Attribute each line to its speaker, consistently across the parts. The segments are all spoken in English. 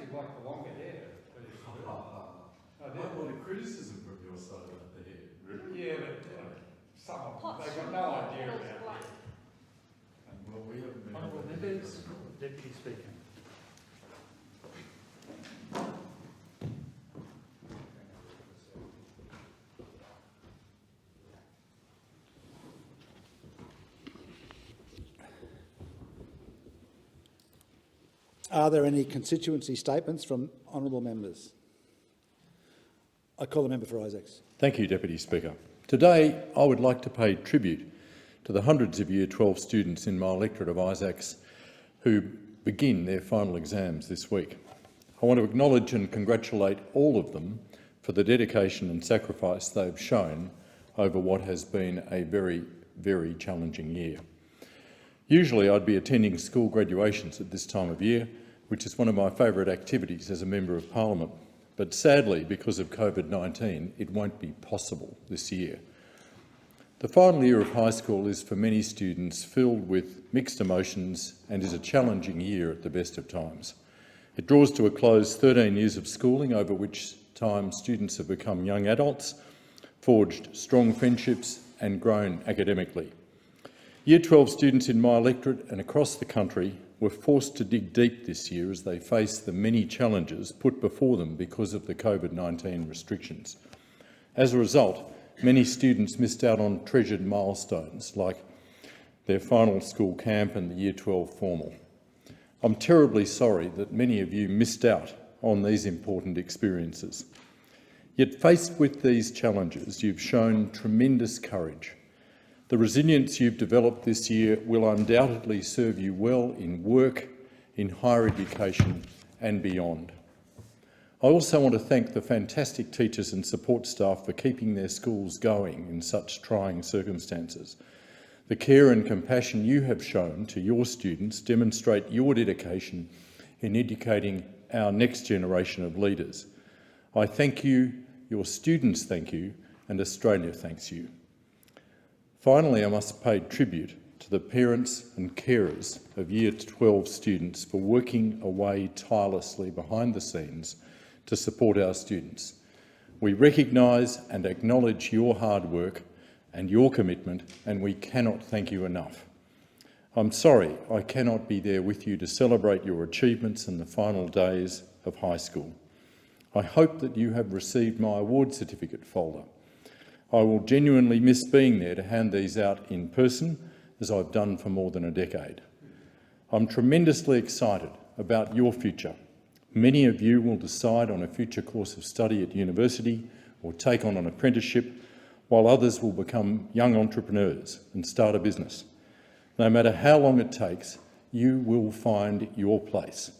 Speaker 1: actually like the longer hair.
Speaker 2: I did a lot of criticism from your side about the hair. Really?
Speaker 1: Yeah, but some of them, they've got no idea about hair.
Speaker 2: Well, we haven't been
Speaker 3: Honourable
Speaker 2: able to
Speaker 3: members, Deputy Speaker.
Speaker 4: Are there any constituency statements from honourable members? I call the member for Isaacs.
Speaker 5: Thank you, Deputy Speaker. Today, I would like to pay tribute to the hundreds of Year 12 students in my electorate of Isaacs who begin their final exams this week. I want to acknowledge and congratulate all of them for the dedication and sacrifice they've shown over what has been a very, very challenging year. Usually I'd be attending school graduations at this time of year, which is one of my favourite activities as a Member of Parliament. But sadly, because of COVID-19, it won't be possible this year. The final year of high school is for many students filled with mixed emotions and is a challenging year at the best of times. It draws to a close 13 years of schooling, over which time students have become young adults, forged strong friendships and grown academically. Year 12 students in my electorate and across the country were forced to dig deep this year as they faced the many challenges put before them because of the COVID-19 restrictions. As a result, many students missed out on treasured milestones like their final school camp and the Year 12 formal. I'm terribly sorry that many of you missed out on these important experiences. Yet faced with these challenges, you've shown tremendous courage. The resilience you've developed this year will undoubtedly serve you well in work, in higher education and beyond. I also want to thank the fantastic teachers and support staff for keeping their schools going in such trying circumstances. The care and compassion you have shown to your students demonstrate your dedication in educating our next generation of leaders. I thank you, your students thank you, and Australia thanks you. Finally, I must pay tribute to the parents and carers of Year 12 students for working away tirelessly behind the scenes to support our students. We recognise and acknowledge your hard work and your commitment, and we cannot thank you enough. I'm sorry I cannot be there with you to celebrate your achievements in the final days of high school. I hope that you have received my award certificate folder. I will genuinely miss being there to hand these out in person, as I've done for more than a decade. I'm tremendously excited about your future. Many of you will decide on a future course of study at university or take on an apprenticeship, while others will become young entrepreneurs and start a business. No matter how long it takes, you will find your place.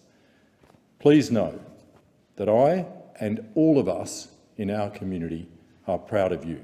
Speaker 5: Please know that I and all of us in our community are proud of you.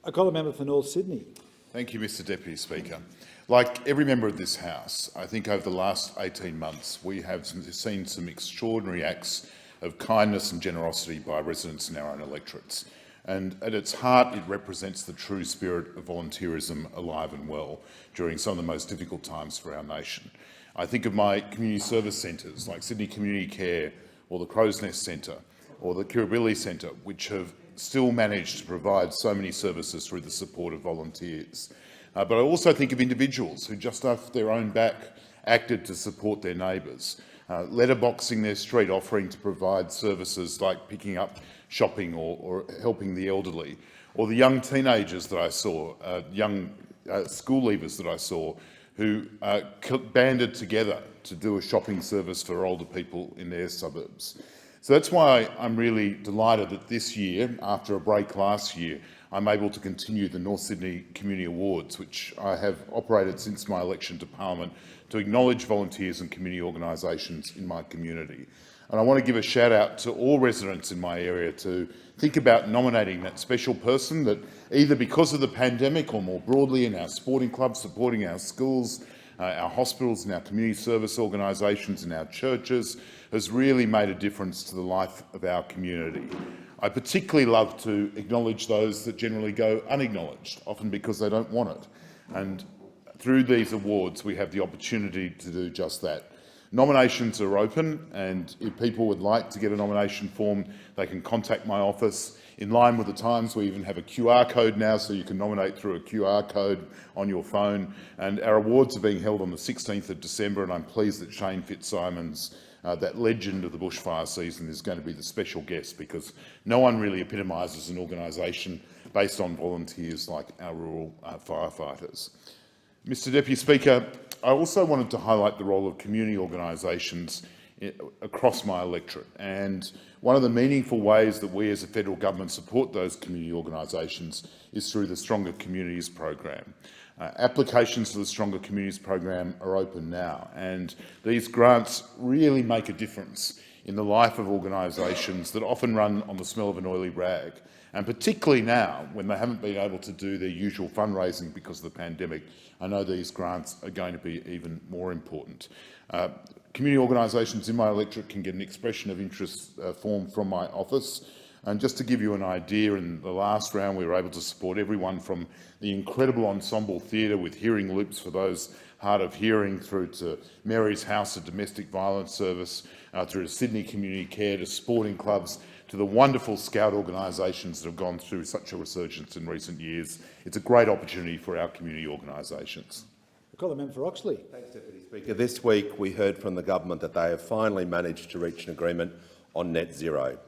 Speaker 4: I call the member for North Sydney.
Speaker 6: Thank you, Mr Deputy Speaker. Like every member of this House, I think over the last 18 months we have seen some extraordinary acts of kindness and generosity by residents in our own electorates. And at its heart, it represents the true spirit of volunteerism alive and well during some of the most difficult times for our nation. I think of my community service centres like Sydney Community Care or the Crow's Nest Centre or the Kirribilli Centre, which have still managed to provide so many services through the support of volunteers. But I also think of individuals who just off their own back acted to support their neighbours, letterboxing their street, offering to provide services like picking up shopping or helping the elderly, or the young teenagers that I saw, young school leavers that I saw, who banded together to do a shopping service for older people in their suburbs. So that's why I'm really delighted that this year, after a break last year, I'm able to continue the North Sydney Community Awards, which I have operated since my election to Parliament to acknowledge volunteers and community organisations in my community. And I want to give a shout out to all residents in my area to think about nominating that special person that either because of the pandemic or more broadly in our sporting clubs, supporting our schools, our hospitals and our community service organisations and our churches has really made a difference to the life of our community. I particularly love to acknowledge those that generally go unacknowledged, often because they don't want it. And through these awards, we have the opportunity to do just that. Nominations are open, and if people would like to get a nomination form, they can contact my office. In line with the times, we even have a QR code now, so you can nominate through a QR code on your phone. And our awards are being held on the 16th of December, and I'm pleased that Shane Fitzsimons, that legend of the bushfire season, is going to be the special guest, because no one really epitomises an organisation based on volunteers like our rural firefighters. Mr Deputy Speaker, I also wanted to highlight the role of community organisations across my electorate, and one of the meaningful ways that we as a federal government support those community organisations is through the Stronger Communities program. Applications for the Stronger Communities program are open now, and these grants really make a difference in the life of organisations that often run on the smell of an oily rag, and particularly now when they haven't been able to do their usual fundraising because of the pandemic. I know these grants are going to be even more important. Community organisations in my electorate can get an expression of interest form from my office. And just to give you an idea, in the last round we were able to support everyone from the incredible ensemble theatre with hearing loops for those hard of hearing, through to Mary's House, a domestic violence service, through to Sydney Community Care, to sporting clubs, to the wonderful scout organisations that have gone through such a resurgence in recent years. It's a great opportunity for our community organisations.
Speaker 4: I call the member for Oxley.
Speaker 7: Thanks, Deputy Speaker. This week we heard from the government that they have finally managed to reach an agreement on net zero.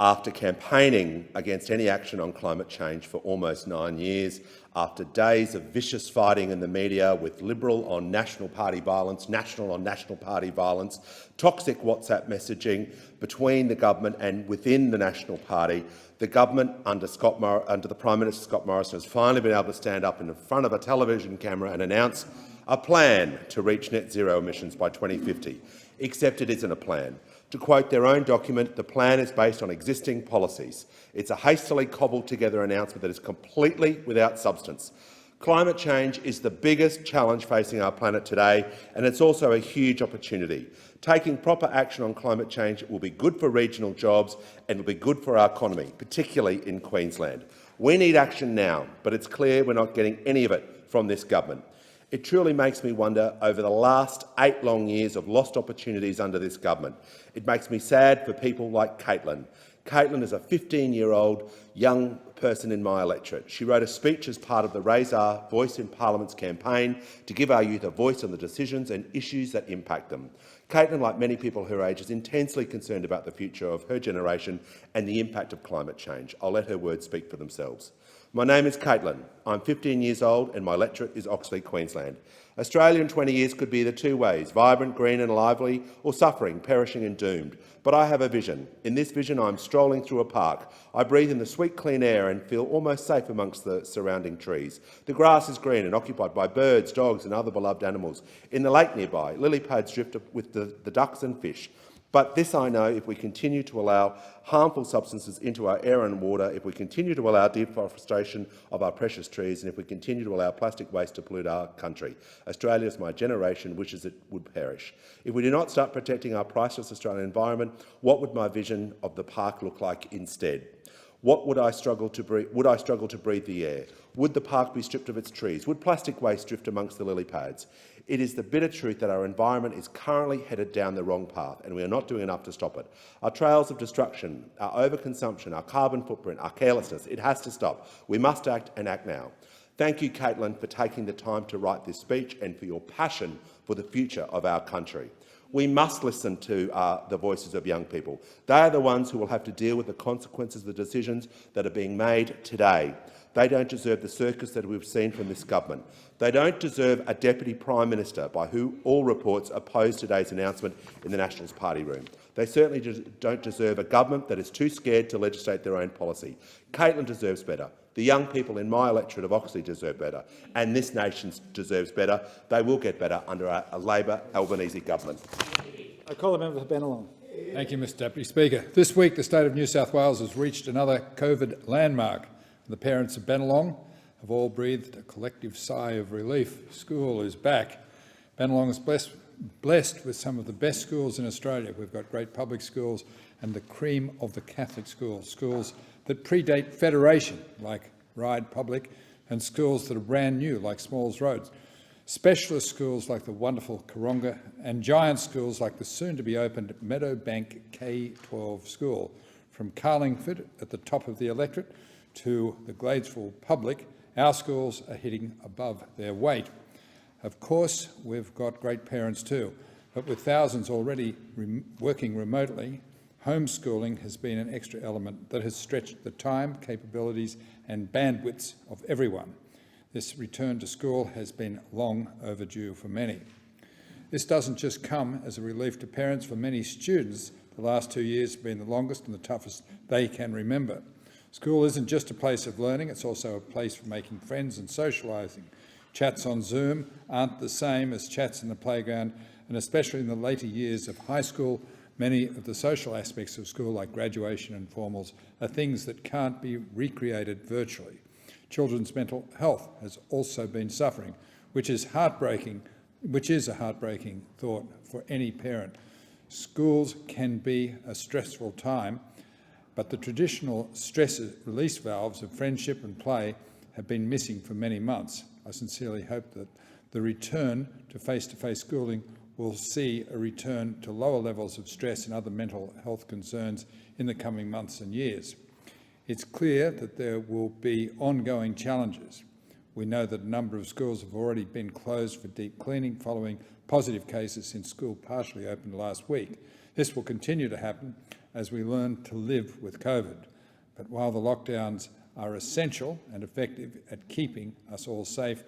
Speaker 7: After campaigning against any action on climate change for almost 9 years, after days of vicious fighting in the media with Liberal on National Party violence, National on National Party violence, toxic WhatsApp messaging between the government and within the National Party, the government under the Prime Minister Scott Morrison has finally been able to stand up in front of a television camera and announce a plan to reach net zero emissions by 2050, except it isn't a plan. To quote their own document, the plan is based on existing policies. It's a hastily cobbled together announcement that is completely without substance. Climate change is the biggest challenge facing our planet today, and it's also a huge opportunity. Taking proper action on climate change will be good for regional jobs and will be good for our economy, particularly in Queensland. We need action now, but it's clear we're not getting any of it from this government. It truly makes me wonder over the last 8 long years of lost opportunities under this government. It makes me sad for people like Caitlin. Caitlin is a 15-year-old young person in my electorate. She wrote a speech as part of the Raise Our Voice in Parliament's campaign to give our youth a voice on the decisions and issues that impact them. Caitlin, like many people her age, is intensely concerned about the future of her generation and the impact of climate change. I'll let her words speak for themselves. My name is Caitlin. I'm 15 years old and my electorate is Oxley, Queensland. Australia in 20 years could be either two ways: vibrant, green and lively, or suffering, perishing and doomed. But I have a vision. In this vision, I'm strolling through a park. I breathe in the sweet, clean air and feel almost safe amongst the surrounding trees. The grass is green and occupied by birds, dogs and other beloved animals. In the lake nearby, lily pads drift with the ducks and fish. But this I know: if we continue to allow harmful substances into our air and water, if we continue to allow deforestation of our precious trees, and if we continue to allow plastic waste to pollute our country, Australia, as my generation wishes it would perish. If we do not start protecting our priceless Australian environment, what would my vision of the park look like instead? What would I struggle to breathe? Would I struggle to breathe the air? Would the park be stripped of its trees? Would plastic waste drift amongst the lily pads? It is the bitter truth that our environment is currently headed down the wrong path, and we are not doing enough to stop it. Our trails of destruction, our overconsumption, our carbon footprint, our carelessness, it has to stop. We must act, and act now. Thank you, Caitlin, for taking the time to write this speech and for your passion for the future of our country. We must listen to the voices of young people. They are the ones who will have to deal with the consequences of the decisions that are being made today. They don't deserve the circus that we've seen from this government. They don't deserve a Deputy Prime Minister by who all reports oppose today's announcement in the Nationals Party room. They certainly don't deserve a government that is too scared to legislate their own policy. Caitlin deserves better. The young people in my electorate of Oxley deserve better, and this nation deserves better. They will get better under a Labor Albanese government.
Speaker 4: I call the member for Bennelong.
Speaker 1: Thank you, Mr Deputy Speaker. This week, the state of New South Wales has reached another COVID landmark. The parents of Bennelong have all breathed a collective sigh of relief. School is back. Bennelong is blessed with some of the best schools in Australia. We've got great public schools and the cream of the Catholic schools, schools that predate federation, like Ryde Public, and schools that are brand new, like Smalls Roads. specialist schools like the wonderful Coronga, and giant schools like the soon-to-be-opened Meadowbank K-12 school. From Carlingford at the top of the electorate to the Gladesville Public, our schools are hitting above their weight. Of course, we've got great parents too, but with thousands already working remotely, homeschooling has been an extra element that has stretched the time, capabilities and bandwidths of everyone. This return to school has been long overdue for many. This doesn't just come as a relief to parents. For many students, the last 2 years have been the longest and the toughest they can remember. School isn't just a place of learning, it's also a place for making friends and socialising. Chats on Zoom aren't the same as chats in the playground, and especially in the later years of high school, many of the social aspects of school, like graduation and formals, are things that can't be recreated virtually. Children's mental health has also been suffering, which is a heartbreaking thought for any parent. Schools can be a stressful time, but the traditional stress release valves of friendship and play have been missing for many months. I sincerely hope that the return to face-to-face schooling will see a return to lower levels of stress and other mental health concerns in the coming months and years. It's clear that there will be ongoing challenges. We know that a number of schools have already been closed for deep cleaning following positive cases since school partially opened last week. This will continue to happen as we learn to live with COVID. But while the lockdowns are essential and effective at keeping us all safe,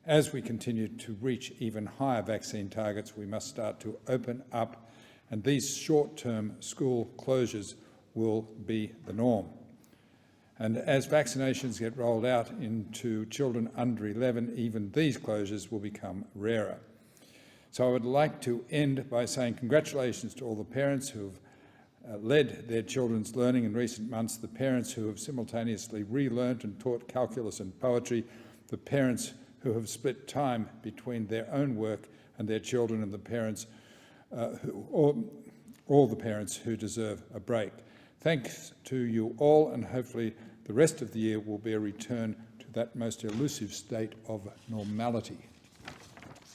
Speaker 1: as we continue to reach even higher vaccine targets, we must start to open up, and these short-term school closures will be the norm. And as vaccinations get rolled out into children under 11, even these closures will become rarer. So I would like to end by saying congratulations to all the parents who have led their children's learning in recent months, the parents who have simultaneously relearned and taught calculus and poetry, the parents who have split time between their own work and their children, and the parents, all the parents who deserve a break. Thanks to you all, and hopefully the rest of the year will be a return to that most elusive state of normality.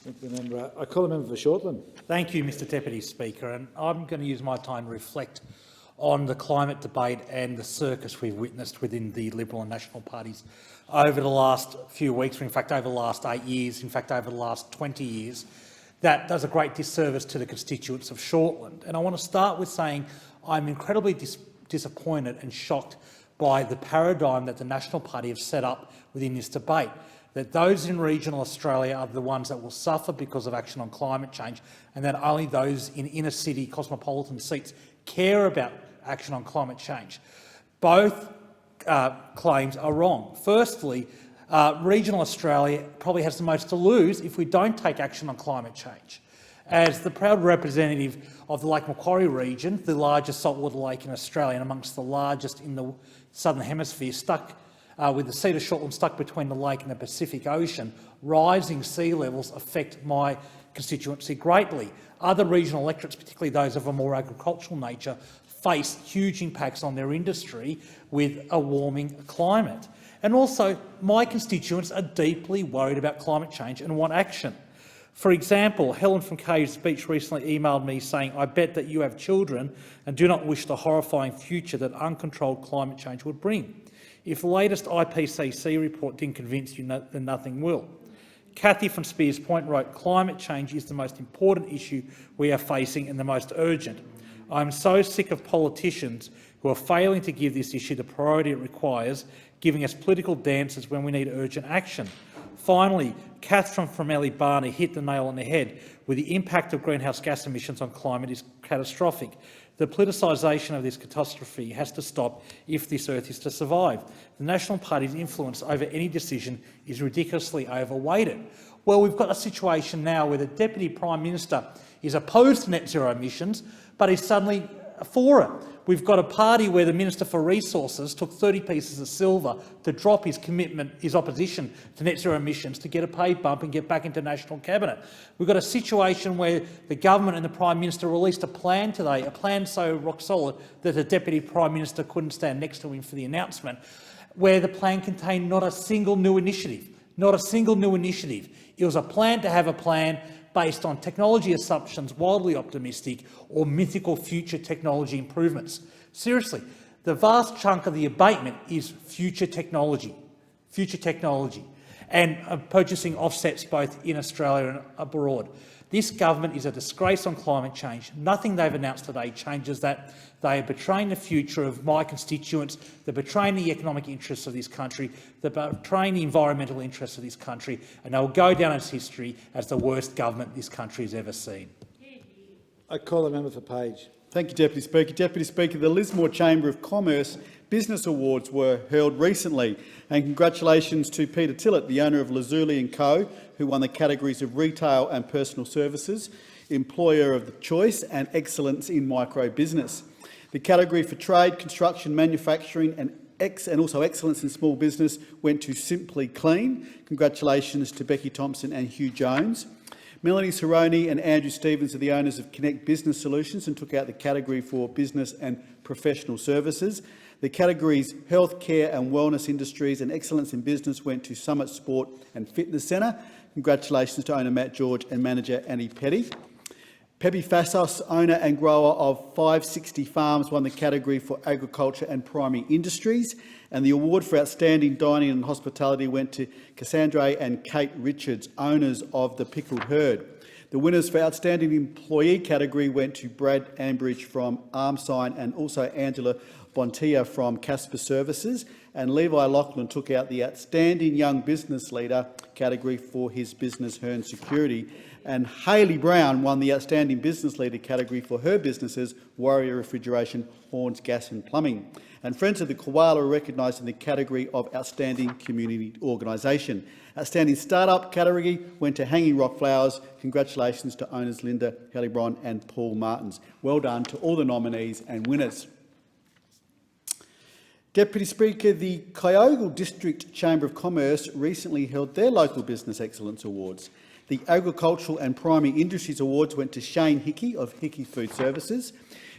Speaker 4: Thank you, Member. I call the member for Shortland.
Speaker 3: Thank you, Mr Deputy Speaker, and I'm going to use my time to reflect on the climate debate and the circus we've witnessed within the Liberal and National parties over the last few weeks, or in fact over the last 8 years, in fact over the last 20 years. That does a great disservice to the constituents of Shortland. And I want to start with saying I'm incredibly disappointed and shocked by the paradigm that the National Party have set up within this debate, that those in regional Australia are the ones that will suffer because of action on climate change, and that only those in inner city cosmopolitan seats care about action on climate change. Both claims are wrong. Firstly, regional Australia probably has the most to lose if we don't take action on climate change. As the proud representative of the Lake Macquarie region, the largest saltwater lake in Australia and amongst the largest in the Southern Hemisphere, stuck with the seat of Shortland stuck between the lake and the Pacific Ocean, rising sea levels affect my constituency greatly. Other regional electorates, particularly those of a more agricultural nature, face huge impacts on their industry with a warming climate. And also, my constituents are deeply worried about climate change and want action. For example, Helen from Caves Beach recently emailed me saying, "I bet that you have children and do not wish the horrifying future that uncontrolled climate change would bring. If the latest IPCC report didn't convince you, then nothing will." Kathy from Spears Point wrote, "Climate change is the most important issue we are facing and the most urgent. I'm so sick of politicians who are failing to give this issue the priority it requires, giving us political dances when we need urgent action." Finally, Catherine from Ellie Barney hit the nail on the head, with the impact of greenhouse gas emissions on climate is catastrophic. The politicisation of this catastrophe has to stop if this Earth is to survive. The National Party's influence over any decision is ridiculously overweighted. Well, we've got a situation now where the Deputy Prime Minister is opposed to net zero emissions, but is suddenly for it. We've got a party where the Minister for Resources took 30 pieces of silver to drop his commitment, his opposition to net zero emissions, to get a pay bump and get back into National Cabinet. We've got a situation where the government and the Prime Minister released a plan today, a plan so rock solid that the Deputy Prime Minister couldn't stand next to him for the announcement, where the plan contained not a single new initiative, Not a single new initiative. It was a plan to have a plan based on technology assumptions wildly optimistic or mythical future technology improvements. Seriously, the vast chunk of the abatement is future technology, and purchasing offsets both in Australia and abroad. This government is a disgrace on climate change. Nothing they've announced today changes that. They are betraying the future of my constituents. They're betraying the economic interests of this country. They're betraying the environmental interests of this country, and they will go down as history as the worst government this country has ever seen.
Speaker 4: I call the member for Page.
Speaker 8: Thank you, Deputy Speaker. Deputy Speaker, the Lismore Chamber of Commerce Business Awards were held recently, and congratulations to Peter Tillett, the owner of Lazuli & Co, who won the categories of Retail and Personal Services, Employer of the Choice and Excellence in Micro Business. The category for Trade, Construction, Manufacturing and also Excellence in Small Business went to Simply Clean. Congratulations to Becky Thompson and Hugh Jones. Melanie Cerrone and Andrew Stevens are the owners of Connect Business Solutions and took out the category for Business and Professional Services. The categories Healthcare and Wellness Industries and Excellence in Business went to Summit Sport and Fitness Centre. Congratulations to owner Matt George and manager Annie Petty. Pepe Fassos, owner and grower of 560 Farms, won the category for Agriculture and Primary Industries, and the award for Outstanding Dining and Hospitality went to Cassandra and Kate Richards, owners of the Pickled Herd. The winners for Outstanding Employee category went to Brad Ambridge from Armsign and also Angela Bontia from Casper Services, and Levi Lachlan took out the Outstanding Young Business Leader category for his business Hearn Security, and Hayley Brown won the Outstanding Business Leader category for her businesses Warrior Refrigeration, Horns Gas and Plumbing. And Friends of the Koala were recognised in the category of Outstanding Community Organisation. Outstanding Startup category went to Hanging Rock Flowers. Congratulations to owners Linda Hellebron and Paul Martins. Well done to all the nominees and winners. Deputy Speaker, the Kyogle District Chamber of Commerce recently held their Local Business Excellence Awards. The Agricultural and Primary Industries Awards went to Shane Hickey of Hickey Food Services.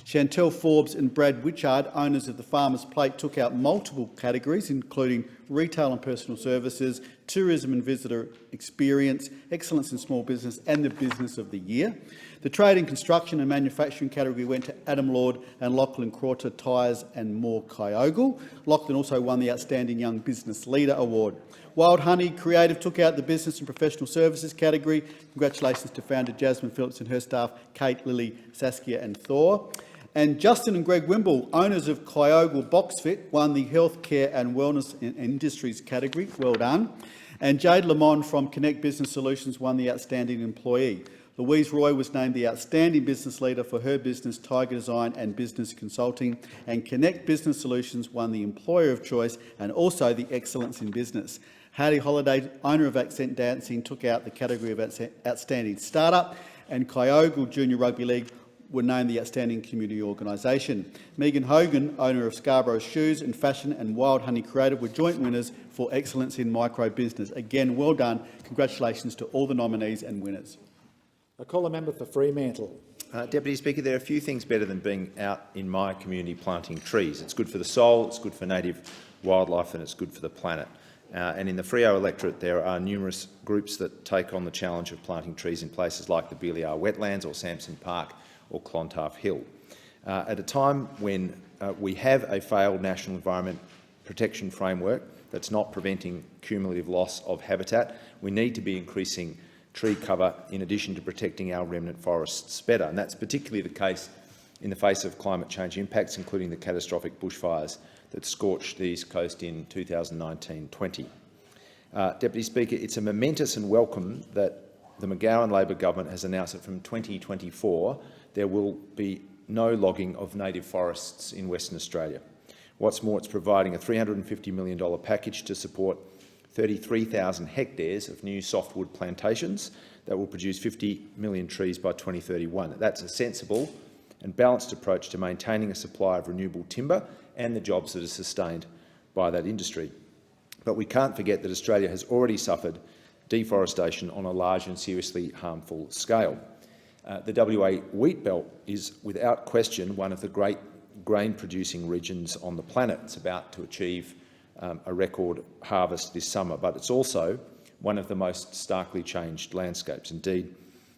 Speaker 8: Chantel Forbes and Brad Witchard, owners of the Farmers Plate, took out multiple categories, including Retail and Personal Services, Tourism and Visitor Experience, Excellence in Small Business and the Business of the Year. The Trade and Construction and Manufacturing category went to Adam Lord and Lachlan Crowter, Tyres and More Kyogle. Lachlan also won the Outstanding Young Business Leader Award. Wild Honey Creative took out the Business and Professional Services category. Congratulations to founder Jasmine Phillips and her staff, Kate, Lily, Saskia and Thor. And Justin and Greg Wimble, owners of Kyogle Boxfit, won the Healthcare and Wellness Industries category. Well done. And Jade Lamont from Connect Business Solutions won the Outstanding Employee. Louise Roy was named the Outstanding Business Leader for her business, Tiger Design and Business Consulting, and Connect Business Solutions won the Employer of Choice and also the Excellence in Business. Hardy Holiday, owner of Accent Dancing, took out the category of Outstanding Startup, and Kyogle Junior Rugby League were named the Outstanding Community Organisation. Megan Hogan, owner of Scarborough Shoes and Fashion, and Wild Honey Creative were joint winners for Excellence in Micro Business. Again, well done. Congratulations to all the nominees and winners.
Speaker 4: I call the member for Fremantle.
Speaker 9: Deputy Speaker, there are a few things better than being out in my community planting trees. It's good for the soul, it's good for native wildlife and it's good for the planet. And in the Freo electorate there are numerous groups that take on the challenge of planting trees in places like the Beeliar Wetlands or Samson Park or Clontarf Hill. At a time when we have a failed National Environment Protection Framework that's not preventing cumulative loss of habitat, we need to be increasing tree cover in addition to protecting our remnant forests better. And that's particularly the case in the face of climate change impacts, including the catastrophic bushfires that scorched the East Coast in 2019-20. Deputy Speaker, it's a momentous and welcome that the McGowan Labor government has announced that from 2024 there will be no logging of native forests in Western Australia. What's more, it's providing a $350 million package to support 33,000 hectares of new softwood plantations that will produce 50 million trees by 2031. That's a sensible and balanced approach to maintaining a supply of renewable timber and the jobs that are sustained by that industry. But we can't forget that Australia has already suffered deforestation on a large and seriously harmful scale. The WA wheat belt is without question one of the great grain-producing regions on the planet. It's about to achieve a record harvest this summer, but it's also one of the most starkly changed landscapes. Indeed,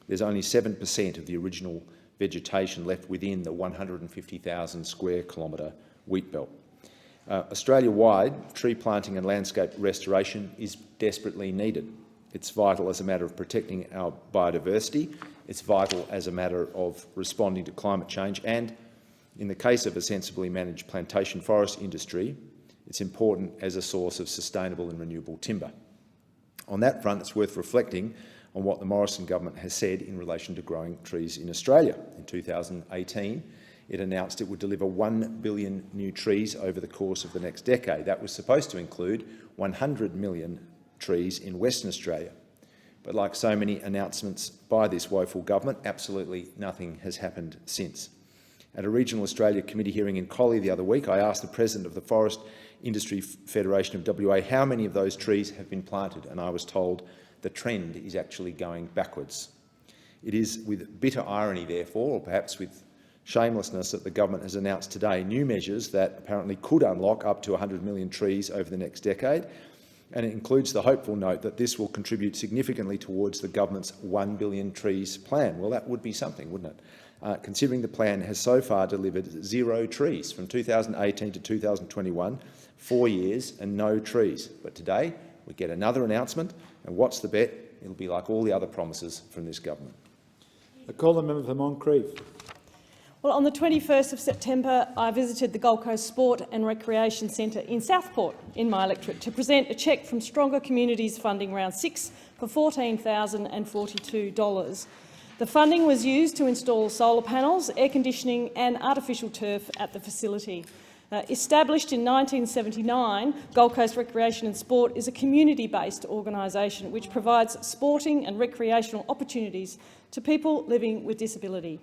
Speaker 9: there's only 7% of the original vegetation left within the 150,000 square kilometre wheat belt. Australia-wide, tree planting and landscape restoration is desperately needed. It's vital as a matter of protecting our biodiversity. It's vital as a matter of responding to climate change, and in the case of a sensibly managed plantation forest industry, it's important as a source of sustainable and renewable timber. On that front, it's worth reflecting on what the Morrison government has said in relation to growing trees in Australia. In 2018, it announced it would deliver 1 billion new trees over the course of the next decade. That was supposed to include 100 million trees in Western Australia. But like so many announcements by this woeful government, absolutely nothing has happened since. At a Regional Australia Committee hearing in Collie the other week, I asked the President of the Forest Industry Federation of WA how many of those trees have been planted, and I was told the trend is actually going backwards. It is with bitter irony, therefore, or perhaps with shamelessness, that the government has announced today new measures that apparently could unlock up to 100 million trees over the next decade, and it includes the hopeful note that this will contribute significantly towards the government's 1 billion trees plan. Well, that would be something, wouldn't it? Considering the plan has so far delivered 0 trees from 2018 to 2021, 4 years and no trees. But today we get another announcement, and what's the bet? It'll be like all the other promises from this government.
Speaker 4: I call the member for Moncrief.
Speaker 10: Well, on the 21st of September, I visited the Gold Coast Sport and Recreation Centre in Southport in my electorate to present a cheque from Stronger Communities Funding Round 6 for $14,042. The funding was used to install solar panels, air conditioning and artificial turf at the facility. Established in 1979, Gold Coast Recreation and Sport is a community-based organisation which provides sporting and recreational opportunities to people living with disability.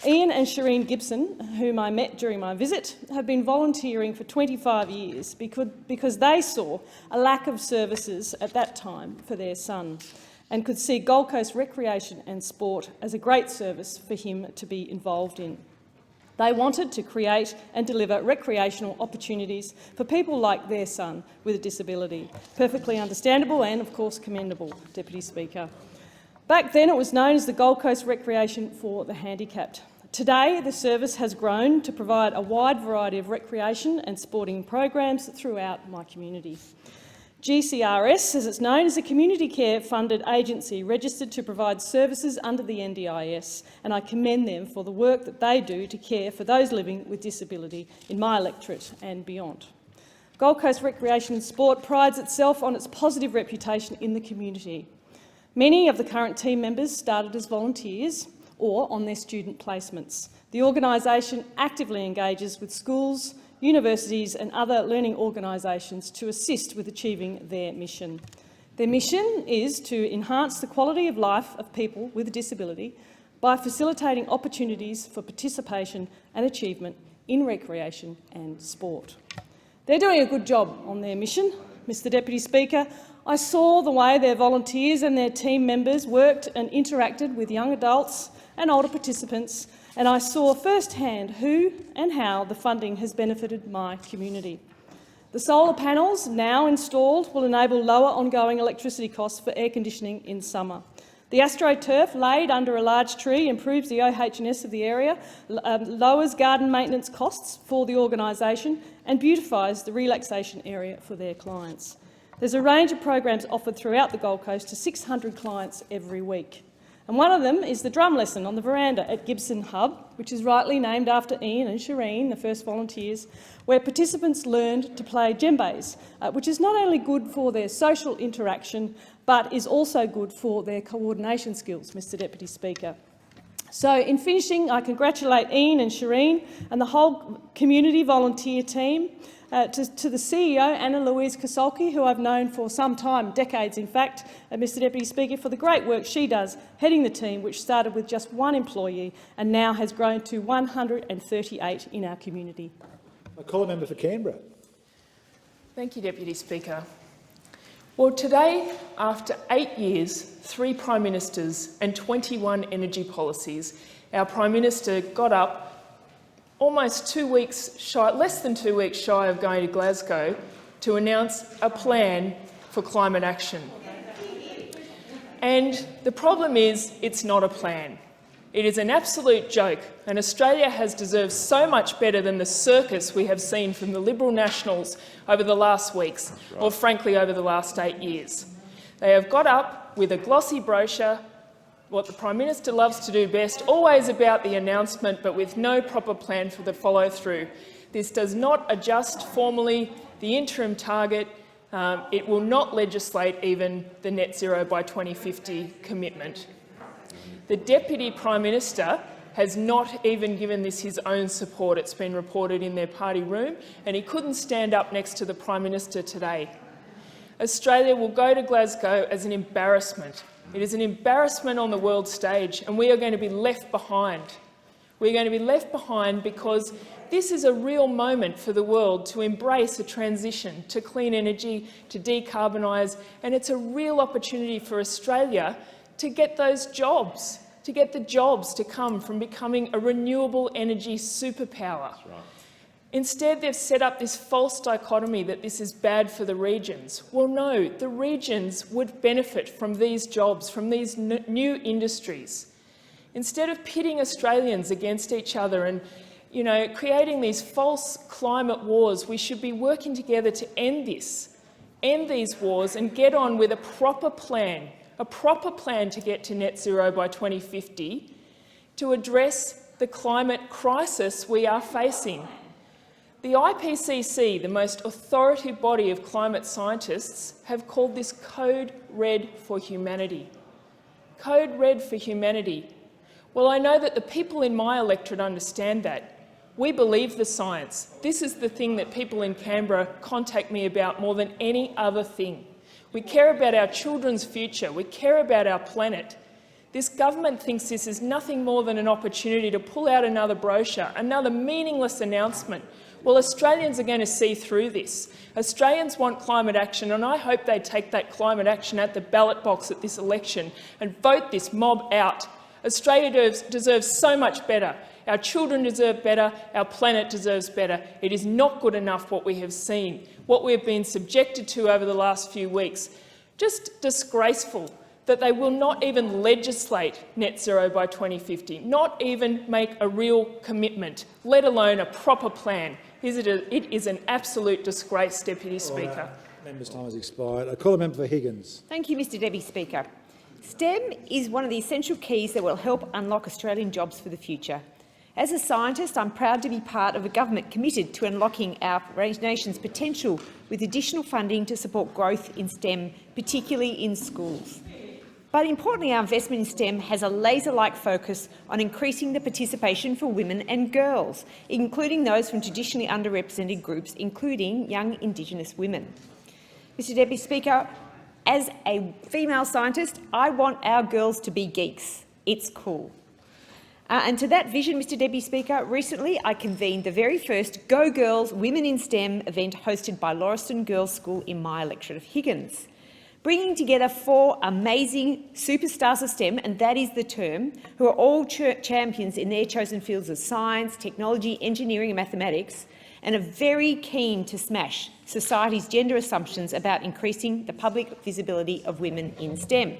Speaker 10: Ian and Shireen Gibson, whom I met during my visit, have been volunteering for 25 years because they saw a lack of services at that time for their son and could see Gold Coast Recreation and Sport as a great service for him to be involved in. They wanted to create and deliver recreational opportunities for people like their son with a disability. Perfectly understandable and, of course, commendable, Deputy Speaker. Back then it was known as the Gold Coast Recreation for the Handicapped. Today the service has grown to provide a wide variety of recreation and sporting programs throughout my community. GCRS, as it's known, is a community care funded agency registered to provide services under the NDIS, and I commend them for the work that they do to care for those living with disability in my electorate and beyond. Gold Coast Recreation and Sport prides itself on its positive reputation in the community. Many of the current team members started as volunteers or on their student placements. The organisation actively engages with schools, universities and other learning organisations to assist with achieving their mission. Their mission is to enhance the quality of life of people with a disability by facilitating opportunities for participation and achievement in recreation and sport. They're doing a good job on their mission, Mr Deputy Speaker. I saw the way their volunteers and their team members worked and interacted with young adults and older participants, and I saw firsthand who and how the funding has benefited my community. The solar panels now installed will enable lower ongoing electricity costs for air conditioning in summer. The AstroTurf laid under a large tree improves the OH&S of the area, lowers garden maintenance costs for the organisation and beautifies the relaxation area for their clients. There's a range of programs offered throughout the Gold Coast to 600 clients every week. And one of them is the drum lesson on the veranda at Gibson Hub, which is rightly named after Ian and Shireen, the first volunteers, where participants learned to play djembes, which is not only good for their social interaction, but is also good for their coordination skills, Mr Deputy Speaker. So in finishing, I congratulate Ian and Shireen and the whole community volunteer team, to the CEO, Anna Louise Kosolki, who I've known for some time, decades in fact, Mr Deputy Speaker, for the great work she does heading the team, which started with just one employee and now has grown to 138 in our community.
Speaker 4: I call a member for Canberra.
Speaker 11: Thank you, Deputy Speaker. Well, today, after 8 years, 3 Prime Ministers and 21 energy policies, our Prime Minister got up almost 2 weeks shy, less than 2 weeks shy of going to Glasgow to announce a plan for climate action. And the problem is, it's not a plan. It is an absolute joke, and Australia has deserved so much better than the circus we have seen from the Liberal Nationals over the last weeks, or frankly over the last 8 years. They have got up with a glossy brochure, what the Prime Minister loves to do best, always about the announcement but with no proper plan for the follow-through. This does not adjust formally the interim target. It will not legislate even the net zero by 2050 commitment. The Deputy Prime Minister has not even given this his own support. It's been reported in their party room, and he couldn't stand up next to the Prime Minister today. Australia will go to Glasgow as an embarrassment. It is an embarrassment on the world stage, and we are going to be left behind. We're going to be left behind because this is a real moment for the world to embrace a transition to clean energy, to decarbonise, and it's a real opportunity for Australia to get those jobs, to get the jobs to come from becoming a renewable energy superpower. That's right. Instead, they've set up this false dichotomy that this is bad for the regions. Well, no, the regions would benefit from these jobs, from these new industries. Instead of pitting Australians against each other and creating these false climate wars, we should be working together to end these wars and get on with a proper plan to get to net zero by 2050 to address the climate crisis we are facing. The IPCC, the most authoritative body of climate scientists, have called this Code Red for Humanity. Code Red for Humanity. Well, I know that the people in my electorate understand that. We believe the science. This is the thing that people in Canberra contact me about more than any other thing. We care about our children's future. We care about our planet. This government thinks this is nothing more than an opportunity to pull out another brochure, another meaningless announcement. Well, Australians are going to see through this. Australians want climate action, and I hope they take that climate action at the ballot box at this election and vote this mob out. Australia deserves so much better. Our children deserve better. Our planet deserves better. It is not good enough what we have seen, what we have been subjected to over the last few weeks. Just disgraceful that they will not even legislate net zero by 2050, not even make a real commitment, let alone a proper plan. It is an absolute disgrace, Deputy Speaker.
Speaker 4: Member's time has expired. I call the member for Higgins.
Speaker 12: Thank you, Mr Deputy Speaker. STEM is one of the essential keys that will help unlock Australian jobs for the future. As a scientist, I'm proud to be part of a government committed to unlocking our nation's potential with additional funding to support growth in STEM, particularly in schools. But importantly, our investment in STEM has a laser-like focus on increasing the participation for women and girls, including those from traditionally underrepresented groups, including young Indigenous women. Mr Deputy Speaker, as a female scientist, I want our girls to be geeks. It's cool. And to that vision, Mr Deputy Speaker, recently I convened the very first Go Girls Women in STEM event hosted by Lauriston Girls' School in my electorate of Higgins, bringing together 4 amazing superstars of STEM, and that is the term, who are all champions in their chosen fields of science, technology, engineering and mathematics, and are very keen to smash society's gender assumptions about increasing the public visibility of women in STEM.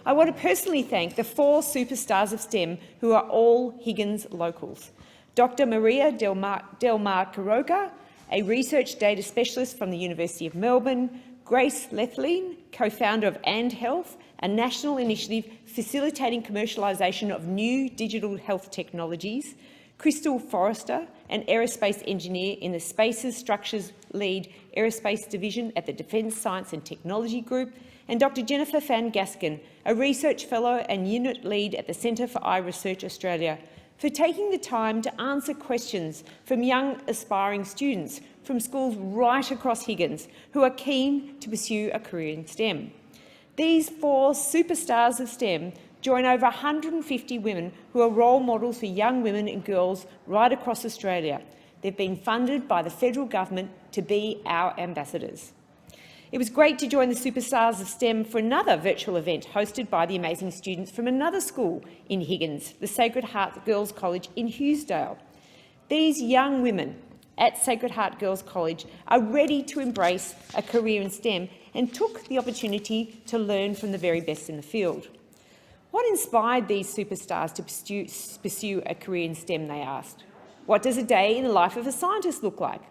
Speaker 12: I want to personally thank the 4 superstars of STEM who are all Higgins locals. Dr Maria Del Mar Quiroga, a research data specialist from the University of Melbourne, Grace Lethlean, co-founder of And Health, a national initiative facilitating commercialisation of new digital health technologies, Crystal Forrester, an aerospace engineer in the Spaces Structures Lead Aerospace Division at the Defence Science and Technology Group, and Dr Jennifer Van Gasken, a research fellow and unit lead at the Centre for Eye Research Australia, for taking the time to answer questions from young aspiring students from schools right across Higgins who are keen to pursue a career in STEM. These 4 superstars of STEM join over 150 women who are role models for young women and girls right across Australia. They've been funded by the federal government to be our ambassadors. It was great to join the superstars of STEM for another virtual event hosted by the amazing students from another school in Higgins, the Sacred Heart Girls' College in Hughesdale. These young women at Sacred Heart Girls College are ready to embrace a career in STEM and took the opportunity to learn from the very best in the field. What inspired these superstars to pursue a career in STEM, they asked. What does a day in the life of a scientist look like?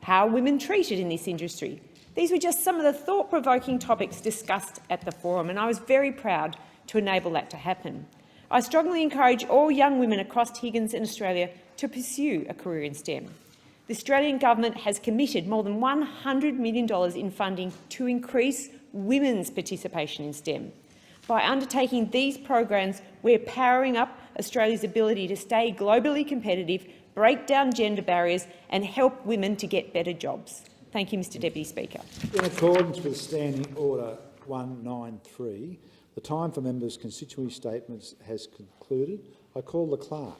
Speaker 12: How are women treated in this industry? These were just some of the thought-provoking topics discussed at the forum, and I was very proud to enable that to happen. I strongly encourage all young women across Higgins and Australia to pursue a career in STEM. The Australian Government has committed more than $100 million in funding to increase women's participation in STEM. By undertaking these programs, we're powering up Australia's ability to stay globally competitive, break down gender barriers and help women to get better jobs. Thank you, Mr Deputy Speaker.
Speaker 4: In accordance with Standing Order 193, the time for members' constituency statements has concluded. I call the clerk.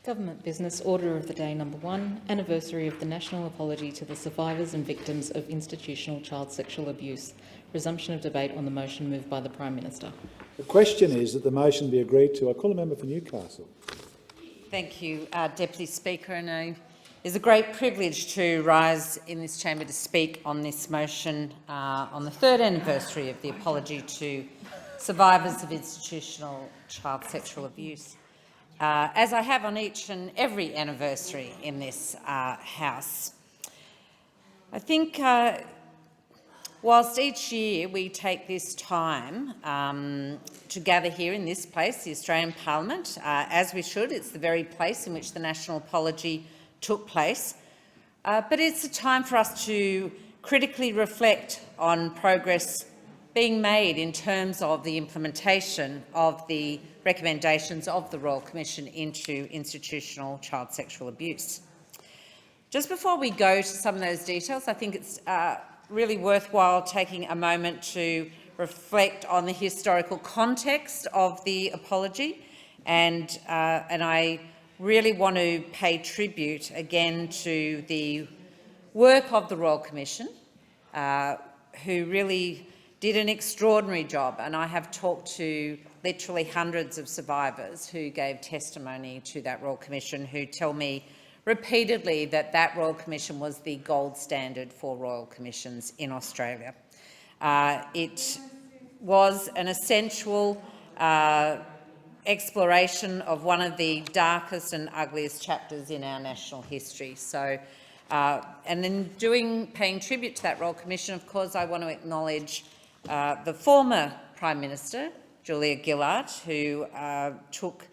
Speaker 13: Government Business Order of the Day number 1, Anniversary of the National Apology to the Survivors and Victims of Institutional Child Sexual Abuse. Resumption of debate on the motion moved by the Prime Minister.
Speaker 4: The question is that the motion be agreed to. I call a member for Newcastle.
Speaker 14: Thank you, Deputy Speaker. And it's a great privilege to rise in this chamber to speak on this motion on the 3rd anniversary of the apology to survivors of institutional child sexual abuse. As I have on each and every anniversary in this House. I think whilst each year we take this time to gather here in this place, the Australian Parliament, as we should, it's the very place in which the national apology took place, but it's a time for us to critically reflect on progress being made in terms of the implementation of the recommendations of the Royal Commission into institutional child sexual abuse. Just before we go to some of those details, I think it's really worthwhile taking a moment to reflect on the historical context of the apology, and I really want to pay tribute again to the work of the Royal Commission, who really did an extraordinary job, and I have talked to literally hundreds of survivors who gave testimony to that Royal Commission, who tell me repeatedly that that Royal Commission was the gold standard for Royal Commissions in Australia. It was an essential exploration of one of the darkest and ugliest chapters in our national history. So, and in paying tribute to that Royal Commission, of course, I want to acknowledge the former Prime Minister, Julia Gillard, who took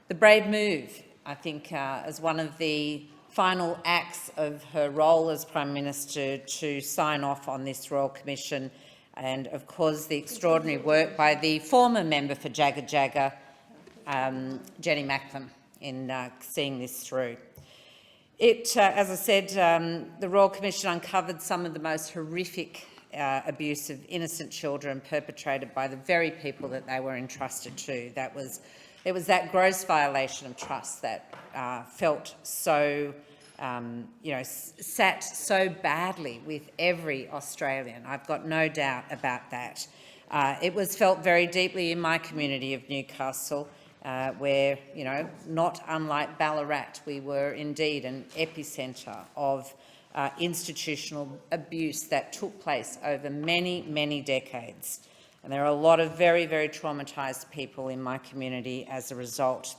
Speaker 14: the brave move, I think, as one of the final acts of her role as Prime Minister to sign off on this Royal Commission, and of course the extraordinary work by the former member for Jagga Jagga, Jenny Macklem, in seeing this through. It, as I said, the Royal Commission uncovered some of the most horrific abuse of innocent children perpetrated by the very people that they were entrusted to. It was that gross violation of trust that felt so, sat so badly with every Australian. I've got no doubt about that. It was felt very deeply in my community of Newcastle, where, not unlike Ballarat, we were indeed an epicentre of institutional abuse that took place over many, many decades. And there are a lot of very, very traumatised people in my community as a result.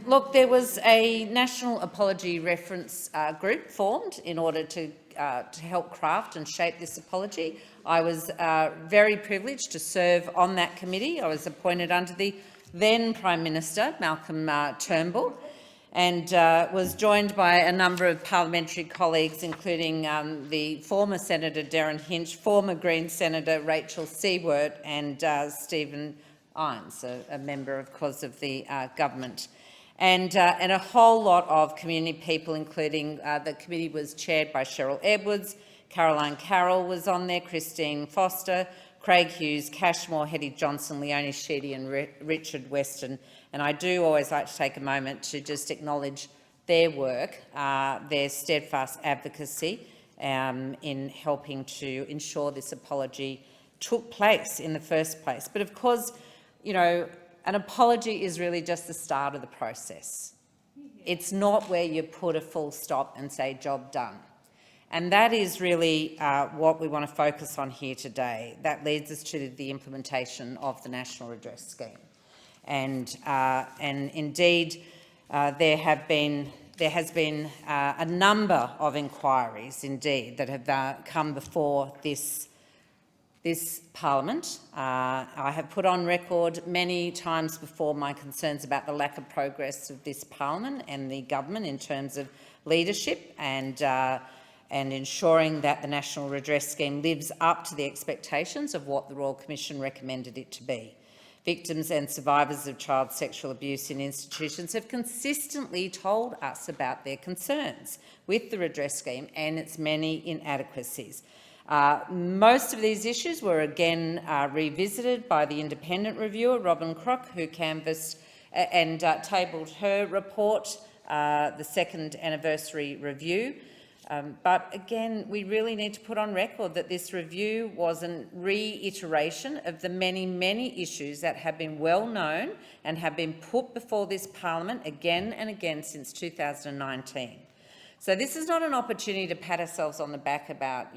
Speaker 14: Look, there was a national apology reference group formed in order to help craft and shape this apology. I was very privileged to serve on that committee. I was appointed under the then Prime Minister, Malcolm Turnbull, and was joined by a number of parliamentary colleagues, including the former Senator Darren Hinch, former Green Senator Rachel Siewert, and Stephen Irons, a member, of course, of the government, and a whole lot of community people, including the committee was chaired by Cheryl Edwards, Caroline Carroll was on there, Christine Foster, Craig Hughes, Cashmore, Hetty Johnson, Leonie Sheedy and Richard Weston. And I do always like to take a moment to just acknowledge their work, their steadfast advocacy in helping to ensure this apology took place in the first place. But of course, an apology is really just the start of the process. It's not where you put a full stop and say job done. And that is really what we want to focus on here today. That leads us to the implementation of the National Redress Scheme. And indeed, there has been a number of inquiries, indeed, that have come before this parliament. I have put on record many times before my concerns about the lack of progress of this parliament and the government in terms of leadership and ensuring that the National Redress Scheme lives up to the expectations of what the Royal Commission recommended it to be. Victims and survivors of child sexual abuse in institutions have consistently told us about their concerns with the redress scheme and its many inadequacies. Most of these issues were again revisited by the independent reviewer, Robin Crock, who canvassed and tabled her report, the second anniversary review. But again, we really need to put on record that this review was a reiteration of the many, many issues that have been well known and have been put before this parliament again and again since 2019. So this is not an opportunity to pat ourselves on the back about,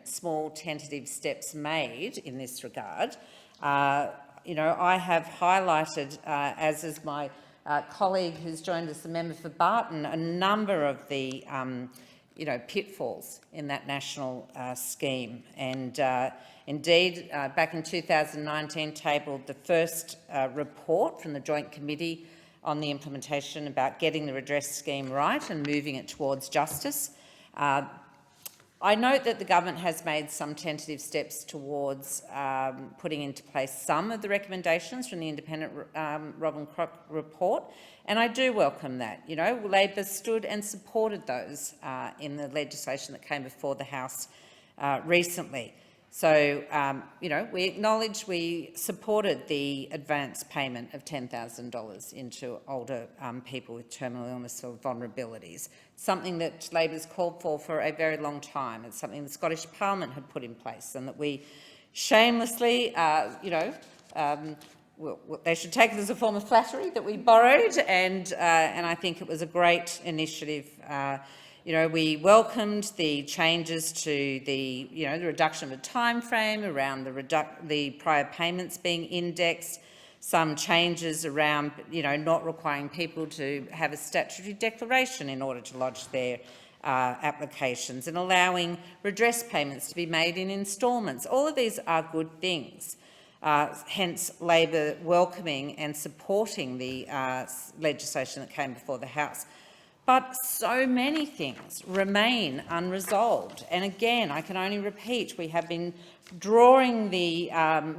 Speaker 14: small tentative steps made in this regard. I have highlighted, as is my colleague who's joined us, the member for Barton, a number of the pitfalls in that national scheme. And indeed, back in 2019, tabled the first report from the Joint Committee on the implementation about getting the redress scheme right and moving it towards justice. I note that the government has made some tentative steps towards putting into place some of the recommendations from the independent Robin Crock report, and I do welcome that. Labor stood and supported those in the legislation that came before the House recently. So, we acknowledge we supported the advance payment of $10,000 into older people with terminal illness or vulnerabilities, something that Labor's called for a very long time. It's something the Scottish Parliament had put in place and that we shamelessly, they should take it as a form of flattery that we borrowed, and I think it was a great initiative. We welcomed the changes to the reduction of the time frame around the prior payments being indexed, some changes around not requiring people to have a statutory declaration in order to lodge their applications, and allowing redress payments to be made in instalments. All of these are good things. Hence Labor welcoming and supporting the legislation that came before the House. But so many things remain unresolved. And again, I can only repeat, we have been drawing the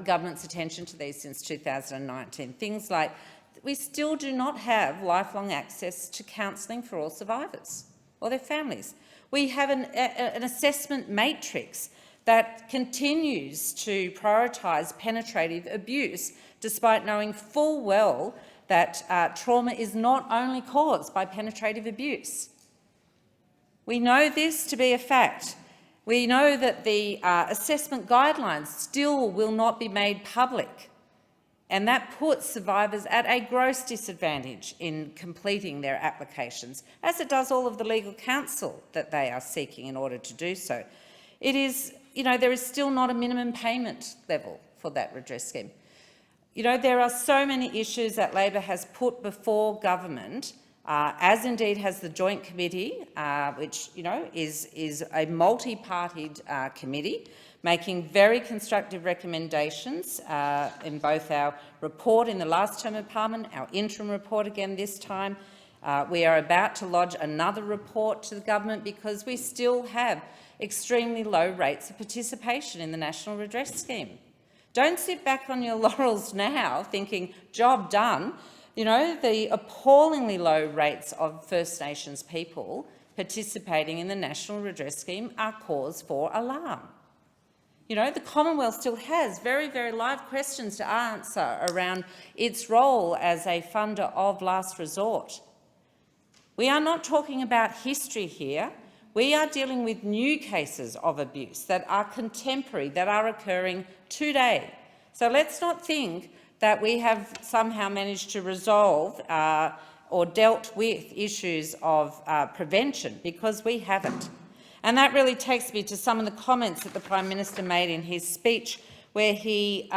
Speaker 14: government's attention to these since 2019. Things like we still do not have lifelong access to counselling for all survivors or their families. We have an assessment matrix that continues to prioritise penetrative abuse, despite knowing full well that trauma is not only caused by penetrative abuse. We know this to be a fact. We know that the assessment guidelines still will not be made public, and that puts survivors at a gross disadvantage in completing their applications, as it does all of the legal counsel that they are seeking in order to do so. It is, there is still not a minimum payment level for that redress scheme. There are so many issues that Labor has put before government, as indeed has the Joint Committee, which is a multi-partied committee, making very constructive recommendations in both our report in the last term of Parliament, our interim report again this time. We are about to lodge another report to the government because we still have extremely low rates of participation in the National Redress Scheme. Don't sit back on your laurels now thinking, job done. The appallingly low rates of First Nations people participating in the National Redress Scheme are cause for alarm. The Commonwealth still has very, very live questions to answer around its role as a funder of last resort. We are not talking about history here. We are dealing with new cases of abuse that are contemporary, that are occurring today. So let's not think that we have somehow managed to resolve or dealt with issues of prevention, because we haven't. And that really takes me to some of the comments that the Prime Minister made in his speech, where he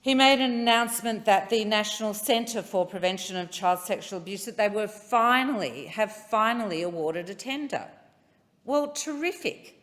Speaker 14: made an announcement that the National Centre for Prevention of Child Sexual Abuse, that they have finally awarded a tender. Well, terrific.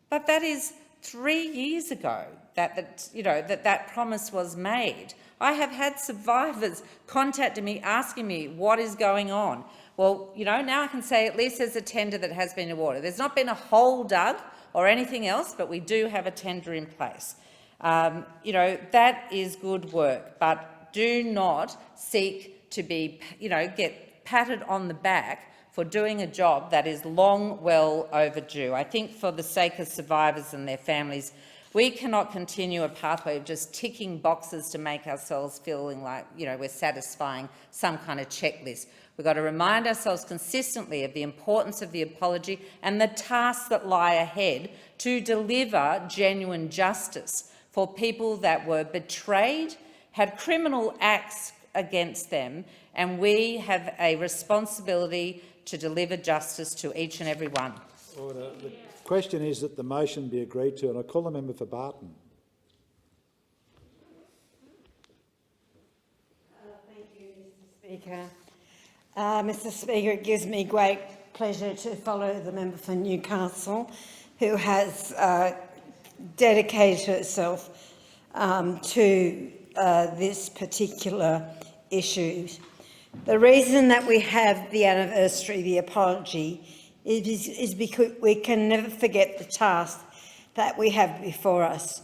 Speaker 14: But that is 3 years ago that promise was made. I have had survivors contacting me, asking me what is going on. Well, now I can say at least there's a tender that has been awarded. There's not been a hole dug or anything else, but we do have a tender in place. That is good work, but do not seek to be, get patted on the back for doing a job that is long well overdue. I think for the sake of survivors and their families, we cannot continue a pathway of just ticking boxes to make ourselves feeling like, we're satisfying some kind of checklist. We've got to remind ourselves consistently of the importance of the apology and the tasks that lie ahead to deliver genuine justice for people that were betrayed, had criminal acts against them, and we have a responsibility to deliver justice to each and every one.
Speaker 4: Order. The question is that the motion be agreed to, and I call the member for Barton.
Speaker 15: Thank you, Mr. Speaker. Mr. Speaker, it gives me great pleasure to follow the member for Newcastle, who has dedicated herself to this particular issue. The reason that we have the anniversary, the apology, is because we can never forget the task that we have before us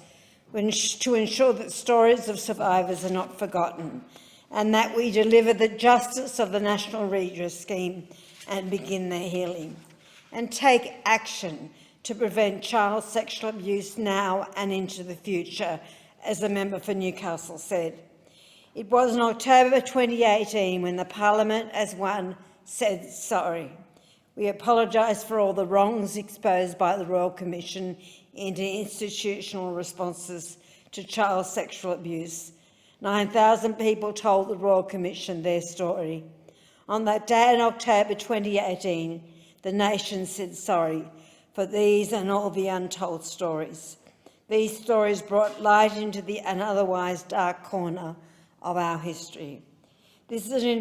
Speaker 15: to ensure that stories of survivors are not forgotten and that we deliver the justice of the National Redress Scheme and begin their healing, and take action to prevent child sexual abuse now and into the future, as the member for Newcastle said. It was in October 2018 when the Parliament, as one, said sorry. We apologise for all the wrongs exposed by the Royal Commission into institutional responses to child sexual abuse. 9,000 people told the Royal Commission their story. On that day in October 2018, the nation said sorry for these and all the untold stories. These stories brought light into an otherwise dark corner of our history. This was an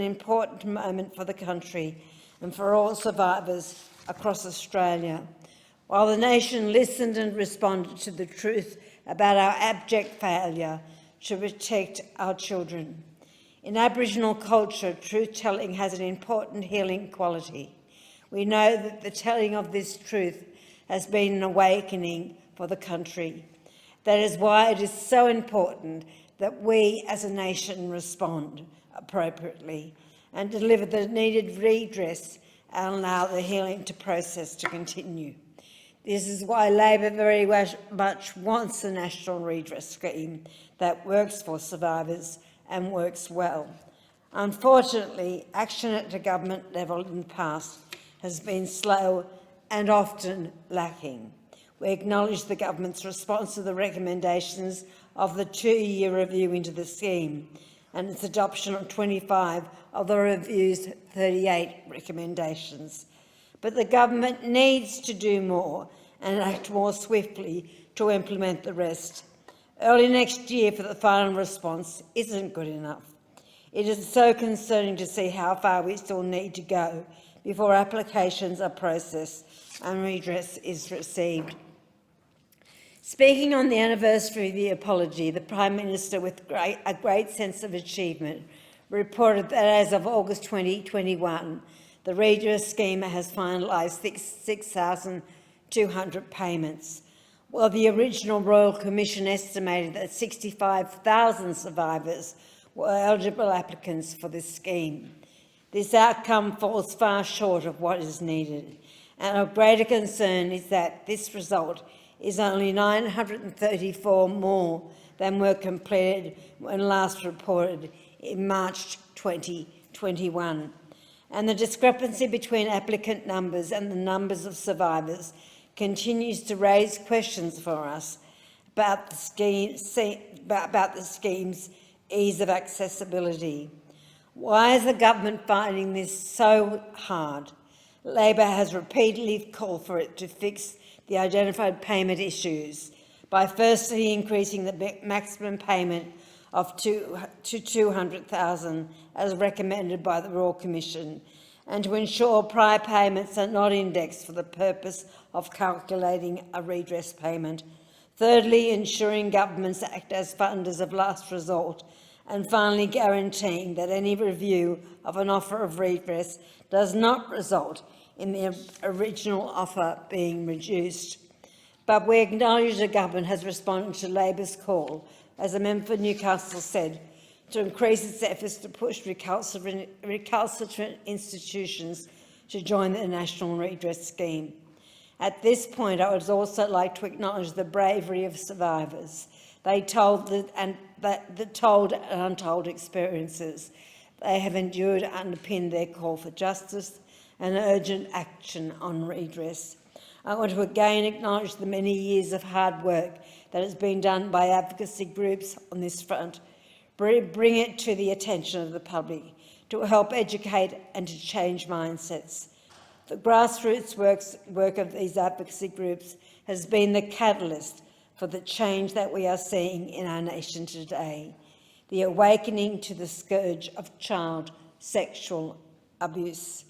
Speaker 15: important moment for the country and for all survivors across Australia. While the nation listened and responded to the truth about our abject failure to protect our children. In Aboriginal culture, truth-telling has an important healing quality. We know that the telling of this truth has been an awakening for the country. That is why it is so important that we as a nation respond appropriately and deliver the needed redress and allow the healing process to continue. This is why Labor very much wants a national redress scheme that works for survivors and works well. Unfortunately, action at the government level in the past has been slow and often lacking. We acknowledge the government's response to the recommendations of the 2-year review into the scheme and its adoption of 25 of the review's 38 recommendations. But the government needs to do more and act more swiftly to implement the rest. Early next year for the final response isn't good enough. It is so concerning to see how far we still need to go before applications are processed and redress is received. Speaking on the anniversary of the apology, the Prime Minister, with a great sense of achievement, reported that as of August 2021, the redress scheme has finalised 6,200 payments, while the original Royal Commission estimated that 65,000 survivors were eligible applicants for this scheme. This outcome falls far short of what is needed, and of greater concern is that this result is only 934 more than were completed when last reported in March 2021. And the discrepancy between applicant numbers and the numbers of survivors continues to raise questions for us about the scheme's ease of accessibility. Why is the government finding this so hard? Labor has repeatedly called for it to fix the identified payment issues by firstly increasing the maximum payment to $200,000 as recommended by the Royal Commission, and to ensure prior payments are not indexed for the purpose of calculating a redress payment. Thirdly, ensuring governments act as funders of last resort, and finally guaranteeing that any review of an offer of redress does not result in the original offer being reduced. But we acknowledge the government has responded to Labor's call, as the member for Newcastle said, to increase its efforts to push recalcitrant institutions to join the National Redress Scheme. At this point, I would also like to acknowledge the bravery of survivors. They told the told and untold experiences they have endured underpin their call for justice and urgent action on redress. I want to again acknowledge the many years of hard work that has been done by advocacy groups on this front. Bring it to the attention of the public, to help educate and to change mindsets. The grassroots work of these advocacy groups has been the catalyst for the change that we are seeing in our nation today, the awakening to the scourge of child sexual abuse.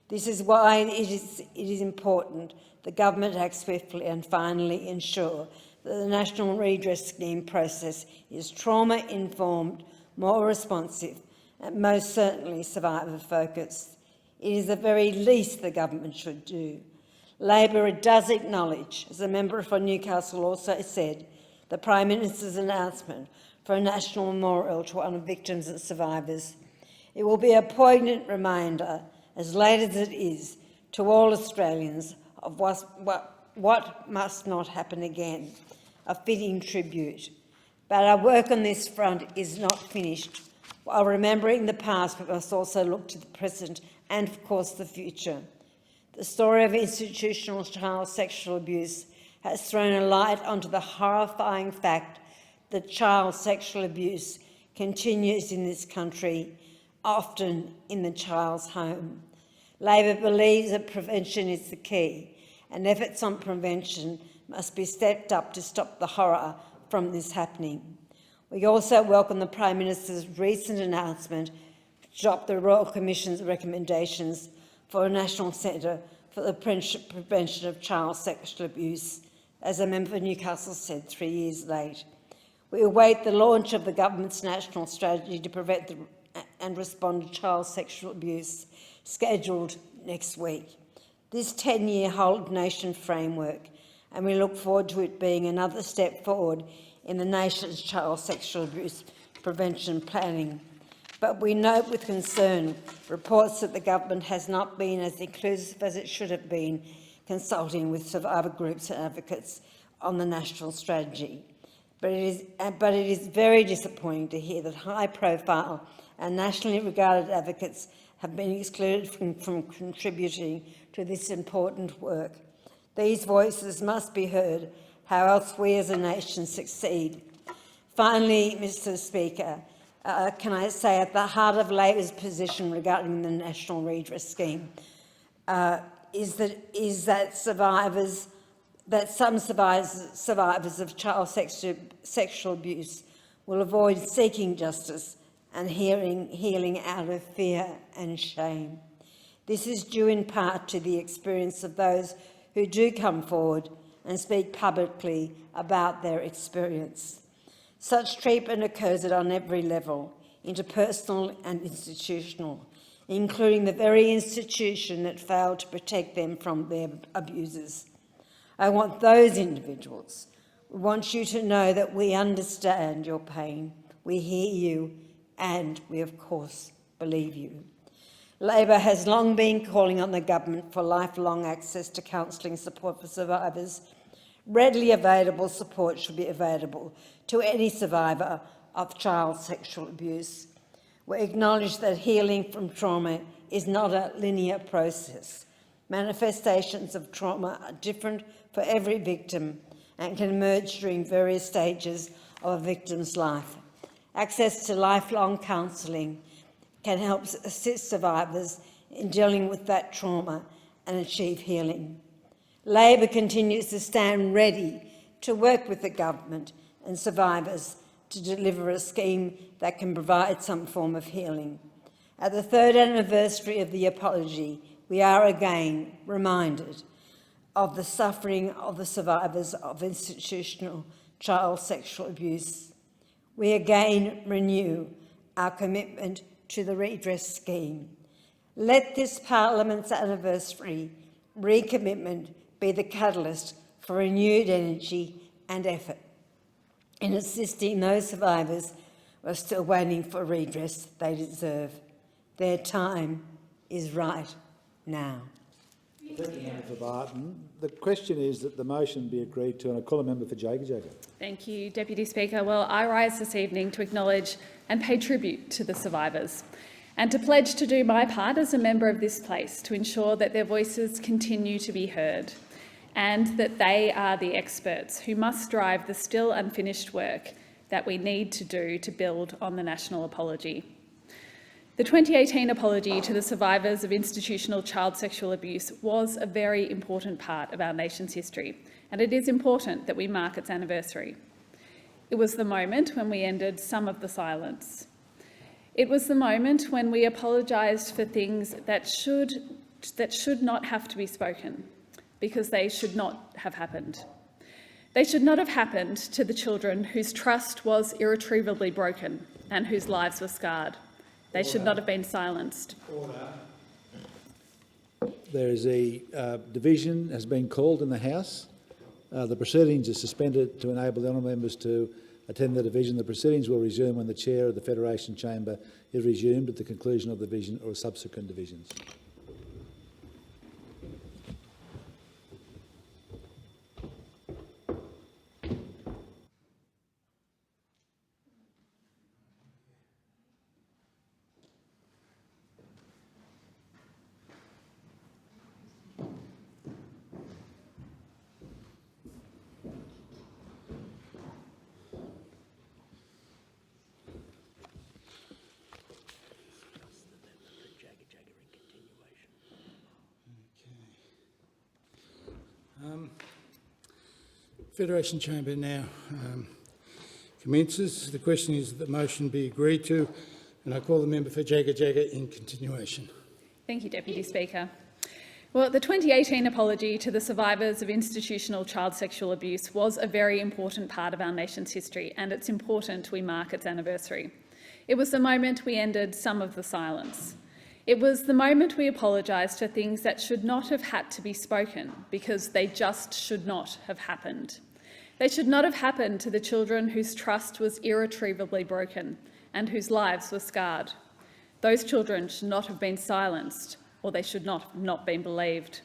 Speaker 15: This is why it is important the government act swiftly and finally ensure that the National Redress Scheme process is trauma-informed, more responsive, and most certainly survivor-focused. It is the very least the government should do. Labor does acknowledge, as a member for Newcastle also said, the Prime Minister's announcement for a national memorial to honor victims and survivors. It will be a poignant reminder, as late as it is, to all Australians of what must not happen again, a fitting tribute. But our work on this front is not finished. While remembering the past, we must also look to the present and, of course, the future. The story of institutional child sexual abuse has thrown a light onto the horrifying fact that child sexual abuse continues in this country, often in the child's home. Labor believes that prevention is the key, and efforts on prevention must be stepped up to stop the horror from this happening. We also welcome the Prime Minister's recent announcement to adopt the Royal Commission's recommendations for a National Centre for the Prevention of Child Sexual Abuse, as a member for Newcastle said 3 years late. We await the launch of the government's national strategy to prevent and respond to child sexual abuse, scheduled next week. This 10-year whole-nation framework, and we look forward to it being another step forward in the nation's child sexual abuse prevention planning. But we note with concern reports that the government has not been as inclusive as it should have been consulting with survivor groups and advocates on the national strategy. But it is very disappointing to hear that high-profile and nationally regarded advocates have been excluded from contributing to this important work. These voices must be heard. How else we as a nation succeed? Finally, Mr Speaker, can I say at the heart of Labor's position regarding the National Redress Scheme is that some survivors of child sexual abuse will avoid seeking justice and healing out of fear and shame. This is due in part to the experience of those who do come forward and speak publicly about their experience. Such treatment occurs on every level, interpersonal and institutional, including the very institution that failed to protect them from their abusers. I want those individuals. We want you to know that we understand your pain, we hear you, and we, of course, believe you. Labor has long been calling on the government for lifelong access to counselling support for survivors. Readily available support should be available to any survivor of child sexual abuse. We acknowledge that healing from trauma is not a linear process. Manifestations of trauma are different for every victim and can emerge during various stages of a victim's life. Access to lifelong counselling can help assist survivors in dealing with that trauma and achieve healing. Labor continues to stand ready to work with the government and survivors to deliver a scheme that can provide some form of healing. At the 3rd anniversary of the apology, we are again reminded of the suffering of the survivors of institutional child sexual abuse. We again renew our commitment to the redress scheme. Let this Parliament's anniversary recommitment be the catalyst for renewed energy and effort in assisting those survivors who are still waiting for redress they deserve. Their time is right now.
Speaker 4: Thank you, Member for Barton. The question is that the motion be agreed to, and I call a member for Jaga Jaga.
Speaker 16: Thank you, Deputy Speaker. Well, I rise this evening to acknowledge and pay tribute to the survivors and to pledge to do my part as a member of this place to ensure that their voices continue to be heard and that they are the experts who must drive the still unfinished work that we need to do to build on the national apology. The 2018 apology to the survivors of institutional child sexual abuse was a very important part of our nation's history, and it is important that we mark its anniversary. It was the moment when we ended some of the silence. It was the moment when we apologised for things that should not have to be spoken, because they should not have happened. They should not have happened to the children whose trust was irretrievably broken and whose lives were scarred. They should not have been silenced.
Speaker 4: There is a division has been called in the House. The proceedings are suspended to enable the honourable members to attend the division. The proceedings will resume when the chair of the Federation Chamber is resumed at the conclusion of the division or subsequent divisions.
Speaker 17: Federation Chamber now commences. The question is that the motion be agreed to, and I call the member for Jaga Jaga in continuation.
Speaker 16: Thank you, Deputy Speaker. Well, the 2018 apology to the survivors of institutional child sexual abuse was a very important part of our nation's history, and it's important we mark its anniversary. It was the moment we ended some of the silence. It was the moment we apologised for things that should not have had to be spoken because they just should not have happened. They should not have happened to the children whose trust was irretrievably broken and whose lives were scarred. Those children should not have been silenced, or they should not have not been believed.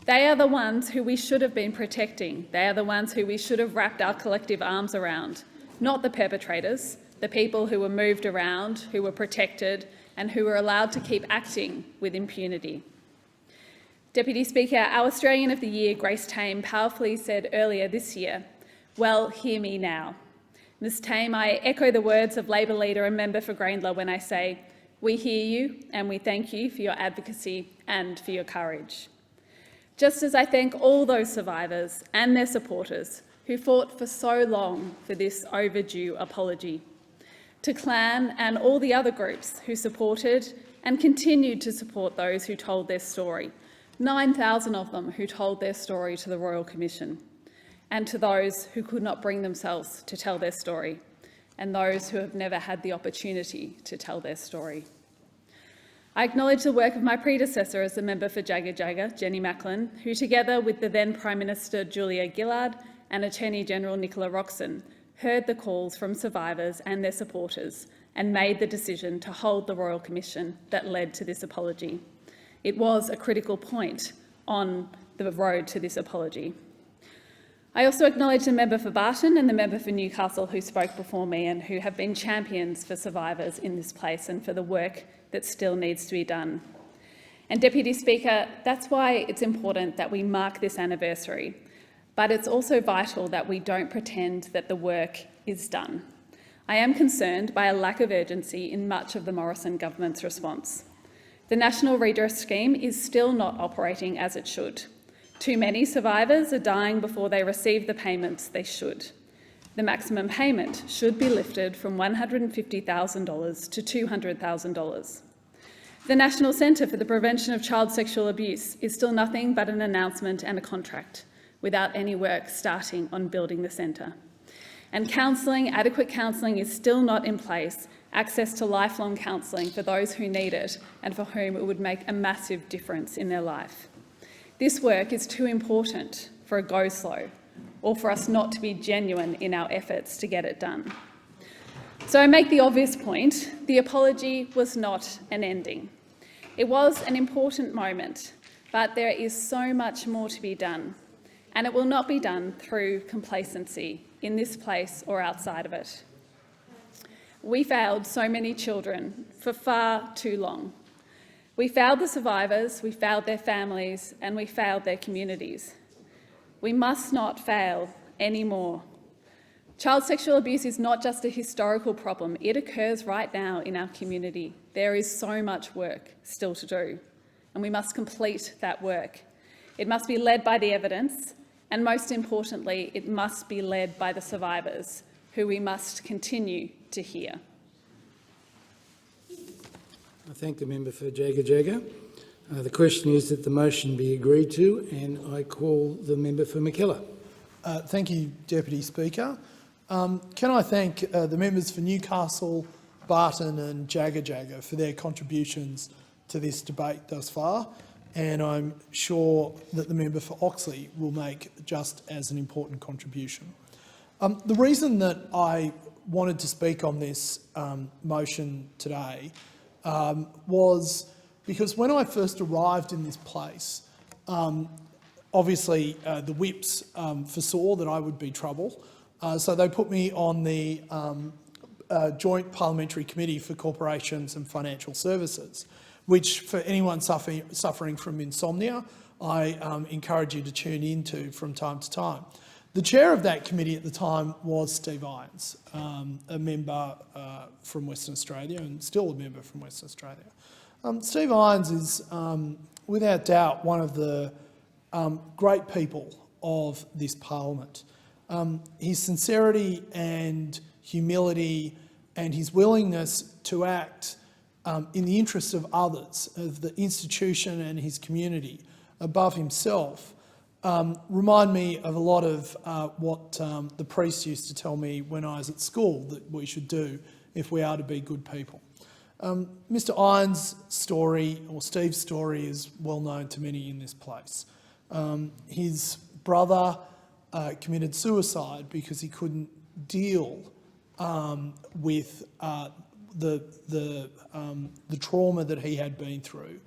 Speaker 16: They are the ones who we should have been protecting. They are the ones who we should have wrapped our collective arms around, not the perpetrators, the people who were moved around, who were protected, and who were allowed to keep acting with impunity. Deputy Speaker, our Australian of the Year, Grace Tame, powerfully said earlier this year, "Well, hear me now." Ms Tame, I echo the words of Labor leader and member for Grayndler when I say, we hear you and we thank you for your advocacy and for your courage. Just as I thank all those survivors and their supporters who fought for so long for this overdue apology. To Clan and all the other groups who supported and continued to support those who told their story, 9,000 of them who told their story to the Royal Commission, and to those who could not bring themselves to tell their story, and those who have never had the opportunity to tell their story. I acknowledge the work of my predecessor as the member for Jaga Jaga, Jenny Macklin, who together with the then Prime Minister Julia Gillard and Attorney General Nicola Roxon heard the calls from survivors and their supporters and made the decision to hold the Royal Commission that led to this apology. It was a critical point on the road to this apology. I also acknowledge the member for Barton and the member for Newcastle who spoke before me and who have been champions for survivors in this place and for the work that still needs to be done. And Deputy Speaker, that's why it's important that we mark this anniversary, but it's also vital that we don't pretend that the work is done. I am concerned by a lack of urgency in much of the Morrison government's response. The National Redress Scheme is still not operating as it should. Too many survivors are dying before they receive the payments they should. The maximum payment should be lifted from $150,000 to $200,000. The National Centre for the Prevention of Child Sexual Abuse is still nothing but an announcement and a contract, without any work starting on building the centre. And adequate counselling is still not in place, access to lifelong counselling for those who need it and for whom it would make a massive difference in their life. This work is too important for a go slow, or for us not to be genuine in our efforts to get it done. So I make the obvious point: the apology was not an ending. It was an important moment, but there is so much more to be done, and it will not be done through complacency in this place or outside of it. We failed so many children for far too long. We failed the survivors, we failed their families, and we failed their communities. We must not fail anymore. Child sexual abuse is not just a historical problem, it occurs right now in our community. There is so much work still to do, and we must complete that work. It must be led by the evidence, and most importantly, it must be led by the survivors, who we must continue to hear.
Speaker 17: I thank the member for Jaga Jaga. The question is that the motion be agreed to, and I call the member for McKellar.
Speaker 18: Thank you, Deputy Speaker. Can I thank the members for Newcastle, Barton and Jaga Jaga for their contributions to this debate thus far, and I'm sure that the member for Oxley will make just as an important contribution. The reason that I wanted to speak on this motion today was because when I first arrived in this place, obviously the whips foresaw that I would be trouble, so they put me on the Joint Parliamentary Committee for Corporations and Financial Services, which for anyone suffering from insomnia, I encourage you to tune into from time to time. The chair of that committee at the time was Steve Irons, a member from Western Australia and still a member from Western Australia. Steve Irons is without doubt one of the great people of this parliament. His sincerity and humility and his willingness to act in the interests of others, of the institution and his community, above himself, remind me of a lot of what the priests used to tell me when I was at school that we should do if we are to be good people. Mr Irons' story, or Steve's story, is well known to many in this place. His brother committed suicide because he couldn't deal with the trauma that he had been through.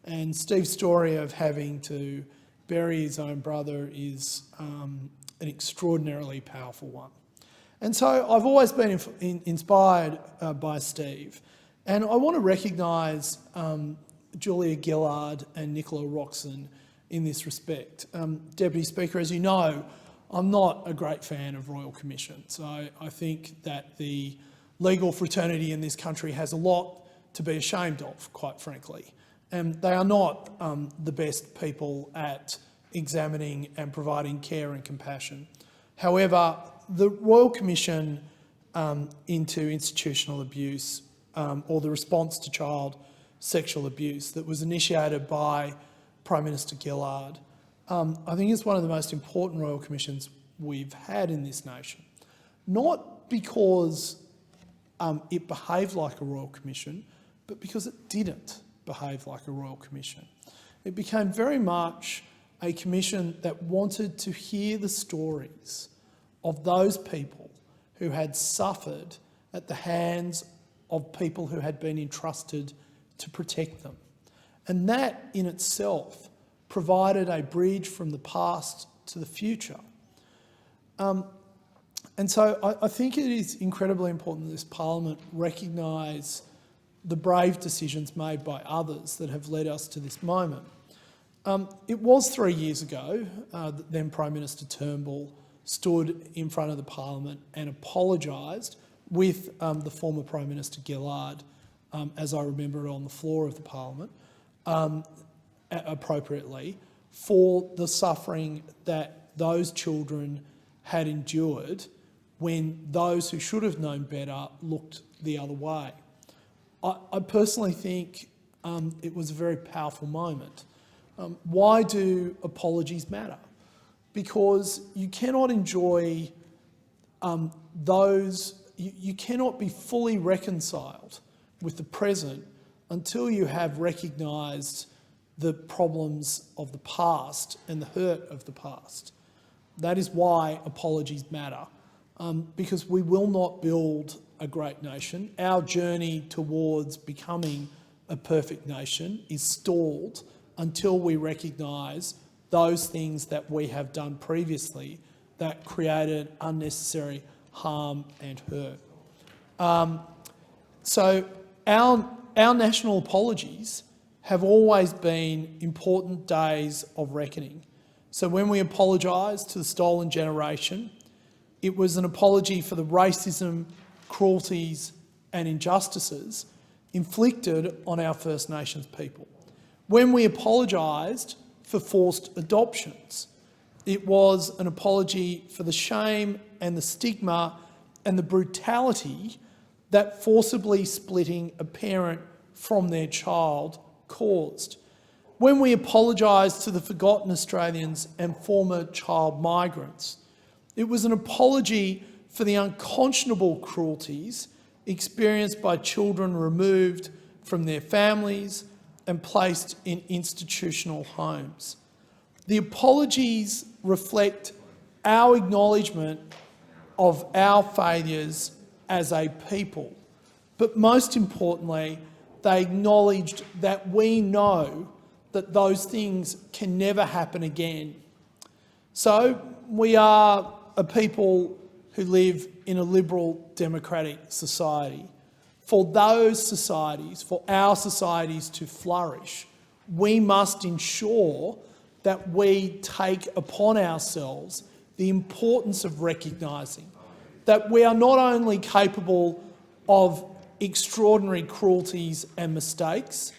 Speaker 18: And Steve's story of having to bury his own brother is an extraordinarily powerful one. And so I've always been inspired by Steve. And I want to recognise Julia Gillard and Nicola Roxon in this respect. Deputy Speaker, as you know, I'm not a great fan of Royal Commissions. I think that the legal fraternity in this country has a lot to be ashamed of, quite frankly. And they are not the best people at examining and providing care and compassion. However, the Royal Commission into institutional abuse, or the response to child sexual abuse that was initiated by Prime Minister Gillard, I think is one of the most important Royal Commissions we've had in this nation. Not because it behaved like a Royal Commission, but because it didn't behave like a Royal Commission. It became very much a commission that wanted to hear the stories of those people who had suffered at the hands of people who had been entrusted to protect them. And that in itself provided a bridge from the past to the future. And so I think it is incredibly important that this Parliament recognise the brave decisions made by others that have led us to this moment. It was 3 years ago that then Prime Minister Turnbull stood in front of the Parliament and apologised with the former Prime Minister Gillard, as I remember it on the floor of the Parliament, appropriately, for the suffering that those children had endured when those who should have known better looked the other way. I personally think it was a very powerful moment. Why do apologies matter? Because you cannot enjoy you cannot be fully reconciled with the present until you have recognised the problems of the past and the hurt of the past. That is why apologies matter, because we will not build a great nation. Our journey towards becoming a perfect nation is stalled until we recognise those things that we have done previously that created unnecessary harm and hurt. So our national apologies have always been important days of reckoning. So when we apologised to the stolen generation, it was an apology for the racism, cruelties and injustices inflicted on our First Nations people. When we apologised for forced adoptions, it was an apology for the shame and the stigma and the brutality that forcibly splitting a parent from their child caused. When we apologised to the forgotten Australians and former child migrants, it was an apology for the unconscionable cruelties experienced by children removed from their families and placed in institutional homes. The apologies reflect our acknowledgement of our failures as a people, but most importantly, they acknowledged that we know that those things can never happen again. So we are a people who live in a liberal democratic society. For those societies, for our societies to flourish, we must ensure that we take upon ourselves the importance of recognising that we are not only capable of extraordinary cruelties and mistakes,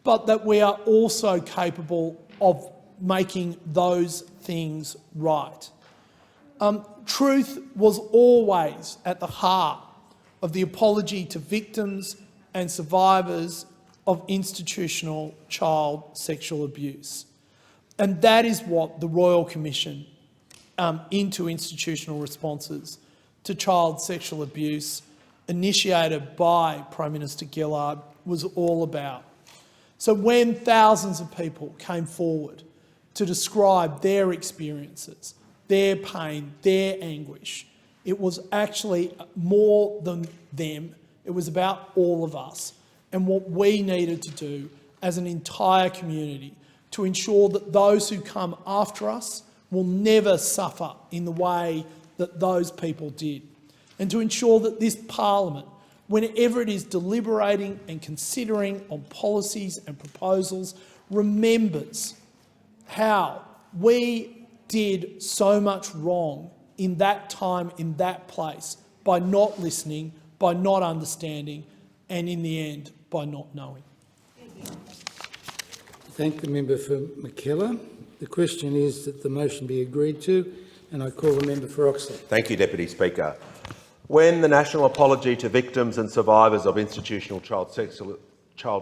Speaker 18: but that we are also capable of making those things right. Truth was always at the heart of the apology to victims and survivors of institutional child sexual abuse. And that is what the Royal Commission into Institutional Responses to Child Sexual Abuse, initiated by Prime Minister Gillard, was all about. So when thousands of people came forward to describe their experiences, their pain, their anguish, it was actually more than them. It was about all of us and what we needed to do as an entire community to ensure that those who come after us will never suffer in the way that those people did, and to ensure that this Parliament, whenever it is deliberating and considering on policies and proposals, remembers how we did so much wrong in that time, in that place, by not listening, by not understanding, and in the end, by not knowing.
Speaker 17: Thank the member for McKellar. The question is that the motion be agreed to, and I call the member for Oxley.
Speaker 7: Thank you, Deputy Speaker. When the national apology to victims and survivors of institutional child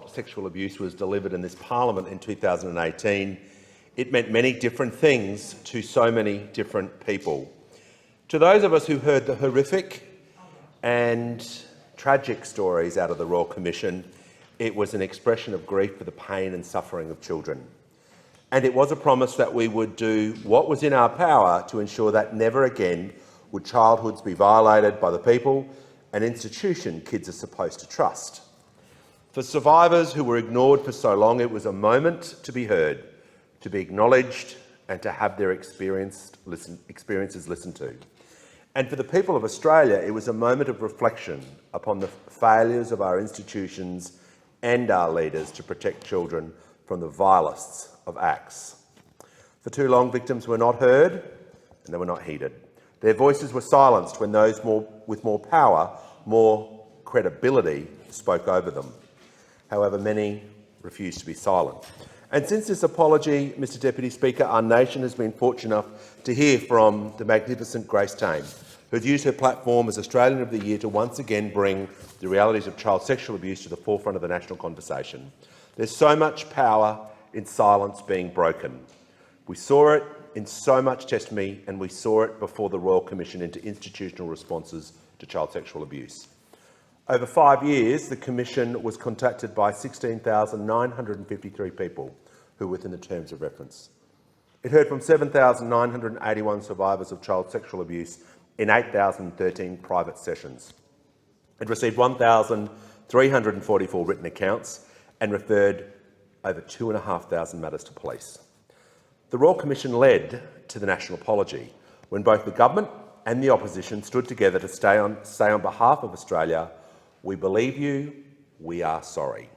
Speaker 7: sexual abuse was delivered in this Parliament in 2018, it meant many different things to so many different people. To those of us who heard the horrific and tragic stories out of the Royal Commission, it was an expression of grief for the pain and suffering of children. And it was a promise that we would do what was in our power to ensure that never again would childhoods be violated by the people and institution kids are supposed to trust. For survivors who were ignored for so long, it was a moment to be heard, to be acknowledged and to have their experiences listened to. And for the people of Australia, it was a moment of reflection upon the failures of our institutions and our leaders to protect children from the vilest of acts. For too long, victims were not heard and they were not heeded. Their voices were silenced when those with more power more credibility spoke over them. However, many refused to be silent. And since this apology, Mr Deputy Speaker, our nation has been fortunate enough to hear from the magnificent Grace Tame, who has used her platform as Australian of the Year to once again bring the realities of child sexual abuse to the forefront of the national conversation. There's so much power in silence being broken. We saw it in so much testimony, and we saw it before the Royal Commission into institutional responses to child sexual abuse. Over 5 years, the Commission was contacted by 16,953 people who were within the terms of reference. It heard from 7,981 survivors of child sexual abuse in 8,013 private sessions. It received 1,344 written accounts and referred over 2,500 matters to police. The Royal Commission led to the national apology when both the government and the opposition stood together to say on behalf of Australia, "We believe you, we are sorry."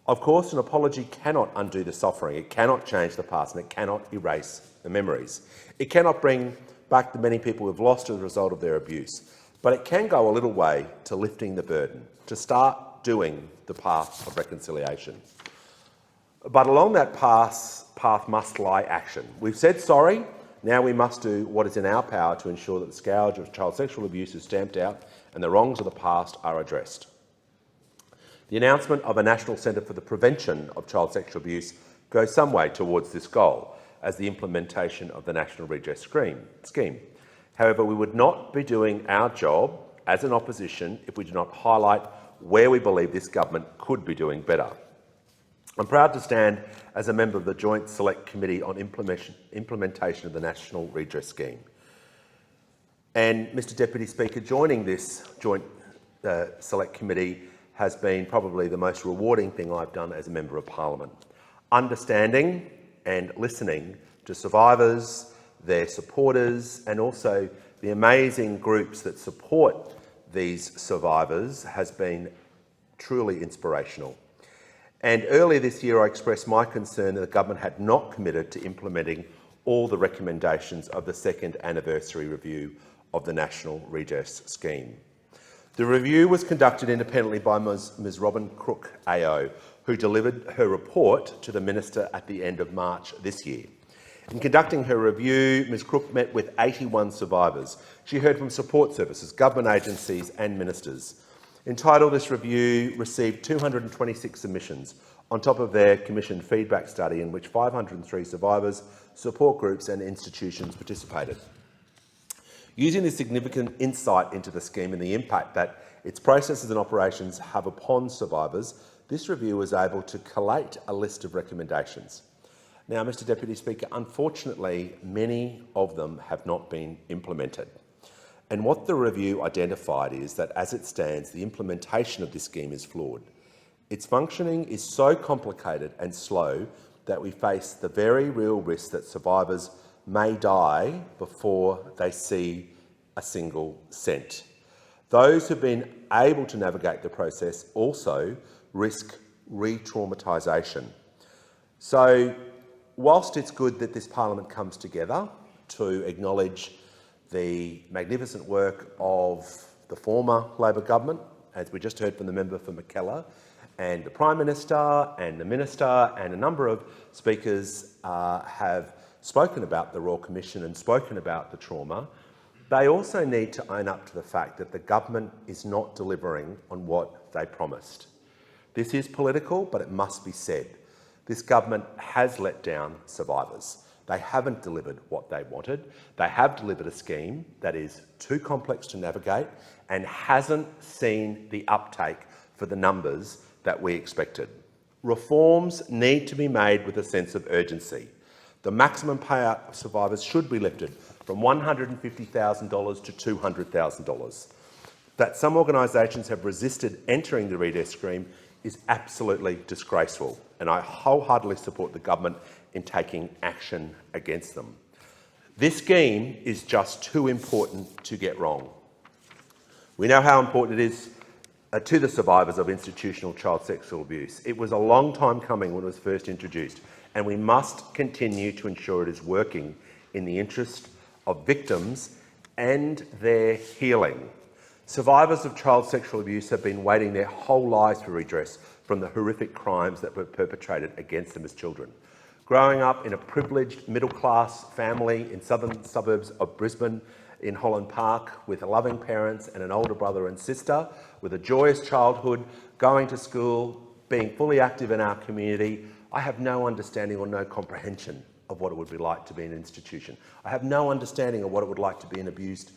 Speaker 7: Of course, an apology cannot undo the suffering, it cannot change the past, and it cannot erase the memories. It cannot bring back the many people who have lost as a result of their abuse, but it can go a little way to lifting the burden, to start doing the path of reconciliation. But along that path must lie action. We've said sorry, now we must do what is in our power to ensure that the scourge of child sexual abuse is stamped out and the wrongs of the past are addressed. The announcement of a National Centre for the Prevention of Child Sexual Abuse goes some way towards this goal as the implementation of the National Redress Scheme. However, we would not be doing our job as an opposition if we do not highlight where we believe this government could be doing better. I'm proud to stand as a member of the Joint Select Committee on implementation of the National Redress Scheme. And, Mr Deputy Speaker, joining this Joint Select Committee has been probably the most rewarding thing I've done as a Member of Parliament. Understanding and listening to survivors, their supporters, and also the amazing groups that support these survivors has been truly inspirational. And earlier this year, I expressed my concern that the government had not committed to implementing all the recommendations of the second anniversary review of the National Redress Scheme. The review was conducted independently by Ms Robin Crook AO, who delivered her report to the Minister at the end of March this year. In conducting her review, Ms Crook met with 81 survivors. She heard from support services, government agencies and ministers. In total, this review received 226 submissions, on top of their commissioned feedback study in which 503 survivors, support groups and institutions participated. Using this significant insight into the scheme and the impact that its processes and operations have upon survivors, this review was able to collate a list of recommendations. Now, Mr Deputy Speaker, unfortunately, many of them have not been implemented. And what the review identified is that, as it stands, the implementation of this scheme is flawed. Its functioning is so complicated and slow that we face the very real risk that survivors may die before they see a single cent. Those who've been able to navigate the process also risk re-traumatisation. So, whilst it's good that this Parliament comes together to acknowledge the magnificent work of the former Labor government, as we just heard from the member for Mackellar, and the Prime Minister and the Minister and a number of speakers have spoken about the Royal Commission and spoken about the trauma, they also need to own up to the fact that the government is not delivering on what they promised. This is political, but it must be said. This government has let down survivors. They haven't delivered what they wanted. They have delivered a scheme that is too complex to navigate and hasn't seen the uptake for the numbers that we expected. Reforms need to be made with a sense of urgency. The maximum payout of survivors should be lifted from $150,000 to $200,000. That some organisations have resisted entering the redress scheme is absolutely disgraceful, and I wholeheartedly support the government in taking action against them. This scheme is just too important to get wrong. We know how important it is to the survivors of institutional child sexual abuse. It was a long time coming when it was first introduced, and we must continue to ensure it is working in the interest of victims and their healing. Survivors of child sexual abuse have been waiting their whole lives for redress from the horrific crimes that were perpetrated against them as children. Growing up in a privileged middle-class family in southern suburbs of Brisbane, in Holland Park, with loving parents and an older brother and sister, with a joyous childhood, going to school, being fully active in our community, I have no understanding or no comprehension of what it would be like to be in an institution. I have no understanding of what it would like to be an abused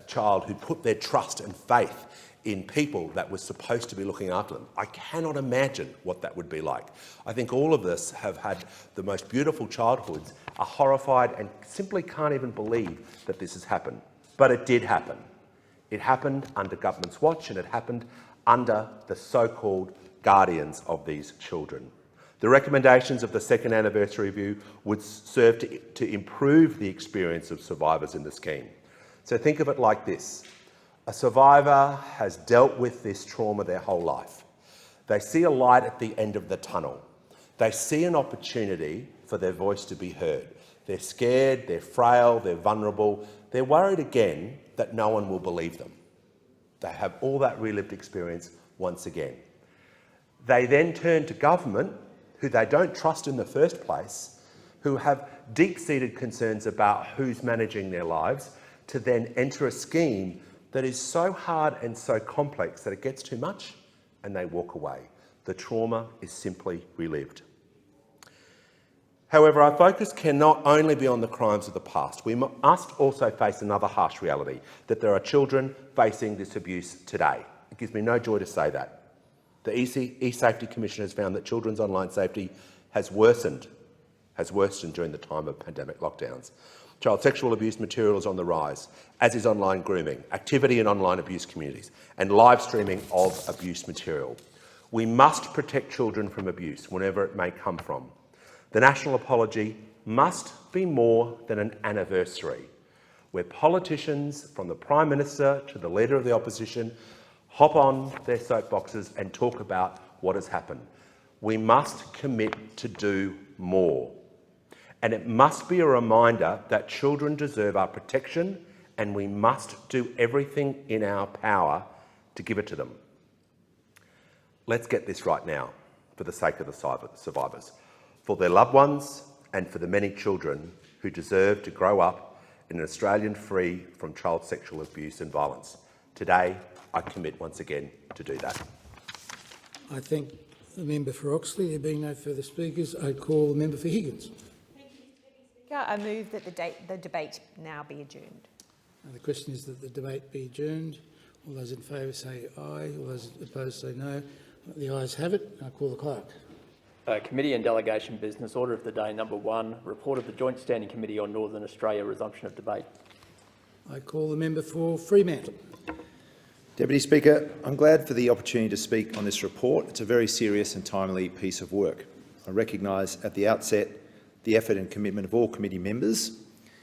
Speaker 7: child who put their trust and faith in people that were supposed to be looking after them. I cannot imagine what that would be like. I think all of us have had the most beautiful childhoods, are horrified and simply can't even believe that this has happened. But it did happen. It happened under government's watch, and it happened under the so-called guardians of these children. The recommendations of the second anniversary review would serve to improve the experience of survivors in the scheme. So think of it like this. A survivor has dealt with this trauma their whole life. They see a light at the end of the tunnel. They see an opportunity for their voice to be heard. They're scared, they're frail, they're vulnerable. They're worried again that no one will believe them. They have all that relived experience once again. They then turn to government, who they don't trust in the first place, who have deep-seated concerns about who's managing their lives, to then enter a scheme that is so hard and so complex that it gets too much and they walk away. The trauma is simply relived. However, our focus cannot only be on the crimes of the past. We must also face another harsh reality, that there are children facing this abuse today. It gives me no joy to say that. The eSafety Commission has found that children's online safety has worsened during the time of pandemic lockdowns. Child sexual abuse material is on the rise, as is online grooming, activity in online abuse communities, and live streaming of abuse material. We must protect children from abuse, whenever it may come from. The National Apology must be more than an anniversary, where politicians, from the Prime Minister to the Leader of the Opposition, hop on their soapboxes and talk about what has happened. We must commit to do more. And it must be a reminder that children deserve our protection, and we must do everything in our power to give it to them. Let's get this right now, for the sake of the survivors, for their loved ones, and for the many children who deserve to grow up in an Australian free from child sexual abuse and violence. Today, I commit once again to do that.
Speaker 17: I thank the member for Oxley. There being no further speakers, I call the member for Higgins.
Speaker 12: I move that the debate now be adjourned.
Speaker 17: The question is that the debate be adjourned. All those in favour say aye. All those opposed say no. The ayes have it. I call the clerk.
Speaker 19: Committee and delegation business. Order of the day number 1. Report of the Joint Standing Committee on Northern Australia. Resumption of debate.
Speaker 17: I call the member for Fremantle.
Speaker 9: Deputy Speaker, I'm glad for the opportunity to speak on this report. It's a very serious and timely piece of work. I recognise at the outset the effort and commitment of all committee members.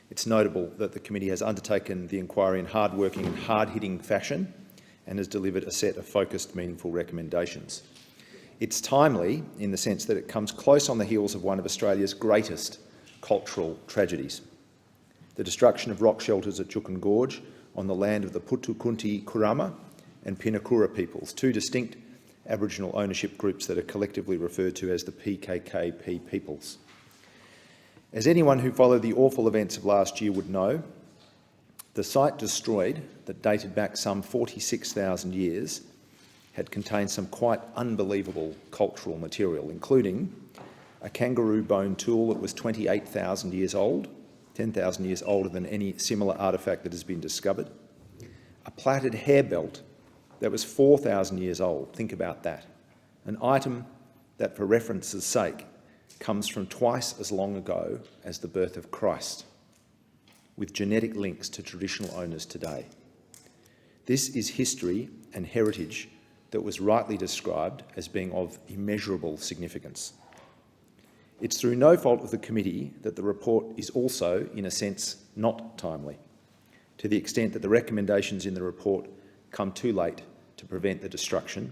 Speaker 9: It's notable that the committee has undertaken the inquiry in hard-working and hard-hitting fashion and has delivered a set of focused, meaningful recommendations. It's timely in the sense that it comes close on the heels of one of Australia's greatest cultural tragedies, the destruction of rock shelters at Juukan Gorge on the land of the Putukunti Kurama and Pinakura peoples, two distinct Aboriginal ownership groups that are collectively referred to as the PKKP peoples. As anyone who followed the awful events of last year would know, the site destroyed, that dated back some 46,000 years, had contained some quite unbelievable cultural material, including a kangaroo bone tool that was 28,000 years old, 10,000 years older than any similar artefact that has been discovered, a plaited hair belt that was 4,000 years old, think about that, an item that, for reference's sake, comes from twice as long ago as the birth of Christ, with genetic links to traditional owners today. This is history and heritage that was rightly described as being of immeasurable significance. It's through no fault of the committee that the report is also, in a sense, not timely, to the extent that the recommendations in the report come too late to prevent the destruction,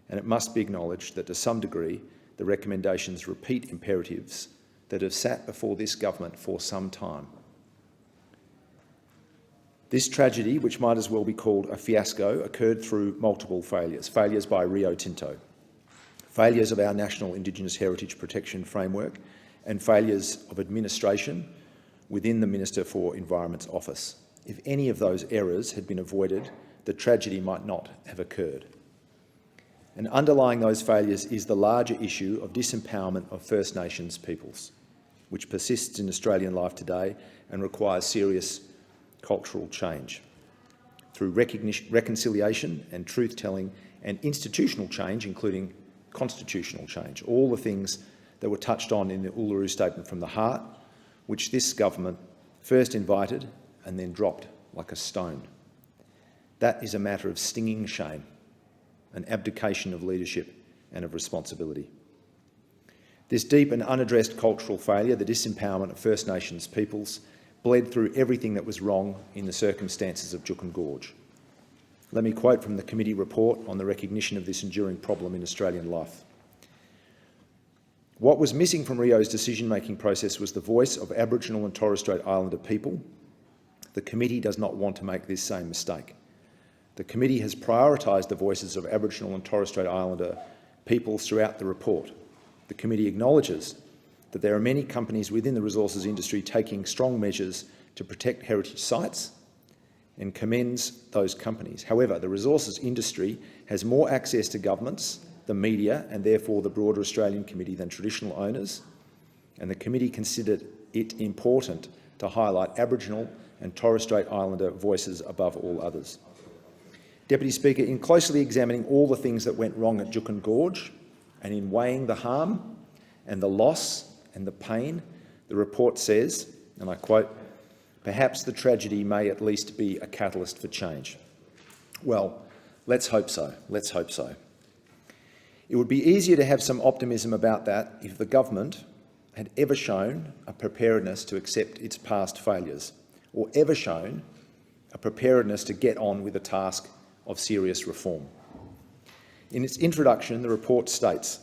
Speaker 9: and it must be acknowledged that to some degree the recommendations repeat imperatives that have sat before this government for some time. This tragedy, which might as well be called a fiasco, occurred through multiple failures. Failures by Rio Tinto, failures of our National Indigenous Heritage Protection Framework, and failures of administration within the Minister for Environment's office. If any of those errors had been avoided, the tragedy might not have occurred. And underlying those failures is the larger issue of disempowerment of First Nations peoples, which persists in Australian life today and requires serious cultural change. Through reconciliation and truth-telling and institutional change, including constitutional change, all the things that were touched on in the Uluru Statement from the Heart, which this government first invited and then dropped like a stone. That is a matter of stinging shame, an abdication of leadership and of responsibility. This deep and unaddressed cultural failure, the disempowerment of First Nations peoples, bled through everything that was wrong in the circumstances of Juukan Gorge. Let me quote from the committee report on the recognition of this enduring problem in Australian life. What was missing from Rio's decision-making process was the voice of Aboriginal and Torres Strait Islander people. The committee does not want to make this same mistake. The committee has prioritised the voices of Aboriginal and Torres Strait Islander peoples throughout the report. The committee acknowledges that there are many companies within the resources industry taking strong measures to protect heritage sites and commends those companies. However, the resources industry has more access to governments, the media and therefore the broader Australian committee than traditional owners, and the committee considered it important to highlight Aboriginal and Torres Strait Islander voices above all others. Deputy Speaker, in closely examining all the things that went wrong at Juukan Gorge and in weighing the harm and the loss and the pain, the report says, and I quote, "Perhaps the tragedy may at least be a catalyst for change." Well, let's hope so. Let's hope so. It would be easier to have some optimism about that if the government had ever shown a preparedness to accept its past failures, or ever shown a preparedness to get on with the task of serious reform. In its introduction, the report states,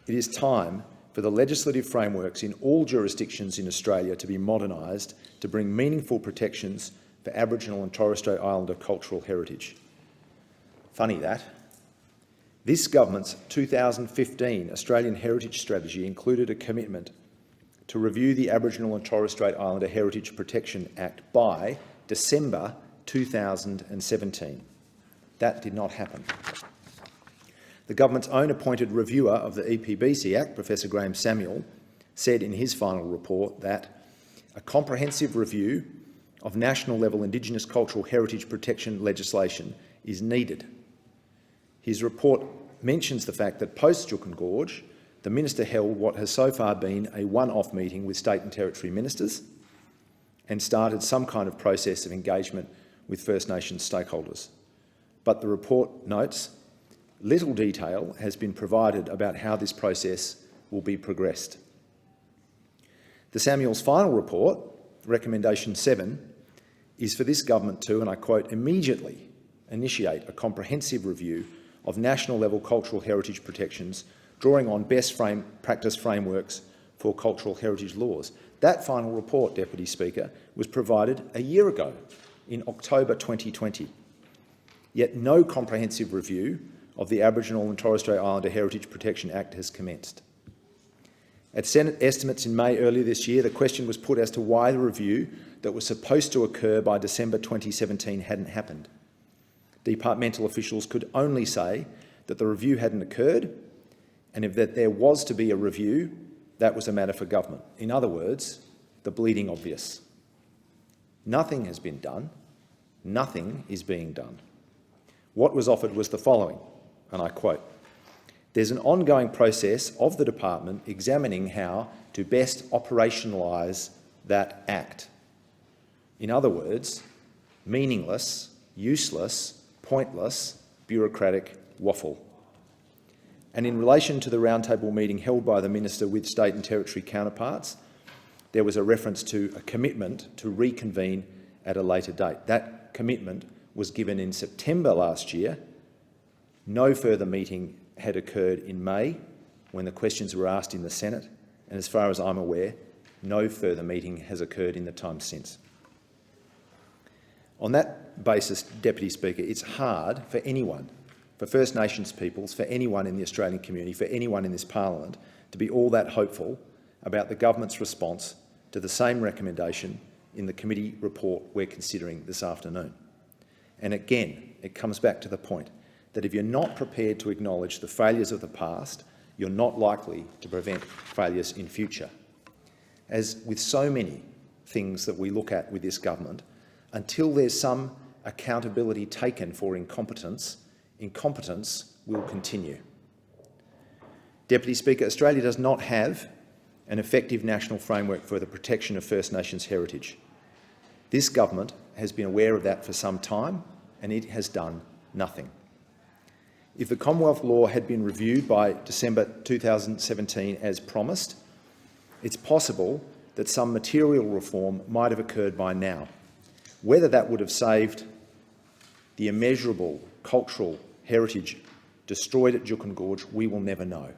Speaker 9: "It is time for the legislative frameworks in all jurisdictions in Australia to be modernised to bring meaningful protections for Aboriginal and Torres Strait Islander cultural heritage." Funny that. This government's 2015 Australian Heritage Strategy included a commitment to review the Aboriginal and Torres Strait Islander Heritage Protection Act by December 2017. That did not happen. The government's own appointed reviewer of the EPBC Act, Professor Graham Samuel, said in his final report that a comprehensive review of national-level Indigenous cultural heritage protection legislation is needed. His report mentions the fact that post-Juukan Gorge, the minister held what has so far been a one-off meeting with state and territory ministers and started some kind of process of engagement with First Nations stakeholders. But the report notes little detail has been provided about how this process will be progressed. The Samuel's final report, Recommendation 7, is for this government to, and I quote, "immediately initiate a comprehensive review of national-level cultural heritage protections, drawing on best practice frameworks for cultural heritage laws." That final report, Deputy Speaker, was provided a year ago, in October 2020. Yet no comprehensive review of the Aboriginal and Torres Strait Islander Heritage Protection Act has commenced. At Senate estimates in May earlier this year, the question was put as to why the review that was supposed to occur by December 2017 hadn't happened. Departmental officials could only say that the review hadn't occurred, and if that there was to be a review, that was a matter for government. In other words, the bleeding obvious. Nothing has been done. Nothing is being done. What was offered was the following, and I quote, "There's an ongoing process of the department examining how to best operationalise that act." In other words, meaningless, useless, pointless, bureaucratic waffle. And in relation to the roundtable meeting held by the Minister with state and territory counterparts, there was a reference to a commitment to reconvene at a later date. That commitment was given in September last year. No further meeting had occurred in May when the questions were asked in the Senate, and as far as I'm aware, no further meeting has occurred in the time since. On that basis, Deputy Speaker, it's hard for anyone, for First Nations peoples, for anyone in the Australian community, for anyone in this parliament, to be all that hopeful about the government's response to the same recommendation in the committee report we're considering this afternoon. And again, it comes back to the point that if you're not prepared to acknowledge the failures of the past, you're not likely to prevent failures in future. As with so many things that we look at with this government, until there's some accountability taken for incompetence, incompetence will continue. Deputy Speaker, Australia does not have an effective national framework for the protection of First Nations heritage. This government has been aware of that for some time, and it has done nothing. If the Commonwealth law had been reviewed by December 2017 as promised, it's possible that some material reform might have occurred by now. Whether that would have saved the immeasurable cultural heritage destroyed at Juukan Gorge, we will never know.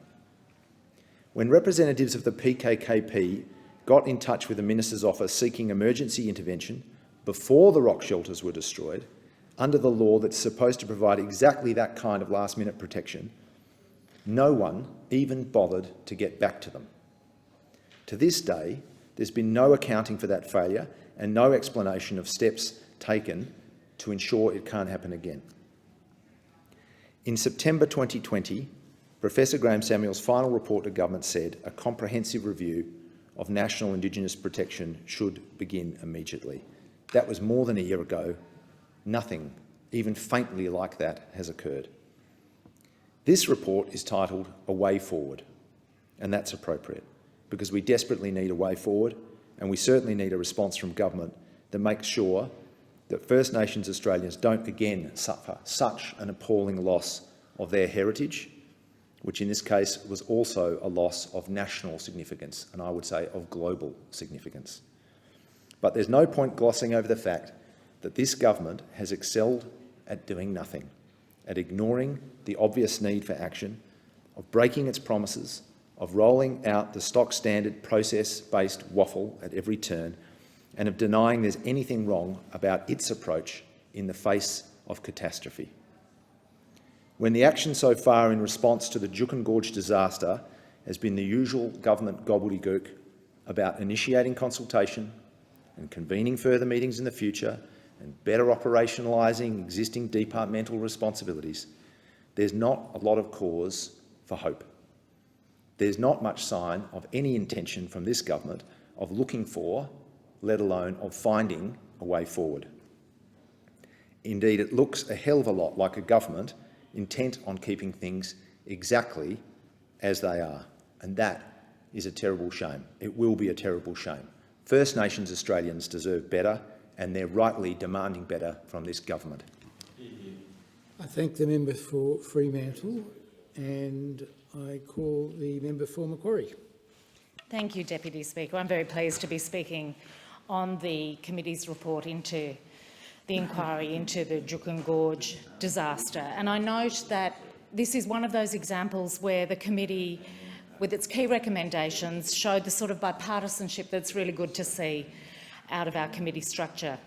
Speaker 9: When representatives of the PKKP got in touch with the Minister's office seeking emergency intervention before the rock shelters were destroyed, under the law that's supposed to provide exactly that kind of last-minute protection, no one even bothered to get back to them. To this day, there's been no accounting for that failure and no explanation of steps taken to ensure it can't happen again. In September 2020, Professor Graham Samuel's final report to government said a comprehensive review of national Indigenous protection should begin immediately. That was more than a year ago. Nothing, even faintly like that, has occurred. This report is titled A Way Forward, and that's appropriate, because we desperately need a way forward, and we certainly need a response from government that makes sure that First Nations Australians don't again suffer such an appalling loss of their heritage, which in this case was also a loss of national significance, and I would say of global significance. But there's no point glossing over the fact that this government has excelled at doing nothing, at ignoring the obvious need for action, of breaking its promises, of rolling out the stock standard process-based waffle at every turn, and of denying there's anything wrong about its approach in the face of catastrophe. When the action so far in response to the Juukan Gorge disaster has been the usual government gobbledygook about initiating consultation and convening further meetings in the future and better operationalising existing departmental responsibilities, there's not a lot of cause for hope. There's not much sign of any intention from this government of looking for, let alone of finding, a way forward. Indeed, it looks a hell of a lot like a government intent on keeping things exactly as they are, and that is a terrible shame. It will be a terrible shame. First Nations Australians deserve better, and they're rightly demanding better from this government.
Speaker 17: I thank the member for Fremantle, and I call the member for Macquarie.
Speaker 20: Thank you, Deputy Speaker. I'm very pleased to be speaking on the committee's report into the inquiry into the Juukan Gorge disaster. And I note that this is one of those examples where the committee, with its key recommendations, showed the sort of bipartisanship that's really good to see out of our committee structure.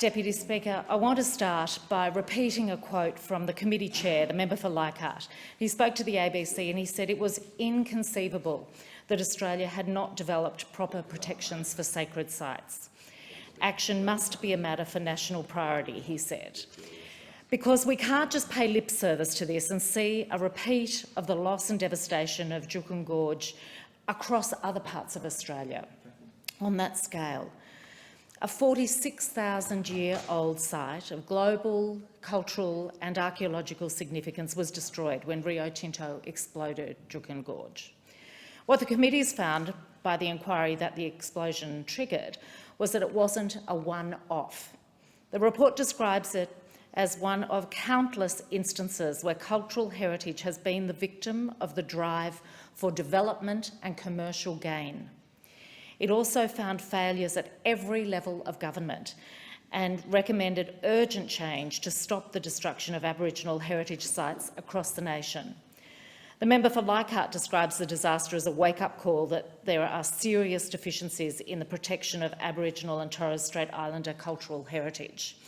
Speaker 20: Deputy Speaker, I want to start by repeating a quote from the committee chair, the member for Leichhardt. He spoke to the ABC and he said it was inconceivable that Australia had not developed proper protections for sacred sites. Action must be a matter for national priority, he said, because we can't just pay lip service to this and see a repeat of the loss and devastation of Juukan Gorge across other parts of Australia on that scale. A 46,000-year-old site of global, cultural and archaeological significance was destroyed when Rio Tinto exploded Juukan Gorge. What the committee has found by the inquiry that the explosion triggered was that it wasn't a one-off. The report describes it as one of countless instances where cultural heritage has been the victim of the drive for development and commercial gain. It also found failures at every level of government and recommended urgent change to stop the destruction of Aboriginal heritage sites across the nation. The member for Leichhardt describes the disaster as a wake-up call that there are serious deficiencies in the protection of Aboriginal and Torres Strait Islander cultural heritage.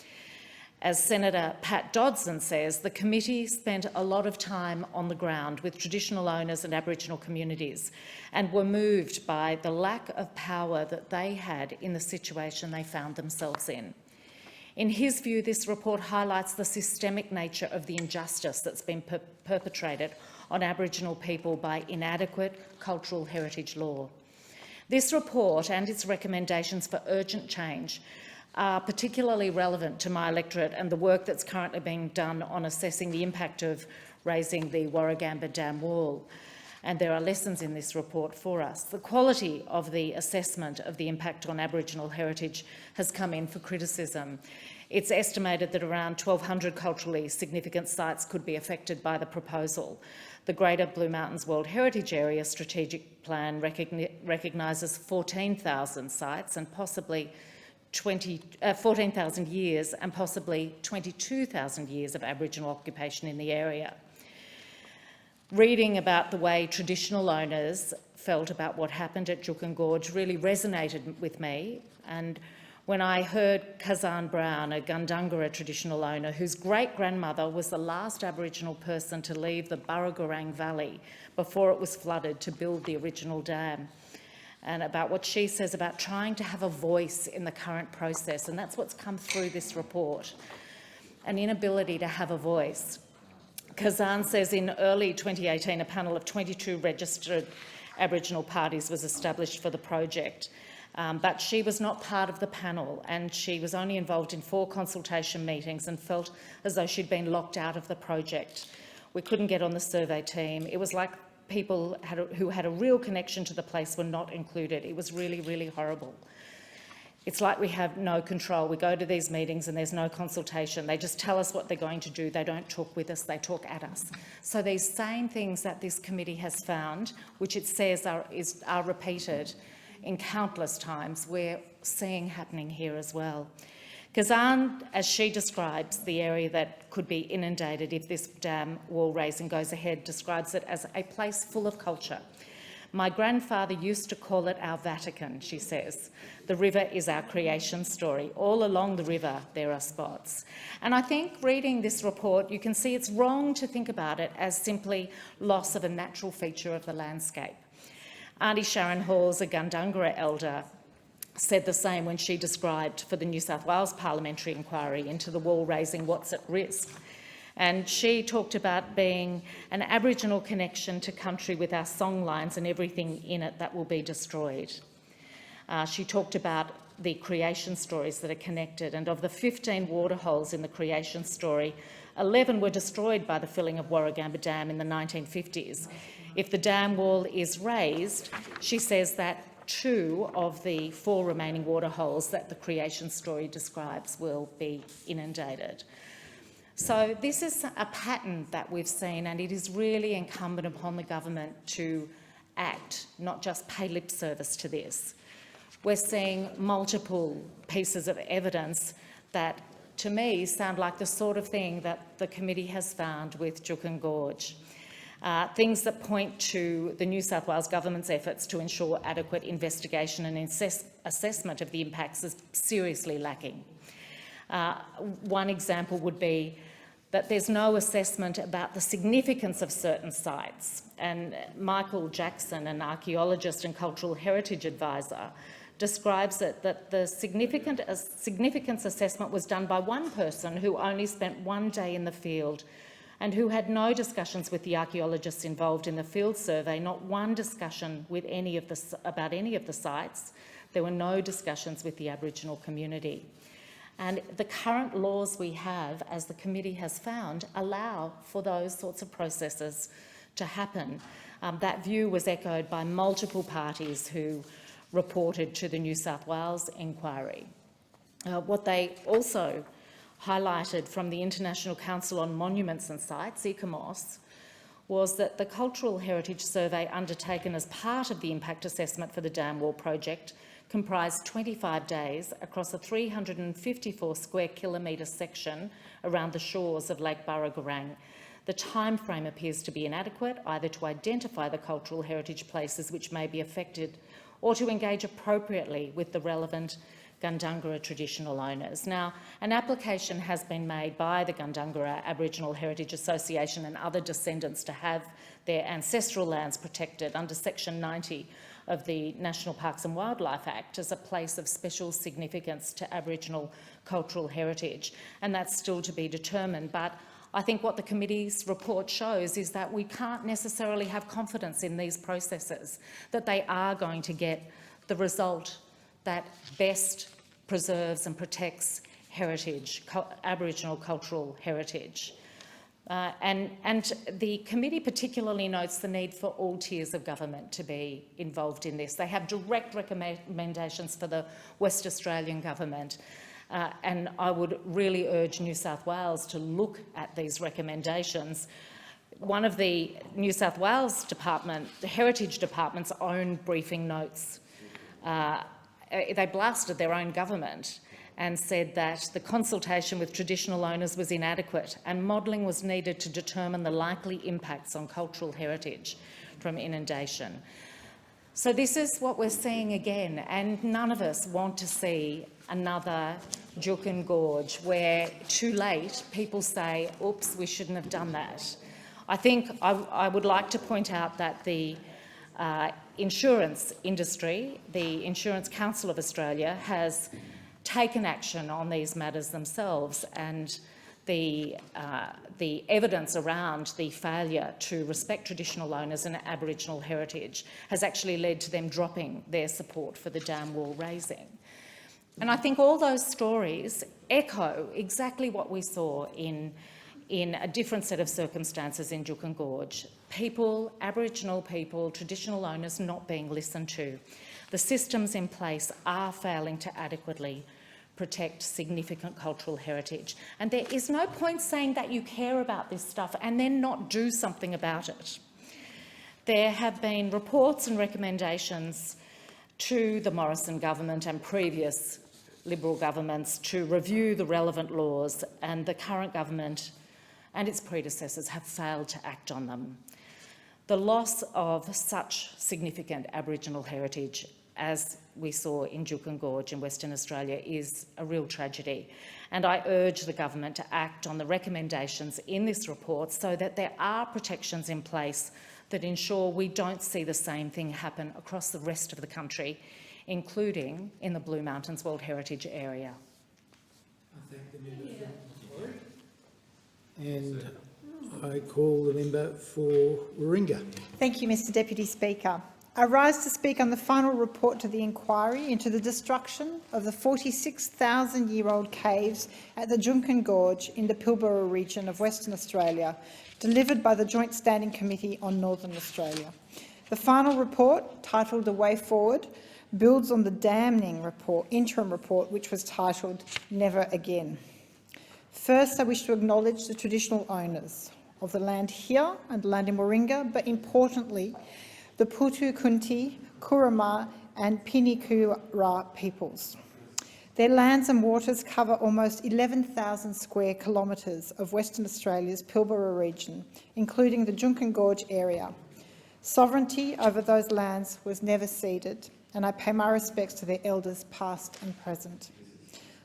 Speaker 20: As Senator Pat Dodson says, the committee spent a lot of time on the ground with traditional owners and Aboriginal communities and were moved by the lack of power that they had in the situation they found themselves in. In his view, this report highlights the systemic nature of the injustice that's been perpetrated on Aboriginal people by inadequate cultural heritage law. This report and its recommendations for urgent change are particularly relevant to my electorate and the work that's currently being done on assessing the impact of raising the Warragamba Dam wall. And there are lessons in this report for us. The quality of the assessment of the impact on Aboriginal heritage has come in for criticism. It's estimated that around 1,200 culturally significant sites could be affected by the proposal. The Greater Blue Mountains World Heritage Area Strategic Plan recognises 14,000 sites and possibly 14,000 years and possibly 22,000 years of Aboriginal occupation in the area. Reading about the way traditional owners felt about what happened at Juukan Gorge really resonated with me, and when I heard Kazan Brown, a Gundungurra traditional owner whose great-grandmother was the last Aboriginal person to leave the Burragorang Valley before it was flooded to build the original dam, and about what she says about trying to have a voice in the current process, and that's what's come through this report, an inability to have a voice. Kazan says in early 2018 a panel of 22 registered Aboriginal parties was established for the project. But she was not part of the panel and she was only involved in 4 consultation meetings and felt as though she'd been locked out of the project. We couldn't get on the survey team. It was like people who had a real connection to the place were not included. It was really, really horrible. It's like we have no control. We go to these meetings and there's no consultation. They just tell us what they're going to do. They don't talk with us, they talk at us. So these same things that this committee has found, which it says are repeated in countless times, we're seeing happening here as well. Kazan, as she describes the area that could be inundated if this dam wall raising goes ahead, describes it as a place full of culture. My grandfather used to call it our Vatican, she says. The river is our creation story. All along the river there are spots. And I think reading this report, you can see it's wrong to think about it as simply loss of a natural feature of the landscape. Auntie Sharon Halls, a Gundungurra elder, said the same when she described for the New South Wales parliamentary inquiry into the wall raising what's at risk. And she talked about being an Aboriginal connection to country with our songlines and everything in it that will be destroyed. She talked about the creation stories that are connected, and of the 15 waterholes in the creation story, 11 were destroyed by the filling of Warragamba Dam in the 1950s. If the dam wall is raised, she says that 2 of the 4 remaining waterholes that the creation story describes will be inundated. So this is a pattern that we've seen, and it is really incumbent upon the government to act, not just pay lip service to this. We're seeing multiple pieces of evidence that, to me, sound like the sort of thing that the committee has found with Juukan Gorge. Things that point to the New South Wales government's efforts to ensure adequate investigation and assessment of the impacts is seriously lacking. One example would be that there's no assessment about the significance of certain sites. And Michael Jackson, an archaeologist and cultural heritage advisor, describes it that the significance assessment was done by one person who only spent 1 day in the field and who had no discussions with the archaeologists involved in the field survey, not one discussion with about any of the sites. There were no discussions with the Aboriginal community. And the current laws we have, as the committee has found, allow for those sorts of processes to happen. That view was echoed by multiple parties who reported to the New South Wales inquiry. What they also highlighted from the International Council on Monuments and Sites, ICOMOS, was that the Cultural Heritage Survey undertaken as part of the impact assessment for the dam wall project comprised 25 days across a 354 square kilometre section around the shores of Lake Burragorang. The timeframe appears to be inadequate, either to identify the cultural heritage places which may be affected or to engage appropriately with the relevant Gundungurra traditional owners. Now, an application has been made by the Gundungurra Aboriginal Heritage Association and other descendants to have their ancestral lands protected under Section 90 of the National Parks and Wildlife Act as a place of special significance to Aboriginal cultural heritage, and that's still to be determined. But I think what the committee's report shows is that we can't necessarily have confidence in these processes, that they are going to get the result that best preserves and protects heritage, Aboriginal cultural heritage. And the committee particularly notes the need for all tiers of government to be involved in this. They have direct recommendations for the West Australian government, and I would really urge New South Wales to look at these recommendations. One of the New South Wales Department, the Heritage Department's own briefing notes, they blasted their own government and said that the consultation with traditional owners was inadequate and modelling was needed to determine the likely impacts on cultural heritage from inundation. So this is what we're seeing again, and none of us want to see another Juukan Gorge where too late people say, oops, we shouldn't have done that. I think I would like to point out that the insurance industry, the Insurance Council of Australia, has taken action on these matters themselves, and the evidence around the failure to respect traditional owners and Aboriginal heritage has actually led to them dropping their support for the dam wall raising. And I think all those stories echo exactly what we saw in a different set of circumstances in Juukan Gorge. People, Aboriginal people, traditional owners not being listened to. The systems in place are failing to adequately protect significant cultural heritage. And there is no point saying that you care about this stuff and then not do something about it. There have been reports and recommendations to the Morrison government and previous Liberal governments to review the relevant laws, and the current government and its predecessors have failed to act on them. The loss of such significant Aboriginal heritage, as we saw in Juukan Gorge in Western Australia, is a real tragedy. And I urge the government to act on the recommendations in this report so that there are protections in place that ensure we don't see the same thing happen across the rest of the country, including in the Blue Mountains World Heritage Area.
Speaker 17: I thank the member for and I call the member for Warringah.
Speaker 21: Thank you, Mr Deputy Speaker. I rise to speak on the final report to the inquiry into the destruction of the 46,000-year-old caves at the Juukan Gorge in the Pilbara region of Western Australia, delivered by the Joint Standing Committee on Northern Australia. The final report, titled The Way Forward, builds on the damning interim report, which was titled Never Again. First, I wish to acknowledge the traditional owners of the land here and land in Warringah, but importantly, the Putu Kunti, Kuruma and Pinikura peoples. Their lands and waters cover almost 11,000 square kilometres of Western Australia's Pilbara region, including the Juukan Gorge area. Sovereignty over those lands was never ceded, and I pay my respects to their elders past and present.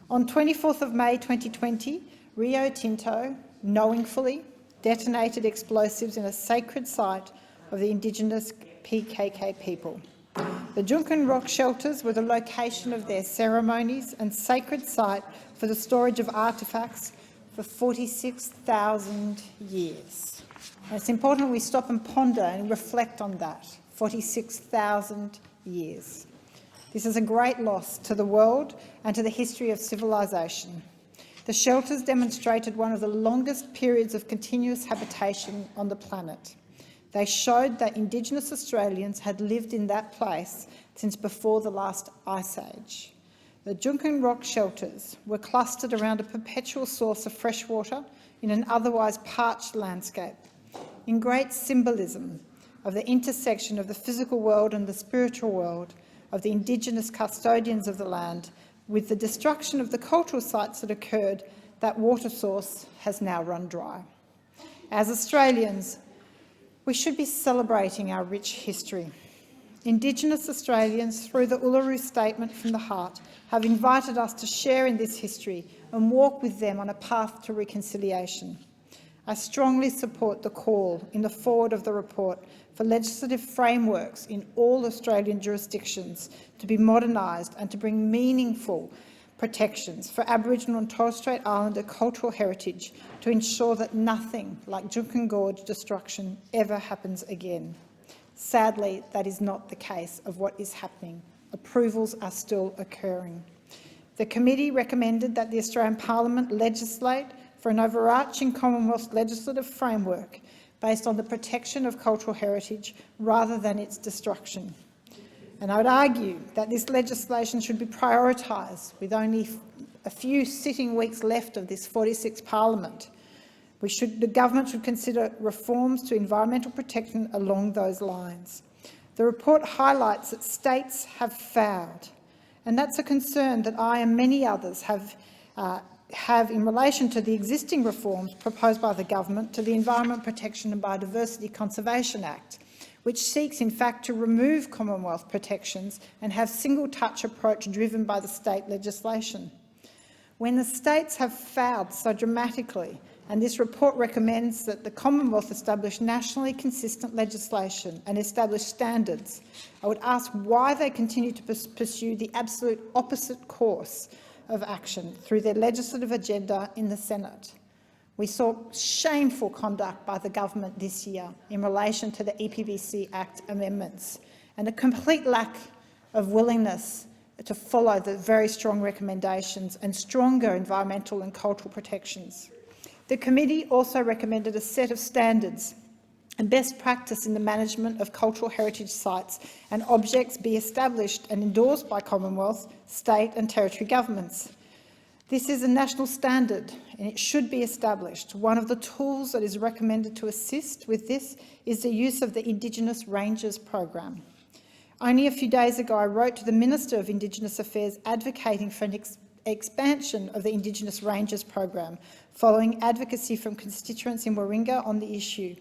Speaker 21: On 24th of May 2020, Rio Tinto knowingly detonated explosives in a sacred site of the Indigenous PKK people. The Juukan rock shelters were the location of their ceremonies and sacred site for the storage of artefacts for 46,000 years. And it's important we stop and ponder and reflect on that, 46,000 years. This is a great loss to the world and to the history of civilisation. The shelters demonstrated one of the longest periods of continuous habitation on the planet. They showed that Indigenous Australians had lived in that place since before the last ice age. The Juukan rock shelters were clustered around a perpetual source of fresh water in an otherwise parched landscape. In great symbolism of the intersection of the physical world and the spiritual world of the Indigenous custodians of the land, with the destruction of the cultural sites that occurred, that water source has now run dry. As Australians, we should be celebrating our rich history. Indigenous Australians, through the Uluru Statement from the Heart, have invited us to share in this history and walk with them on a path to reconciliation. I strongly support the call in the foreword of the report for legislative frameworks in all Australian jurisdictions to be modernised and to bring meaningful protections for Aboriginal and Torres Strait Islander cultural heritage to ensure that nothing like Juukan Gorge destruction ever happens again. Sadly, that is not the case of what is happening. Approvals are still occurring. The committee recommended that the Australian Parliament legislate for an overarching Commonwealth legislative framework based on the protection of cultural heritage rather than its destruction. And I would argue that this legislation should be prioritised with only a few sitting weeks left of this 46th Parliament. The government should consider reforms to environmental protection along those lines. The report highlights that states have failed, and that's a concern that I and many others have in relation to the existing reforms proposed by the government to the Environment Protection and Biodiversity Conservation Act, which seeks in fact to remove Commonwealth protections and have single-touch approach driven by the state legislation. When the states have failed so dramatically, and this report recommends that the Commonwealth establish nationally consistent legislation and establish standards, I would ask why they continue to pursue the absolute opposite course of action through their legislative agenda in the Senate. We saw shameful conduct by the government this year in relation to the EPBC Act amendments and a complete lack of willingness to follow the very strong recommendations and stronger environmental and cultural protections. The committee also recommended a set of standards and best practice in the management of cultural heritage sites and objects be established and endorsed by Commonwealth, state and territory governments. This is a national standard and it should be established. One of the tools that is recommended to assist with this is the use of the Indigenous Rangers program. Only a few days ago I wrote to the Minister of Indigenous Affairs advocating for an expansion of the Indigenous Rangers program, following advocacy from constituents in Warringah on the issue.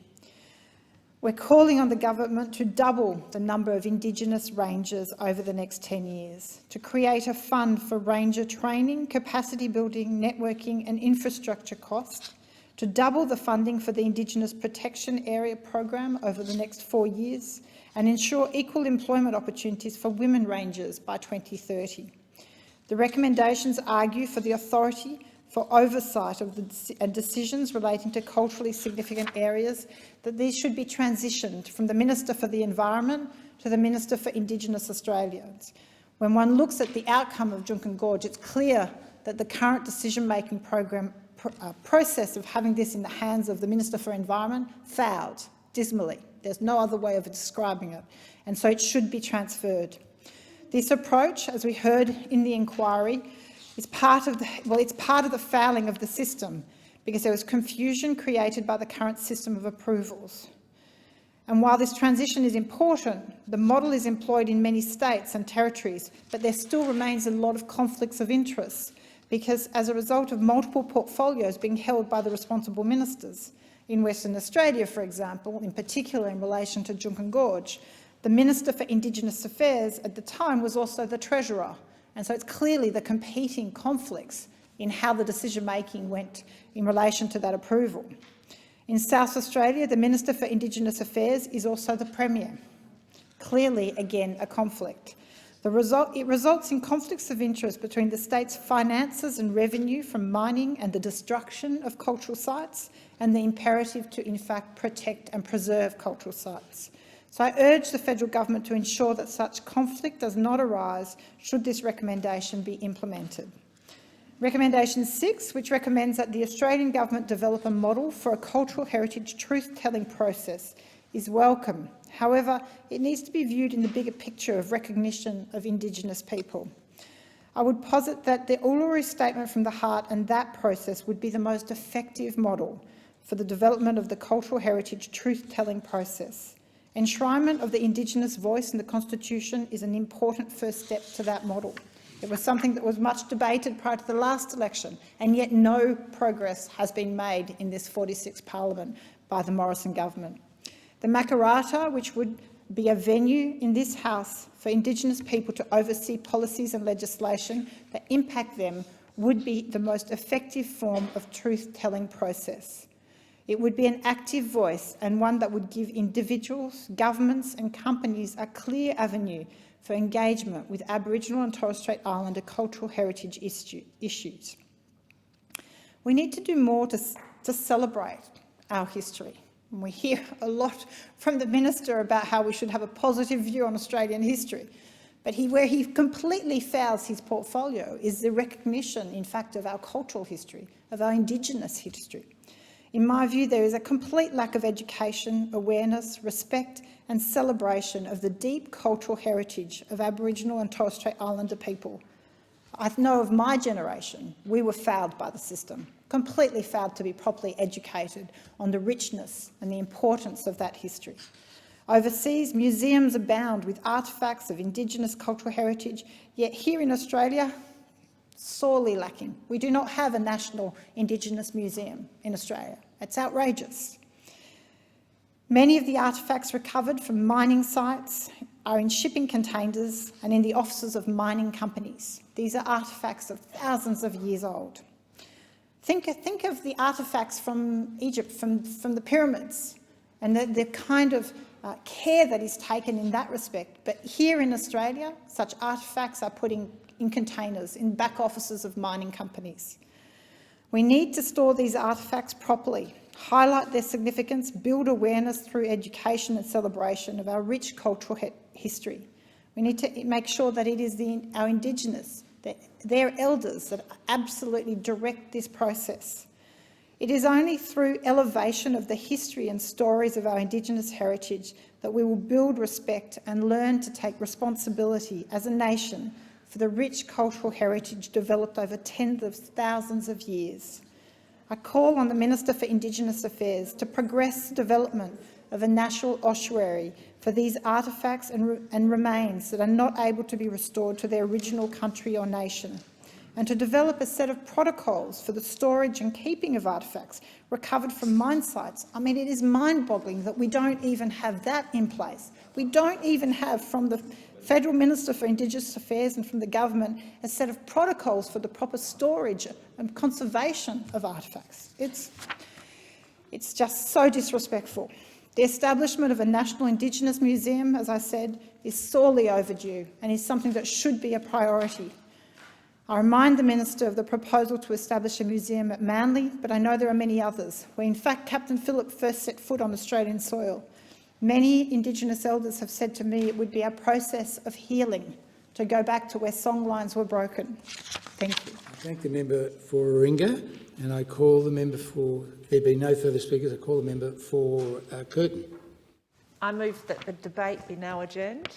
Speaker 21: We're calling on the government to double the number of Indigenous Rangers over the next 10 years, to create a fund for ranger training, capacity building, networking and infrastructure costs, to double the funding for the Indigenous Protection Area program over the next 4 years, and ensure equal employment opportunities for women rangers by 2030. The recommendations argue for the authority for oversight of the decisions relating to culturally significant areas, that these should be transitioned from the Minister for the Environment to the Minister for Indigenous Australians. When one looks at the outcome of Juukan Gorge, it's clear that the current decision-making process of having this in the hands of the Minister for Environment failed dismally. There's no other way of describing it, and so it should be transferred. This approach, as we heard in the inquiry, is part of the failing of the system, because there was confusion created by the current system of approvals. And while this transition is important, the model is employed in many states and territories, but there still remains a lot of conflicts of interest, because as a result of multiple portfolios being held by the responsible ministers, in Western Australia, for example, in particular in relation to Juukan Gorge, the Minister for Indigenous Affairs at the time was also the Treasurer, and so it's clearly the competing conflicts in how the decision-making went in relation to that approval. In South Australia, the Minister for Indigenous Affairs is also the Premier. Clearly, again, a conflict. It results in conflicts of interest between the state's finances and revenue from mining and the destruction of cultural sites and the imperative to, in fact, protect and preserve cultural sites. So I urge the federal government to ensure that such conflict does not arise should this recommendation be implemented. Recommendation 6, which recommends that the Australian government develop a model for a cultural heritage truth-telling process, is welcome. However, it needs to be viewed in the bigger picture of recognition of Indigenous people. I would posit that the Uluru Statement from the Heart and that process would be the most effective model for the development of the cultural heritage truth-telling process. Enshrinement of the Indigenous voice in the Constitution is an important first step to that model. It was something that was much debated prior to the last election, and yet no progress has been made in this 46th Parliament by the Morrison government. The Makarrata, which would be a venue in this House for Indigenous people to oversee policies and legislation that impact them, would be the most effective form of truth-telling process. It would be an active voice and one that would give individuals, governments and companies a clear avenue for engagement with Aboriginal and Torres Strait Islander cultural heritage issues. We need to do more to celebrate our history. And we hear a lot from the Minister about how we should have a positive view on Australian history. But where he completely fouls his portfolio is the recognition, in fact, of our cultural history, of our Indigenous history. In my view, there is a complete lack of education, awareness, respect and celebration of the deep cultural heritage of Aboriginal and Torres Strait Islander people. I know of my generation, we were failed by the system, completely failed to be properly educated on the richness and the importance of that history. Overseas, museums abound with artefacts of Indigenous cultural heritage, yet here in Australia, sorely lacking. We do not have a national Indigenous museum in Australia. It's outrageous. Many of the artefacts recovered from mining sites are in shipping containers and in the offices of mining companies. These are artefacts of thousands of years old. Think of the artefacts from Egypt, from the pyramids, and the kind of care that is taken in that respect. But here in Australia, such artefacts are put in containers in back offices of mining companies. We need to store these artefacts properly, highlight their significance, build awareness through education and celebration of our rich cultural history. We need to make sure that it is our Indigenous, their elders, that absolutely direct this process. It is only through elevation of the history and stories of our Indigenous heritage that we will build respect and learn to take responsibility as a nation for the rich cultural heritage developed over tens of thousands of years. I call on the Minister for Indigenous Affairs to progress the development of a national ossuary for these artefacts and remains that are not able to be restored to their original country or nation, and to develop a set of protocols for the storage and keeping of artefacts recovered from mine sites. I mean, it is mind-boggling that we don't even have that in place. We don't even have, from the Federal Minister for Indigenous Affairs and from the government, a set of protocols for the proper storage and conservation of artefacts. It's just so disrespectful. The establishment of a National Indigenous Museum, as I said, is sorely overdue and is something that should be a priority. I remind the Minister of the proposal to establish a museum at Manly, but I know there are many others, where in fact Captain Phillip first set foot on Australian soil. Many Indigenous elders have said to me it would be a process of healing to go back to where songlines were broken. Thank you.
Speaker 17: I thank the member for Warringah, and I call the member for, there be no further speakers, I call the member for Curtin.
Speaker 12: I move that the debate be now adjourned.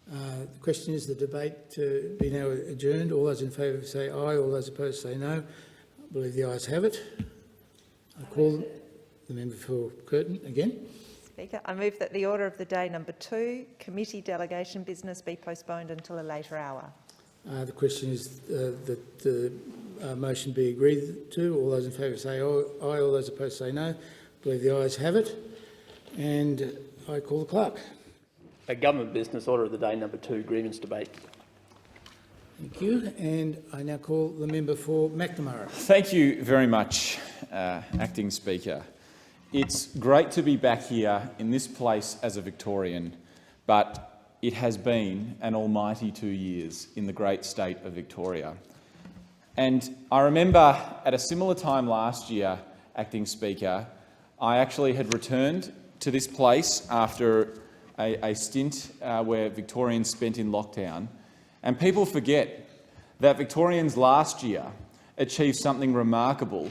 Speaker 17: The question is the debate to be now adjourned. All those in favour say aye, all those opposed say no. I believe the ayes have it. I call the member for Curtin again.
Speaker 12: Speaker, I move that the order of the day number 2, committee delegation business, be postponed until a later hour.
Speaker 17: The question is that the motion be agreed to. All those in favour say aye, all those opposed say no. I believe the ayes have it. And I call the clerk.
Speaker 19: A government business, order of the day number 2, grievance debate.
Speaker 17: Thank you. And I now call the member for McNamara.
Speaker 2: Thank you very much, Acting Speaker. It's great to be back here in this place as a Victorian, but it has been an almighty 2 years in the great state of Victoria. And I remember at a similar time last year, Acting Speaker, I actually had returned to this place after a stint where Victorians spent in lockdown, and people forget that Victorians last year achieved something remarkable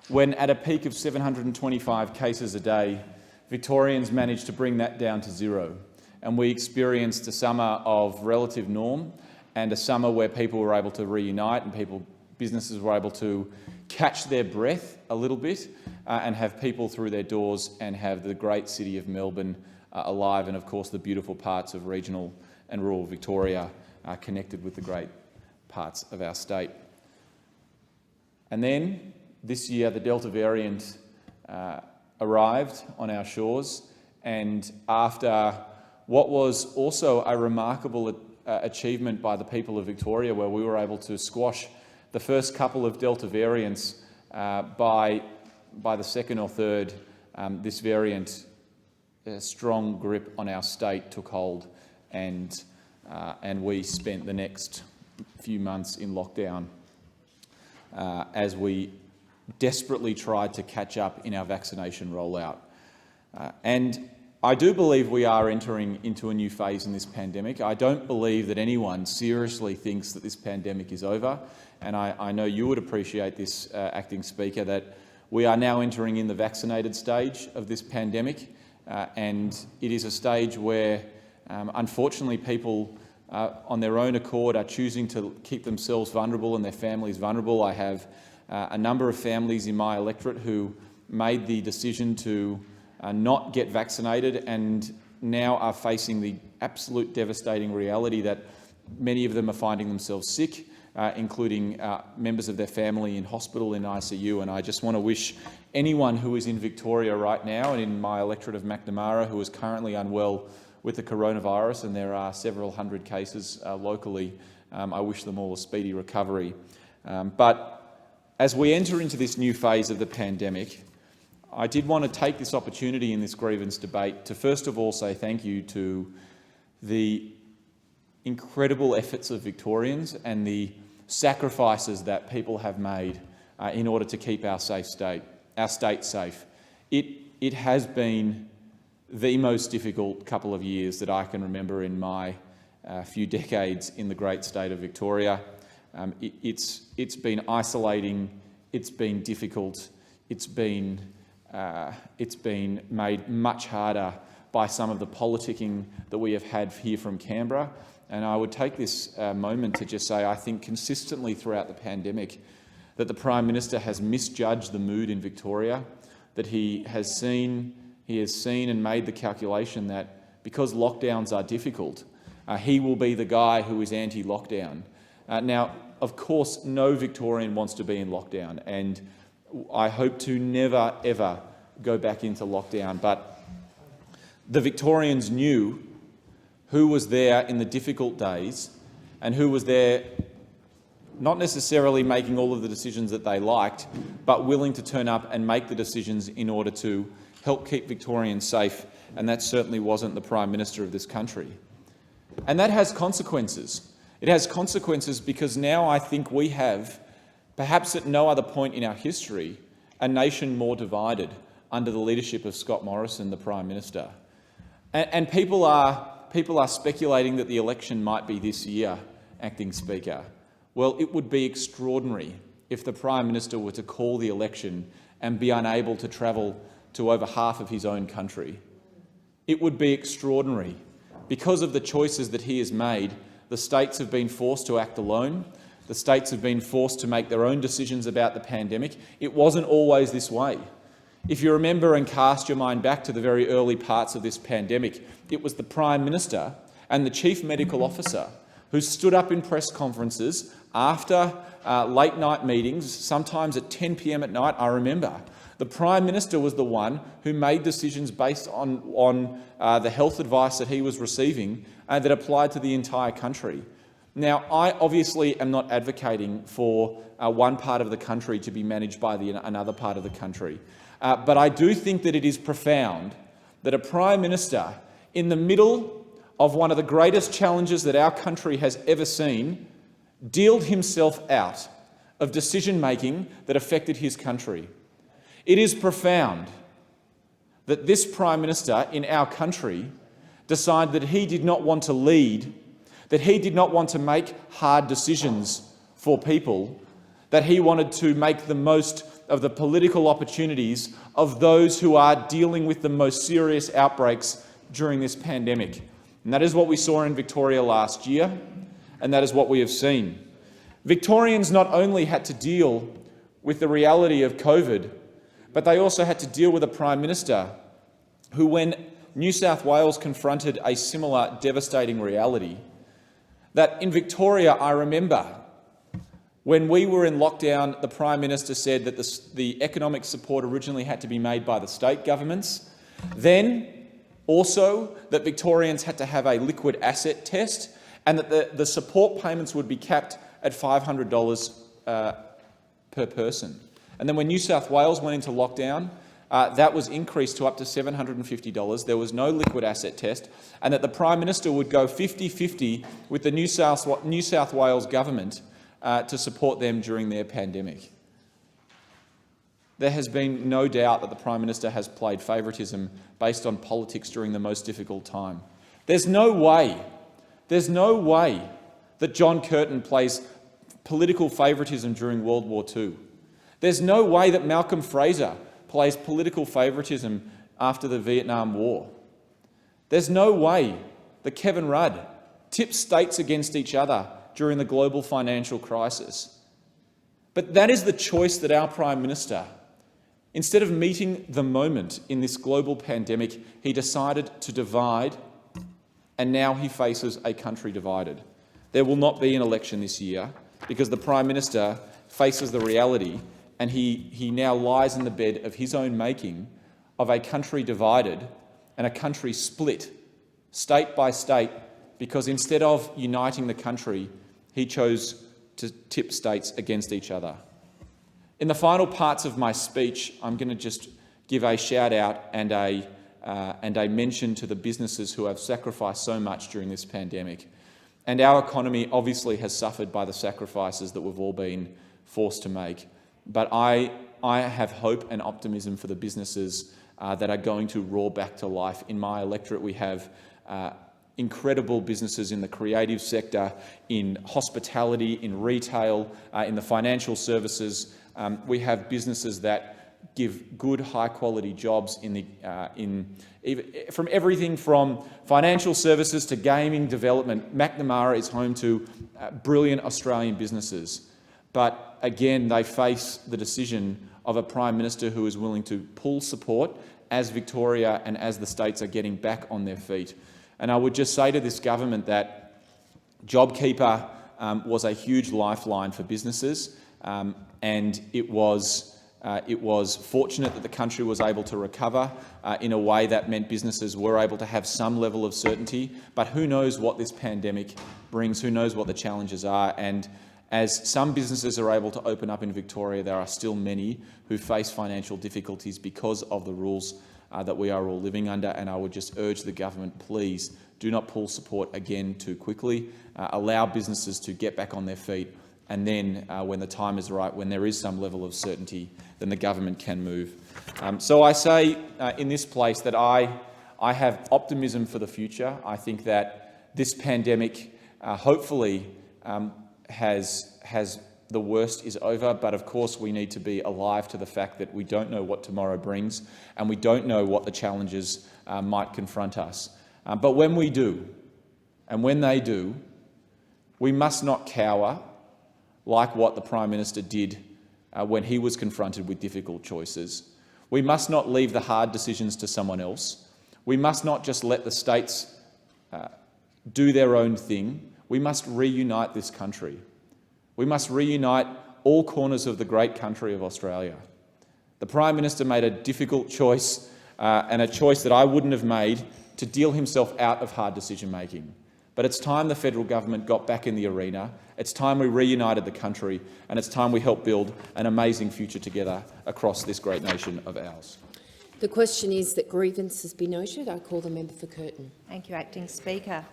Speaker 2: when, at a peak of 725 cases a day, Victorians managed to bring that down to 0, and we experienced a summer of relative norm and a summer where people were able to reunite and businesses were able to catch their breath a little bit and have people through their doors and have the great city of Melbourne alive, and of course the beautiful parts of regional and rural Victoria connected with the great parts of our state. And then this year the Delta variant arrived on our shores, and after what was also a remarkable achievement by the people of Victoria, where we were able to squash the first couple of Delta variants, by the second or third, this variant, strong grip on our state took hold, and we spent the next few months in lockdown as we desperately tried to catch up in our vaccination rollout. And I do believe we are entering into a new phase in this pandemic. I don't believe that anyone seriously thinks that this pandemic is over, and I know you would appreciate this, Acting Speaker, that we are now entering in the vaccinated stage of this pandemic, and it is a stage where, unfortunately, people on their own accord are choosing to keep themselves vulnerable and their families vulnerable. I have a number of families in my electorate who made the decision to not get vaccinated and now are facing the absolute devastating reality that many of them are finding themselves sick, including members of their family in hospital, in ICU. And I just want to wish anyone who is in Victoria right now and in my electorate of McNamara who is currently unwell with the coronavirus, and there are several hundred cases locally, I wish them all a speedy recovery. But as we enter into this new phase of the pandemic, I did want to take this opportunity in this grievance debate to first of all say thank you to the incredible efforts of Victorians and the sacrifices that people have made in order to keep our state safe. It has been the most difficult couple of years that I can remember in my few decades in the great state of Victoria. It's been isolating, it's been difficult, it's been made much harder by some of the politicking that we have had here from Canberra. And I would take this moment to just say I think consistently throughout the pandemic that the Prime Minister has misjudged the mood in Victoria, that he has seen and made the calculation that because lockdowns are difficult, he will be the guy who is anti-lockdown. Now, of course, no Victorian wants to be in lockdown, and I hope to never, ever go back into lockdown. But the Victorians knew who was there in the difficult days and who was there not necessarily making all of the decisions that they liked, but willing to turn up and make the decisions in order to help keep Victorians safe, and that certainly wasn't the Prime Minister of this country. And that has consequences. It has consequences because now I think we have, perhaps at no other point in our history, a nation more divided under the leadership of Scott Morrison, the Prime Minister. And people are speculating that the election might be this year, Acting Speaker. Well, it would be extraordinary if the Prime Minister were to call the election and be unable to travel to over half of his own country. It would be extraordinary. Because of the choices that he has made, the states have been forced to act alone. The states have been forced to make their own decisions about the pandemic. It wasn't always this way. If you remember and cast your mind back to the very early parts of this pandemic, it was the Prime Minister and the Chief Medical Officer who stood up in press conferences after late-night meetings, sometimes at 10 p.m. at night, I remember. The Prime Minister was the one who made decisions based on the health advice that he was receiving that applied to the entire country. Now, I obviously am not advocating for one part of the country to be managed by another part of the country, but I do think that it is profound that a Prime Minister, in the middle of one of the greatest challenges that our country has ever seen, dealed himself out of decision-making that affected his country. It is profound that this Prime Minister in our country decided that he did not want to lead, that he did not want to make hard decisions for people, that he wanted to make the most of the political opportunities of those who are dealing with the most serious outbreaks during this pandemic. And that is what we saw in Victoria last year, and that is what we have seen. Victorians not only had to deal with the reality of COVID, but they also had to deal with a Prime Minister who, when New South Wales confronted a similar devastating reality, that in Victoria, I remember When we were in lockdown, the Prime Minister said that the economic support originally had to be made by the state governments. Then also that Victorians had to have a liquid asset test, and that the support payments would be capped at $500 per person. And then when New South Wales went into lockdown, that was increased to up to $750. There was no liquid asset test, and that the Prime Minister would go 50-50 with the New South Wales government to support them during their pandemic. There has been no doubt that the Prime Minister has played favouritism based on politics during the most difficult time. There's no way that John Curtin plays political favouritism during World War II. There's no way that Malcolm Fraser plays political favouritism after the Vietnam War. There's no way that Kevin Rudd tips states against each other during the global financial crisis. But that is the choice that our Prime Minister, instead of meeting the moment in this global pandemic, he decided to divide, and now he faces a country divided. There will not be an election this year because the Prime Minister faces the reality, and he now lies in the bed of his own making, of a country divided and a country split, state by state, because instead of uniting the country, he chose to tip states against each other. In the final parts of my speech, I'm going to just give a shout-out and a mention to the businesses who have sacrificed so much during this pandemic. And our economy obviously has suffered by the sacrifices that we've all been forced to make. But I have hope and optimism for the businesses that are going to roar back to life. In my electorate, we have incredible businesses in the creative sector, in hospitality, in retail, in the financial services. We have businesses that give good, high-quality jobs from everything from financial services to gaming development. Macnamara is home to brilliant Australian businesses. But again, they face the decision of a Prime Minister who is willing to pull support as Victoria and as the states are getting back on their feet. And I would just say to this government that JobKeeper was a huge lifeline for businesses, and it was fortunate that the country was able to recover in a way that meant businesses were able to have some level of certainty. But who knows what this pandemic brings, who knows what the challenges are. And as some businesses are able to open up in Victoria, there are still many who face financial difficulties because of the rules that we are all living under. And I would just urge the government, please do not pull support again too quickly. Allow businesses to get back on their feet, and then when the time is right, when there is some level of certainty, then the government can move. So I say in this place that I have optimism for the future. I think that this pandemic hopefully has the worst is over, but of course we need to be alive to the fact that we don't know what tomorrow brings, and we don't know what the challenges might confront us. But when we do, and when they do, we must not cower like what the Prime Minister did when he was confronted with difficult choices. We must not leave the hard decisions to someone else. We must not just let the states do their own thing. We must reunite this country. We must reunite all corners of the great country of Australia. The Prime Minister made a difficult choice, and a choice that I wouldn't have made, to deal himself out of hard decision-making. But it's time the federal government got back in the arena. It's time we reunited the country, and it's time we helped build an amazing future together across this great nation of ours.
Speaker 5: The question is that grievances be noted. I call the member for Curtin.
Speaker 22: Thank you, Acting Speaker.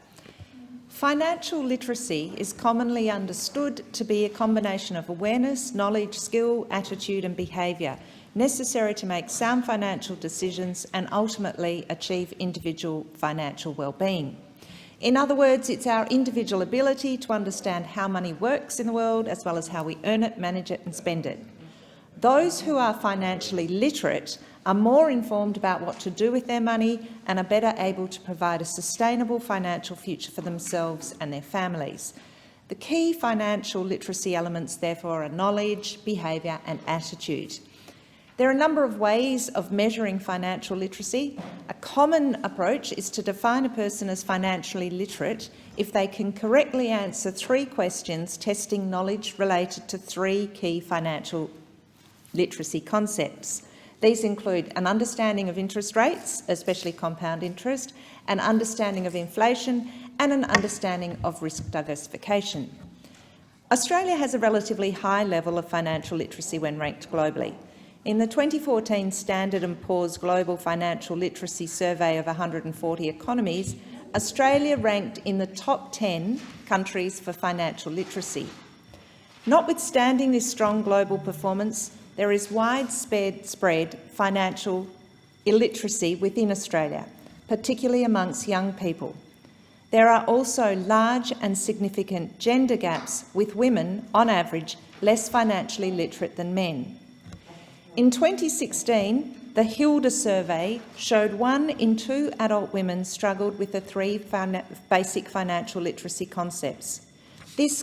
Speaker 22: Financial literacy is commonly understood to be a combination of awareness, knowledge, skill, attitude and behaviour necessary to make sound financial decisions and ultimately achieve individual financial well-being. In other words, it's our individual ability to understand how money works in the world, as well as how we earn it, manage it and spend it. Those who are financially literate are more informed about what to do with their money and are better able to provide a sustainable financial future for themselves and their families. The key financial literacy elements, therefore, are knowledge, behaviour and attitude. There are a number of ways of measuring financial literacy. A common approach is to define a person as financially literate if they can correctly answer 3 questions testing knowledge related to 3 key financial literacy concepts. These include an understanding of interest rates, especially compound interest, an understanding of inflation, and an understanding of risk diversification. Australia has a relatively high level of financial literacy when ranked globally. In the 2014 Standard & Poor's Global Financial Literacy Survey of 140 economies, Australia ranked in the top 10 countries for financial literacy. Notwithstanding this strong global performance, there is widespread financial illiteracy within Australia, particularly amongst young people. There are also large and significant gender gaps, with women, on average, less financially literate than men. In 2016, the HILDA survey showed 1 in 2 adult women struggled with the 3 basic financial literacy concepts. This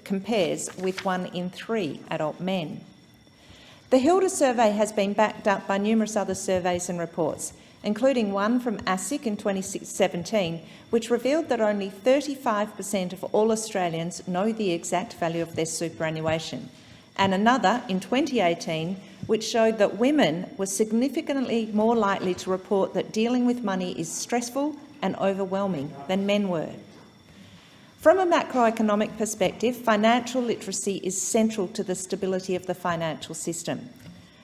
Speaker 22: compares with 1 in 3 adult men. The HILDA survey has been backed up by numerous other surveys and reports, including one from ASIC in 2017, which revealed that only 35% of all Australians know the exact value of their superannuation, and another in 2018, which showed that women were significantly more likely to report that dealing with money is stressful and overwhelming than men were. From a macroeconomic perspective, financial literacy is central to the stability of the financial system.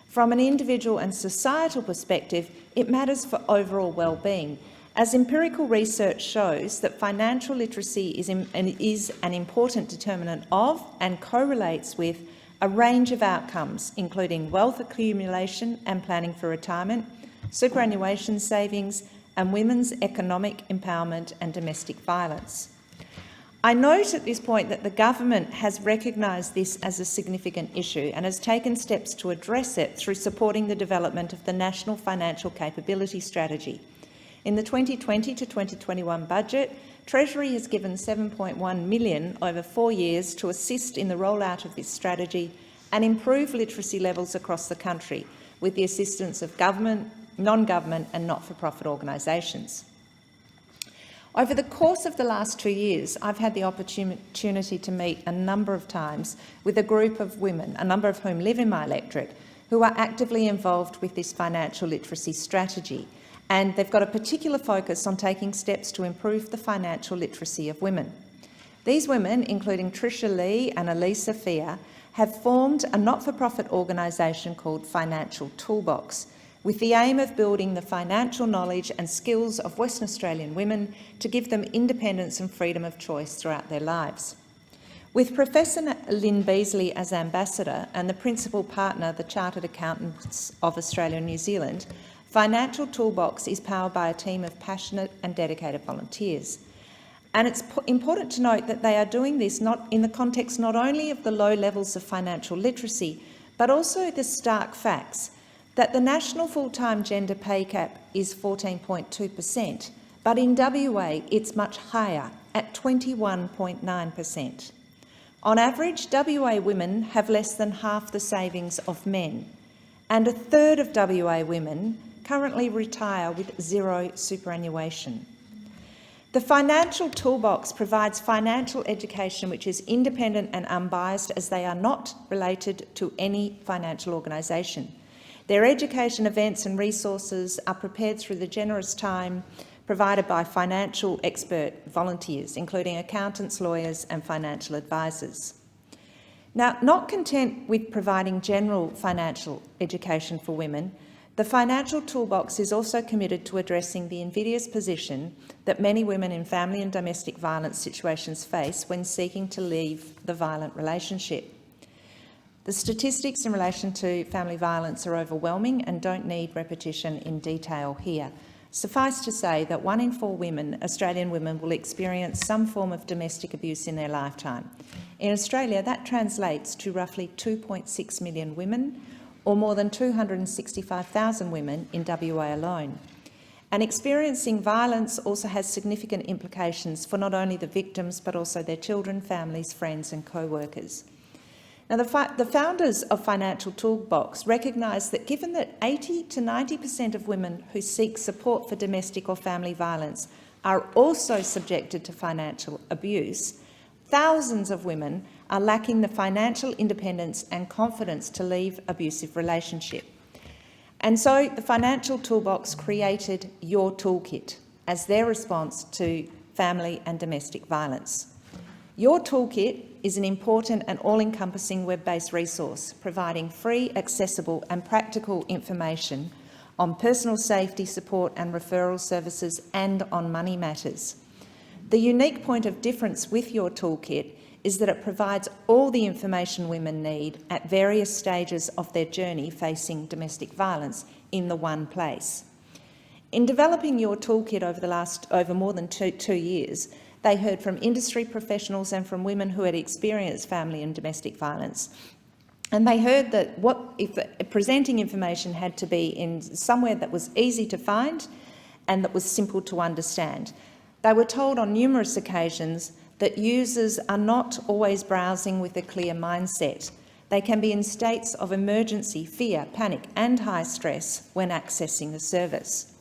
Speaker 22: From an individual and societal perspective, it matters for overall well-being, as empirical research shows that financial literacy is an important determinant of and correlates with a range of outcomes, including wealth accumulation and planning for retirement, superannuation savings, and women's economic empowerment and domestic violence. I note at this point that the government has recognised this as a significant issue and has taken steps to address it through supporting the development of the National Financial Capability Strategy. In the 2020 to 2021 budget, Treasury has given $7.1 million over 4 years to assist in the rollout of this strategy and improve literacy levels across the country, with the assistance of government, non-government and not-for-profit organisations. Over the course of the last 2 years, I've had the opportunity to meet a number of times with a group of women, a number of whom live in my electorate, who are actively involved with this financial literacy strategy, and they've got a particular focus on taking steps to improve the financial literacy of women. These women, including Tricia Lee and Elisa Fia, have formed a not-for-profit organisation called Financial Toolbox, with the aim of building the financial knowledge and skills of Western Australian women to give them independence and freedom of choice throughout their lives. With Professor Lynn Beasley as ambassador and the principal partner, the Chartered Accountants of Australia and New Zealand, Financial Toolbox is powered by a team of passionate and dedicated volunteers. And it's important to note that they are doing this in the context not only of the low levels of financial literacy, but also the stark facts that the national full-time gender pay gap is 14.2%, but in WA it's much higher at 21.9%. On average, WA women have less than half the savings of men, and a third of WA women currently retire with 0 superannuation. The Financial Toolbox provides financial education which is independent and unbiased, as they are not related to any financial organisation. Their education events and resources are prepared through the generous time provided by financial expert volunteers, including accountants, lawyers and financial advisors. Now, not content with providing general financial education for women, the Financial Toolbox is also committed to addressing the invidious position that many women in family and domestic violence situations face when seeking to leave the violent relationship. The statistics in relation to family violence are overwhelming and don't need repetition in detail here. Suffice to say that 1 in 4 women, Australian women, will experience some form of domestic abuse in their lifetime. In Australia, that translates to roughly 2.6 million women, or more than 265,000 women in WA alone. And experiencing violence also has significant implications for not only the victims but also their children, families, friends and co-workers. Now, the founders of Financial Toolbox recognise that given that 80 to 90% of women who seek support for domestic or family violence are also subjected to financial abuse, thousands of women are lacking the financial independence and confidence to leave abusive relationship. And so the Financial Toolbox created Your Toolkit as their response to family and domestic violence. Your Toolkit is an important and all-encompassing web-based resource providing free, accessible and practical information on personal safety support and referral services and on money matters. The unique point of difference with Your Toolkit is that it provides all the information women need at various stages of their journey facing domestic violence in the one place. In developing Your Toolkit over more than two years, they heard from industry professionals and from women who had experienced family and domestic violence. And they heard that if presenting information had to be in somewhere that was easy to find and that was simple to understand. They were told on numerous occasions that users are not always browsing with a clear mindset. They can be in states of emergency, fear, panic and high stress when accessing the service.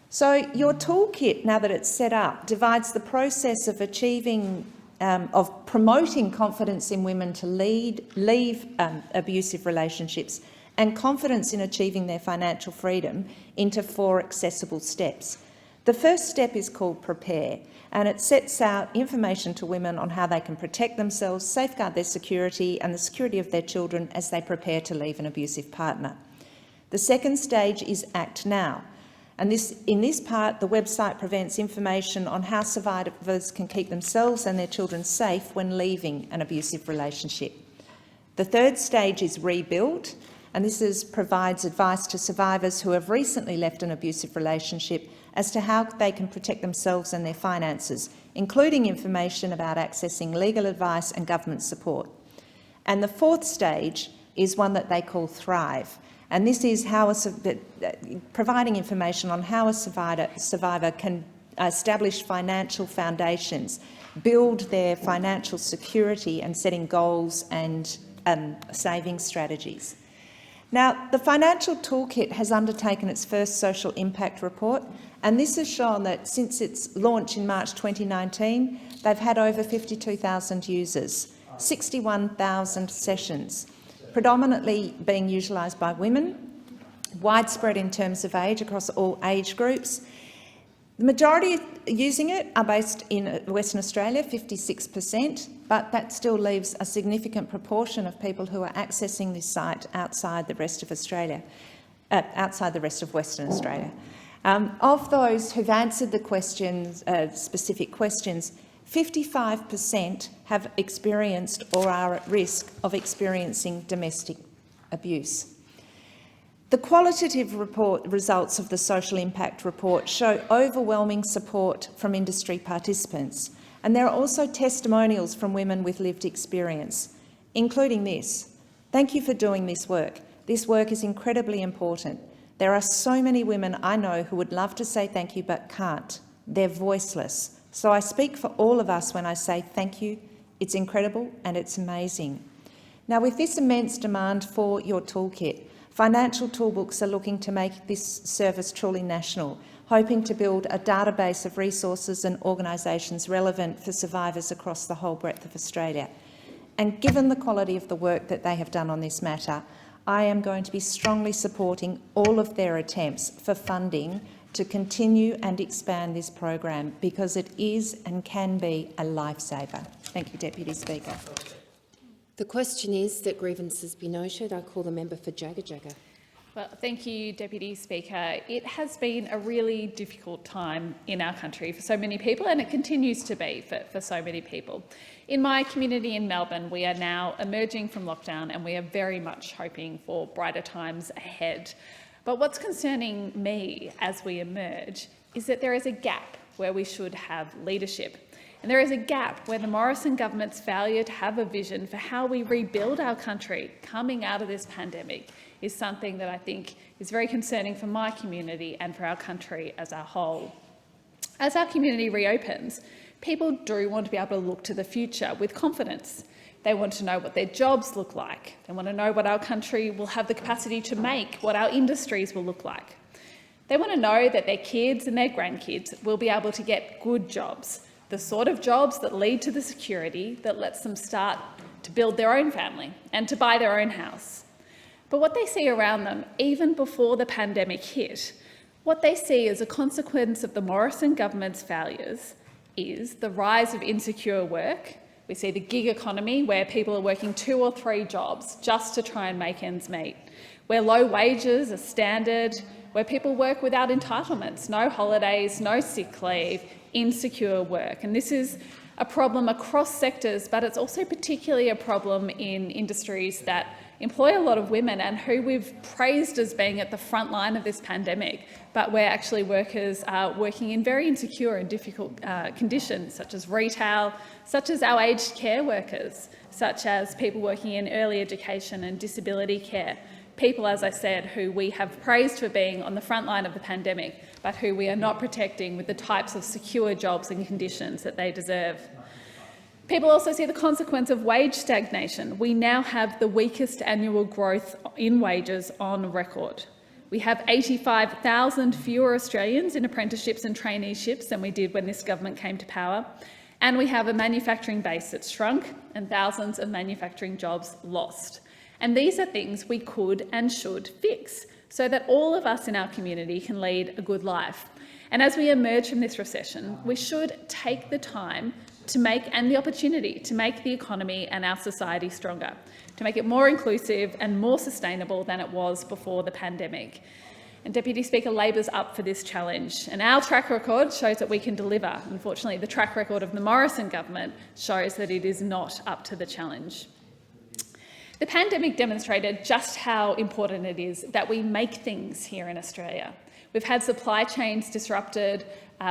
Speaker 22: So Your Toolkit, now that it's set up, divides the process of promoting confidence in women to leave abusive relationships and confidence in achieving their financial freedom into 4 accessible steps. The first step is called Prepare, and it sets out information to women on how they can protect themselves, safeguard their security and the security of their children as they prepare to leave an abusive partner. The second stage is Act Now. And in this part, the website presents information on how survivors can keep themselves and their children safe when leaving an abusive relationship. The third stage is Rebuild, and this provides advice to survivors who have recently left an abusive relationship as to how they can protect themselves and their finances, including information about accessing legal advice and government support. And the fourth stage is one that they call Thrive. And this is providing information on how a survivor can establish financial foundations, build their financial security and setting goals and saving strategies. Now, the Financial Toolkit has undertaken its first social impact report, and this has shown that since its launch in March 2019, they've had over 52,000 users, 61,000 sessions, predominantly being utilised by women, widespread in terms of age across all age groups. The majority using it are based in Western Australia, 56%, but that still leaves a significant proportion of people who are accessing this site outside the rest of Australia, outside the rest of Western Australia. Of those who've answered the questions, specific questions, 55% have experienced or are at risk of experiencing domestic abuse. The qualitative results of the Social Impact Report show overwhelming support from industry participants, and there are also testimonials from women with lived experience, including this. Thank you for doing this work. This work is incredibly important. There are so many women I know who would love to say thank you but can't. They're voiceless. So I speak for all of us when I say thank you. It's incredible and it's amazing. Now, with this immense demand for Your Toolkit, Financial Toolbox are looking to make this service truly national, hoping to build a database of resources and organisations relevant for survivors across the whole breadth of Australia. And given the quality of the work that they have done on this matter, I am going to be strongly supporting all of their attempts for funding to continue and expand this program because it is and can be a lifesaver. Thank you, Deputy Speaker.
Speaker 5: The question is that grievances be noted. I call the member for Jagga Jagga.
Speaker 16: Well, thank you, Deputy Speaker. It has been a really difficult time in our country for so many people, and it continues to be for so many people. In my community in Melbourne, we are now emerging from lockdown and we are very much hoping for brighter times ahead. But what's concerning me as we emerge is that there is a gap where we should have leadership. And there is a gap where the Morrison government's failure to have a vision for how we rebuild our country coming out of this pandemic is something that I think is very concerning for my community and for our country as a whole. As our community reopens, people do want to be able to look to the future with confidence. They want to know what their jobs look like. They want to know what our country will have the capacity to make, what our industries will look like. They want to know that their kids and their grandkids will be able to get good jobs, the sort of jobs that lead to the security that lets them start to build their own family and to buy their own house. But what they see around them, even before the pandemic hit, what they see as a consequence of the Morrison government's failures is the rise of insecure work. We see the gig economy, where people are working 2 or 3 jobs just to try and make ends meet, where low wages are standard, where people work without entitlements, no holidays, no sick leave, insecure work. And this is a problem across sectors, but it's also particularly a problem in industries that employ a lot of women and who we've praised as being at the front line of this pandemic, but where actually workers are working in very insecure and difficult conditions, such as retail, such as our aged care workers, such as people working in early education and disability care. People, as I said, who we have praised for being on the front line of the pandemic, but who we are not protecting with the types of secure jobs and conditions that they deserve. People also see the consequence of wage stagnation. We now have the weakest annual growth in wages on record. We have 85,000 fewer Australians in apprenticeships and traineeships than we did when this government came to power. And we have a manufacturing base that's shrunk and thousands of manufacturing jobs lost. And these are things we could and should fix so that all of us in our community can lead a good life. And as we emerge from this recession, we should take the time to make, and the opportunity to make, the economy and our society stronger, to make it more inclusive and more sustainable than it was before the pandemic. And Deputy Speaker, Labor's up for this challenge, and our track record shows that we can deliver. Unfortunately, the track record of the Morrison government shows that it is not up to the challenge. The pandemic demonstrated just how important it is that we make things here in Australia. We've had supply chains disrupted.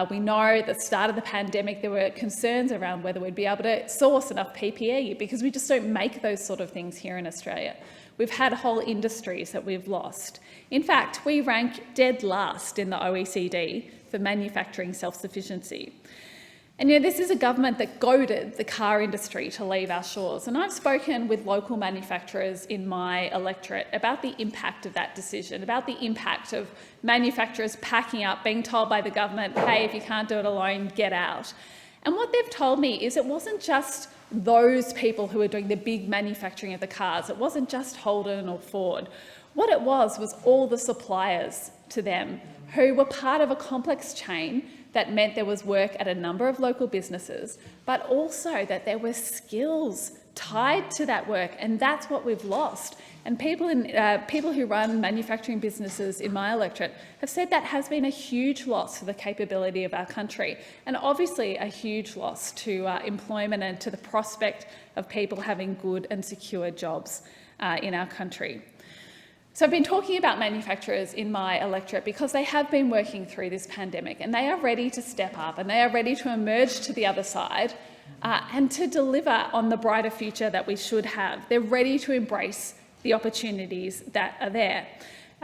Speaker 16: We know at the start of the pandemic there were concerns around whether we'd be able to source enough PPE because we just don't make those sort of things here in Australia. We've had whole industries that we've lost. In fact, we rank dead last in the OECD for manufacturing self-sufficiency. And this is a government that goaded the car industry to leave our shores. And I've spoken with local manufacturers in my electorate about the impact of that decision, about the impact of manufacturers packing up, being told by the government, hey, if you can't do it alone, get out. And what they've told me is it wasn't just those people who were doing the big manufacturing of the cars. It wasn't just Holden or Ford. What it was all the suppliers to them who were part of a complex chain that meant there was work at a number of local businesses, but also that there were skills tied to that work, and that's what we've lost. And people who run manufacturing businesses in my electorate have said that has been a huge loss to the capability of our country, and obviously a huge loss to employment and to the prospect of people having good and secure jobs in our country. So I've been talking about manufacturers in my electorate because they have been working through this pandemic, and they are ready to step up and they are ready to emerge to the other side and to deliver on the brighter future that we should have. They're ready to embrace the opportunities that are there.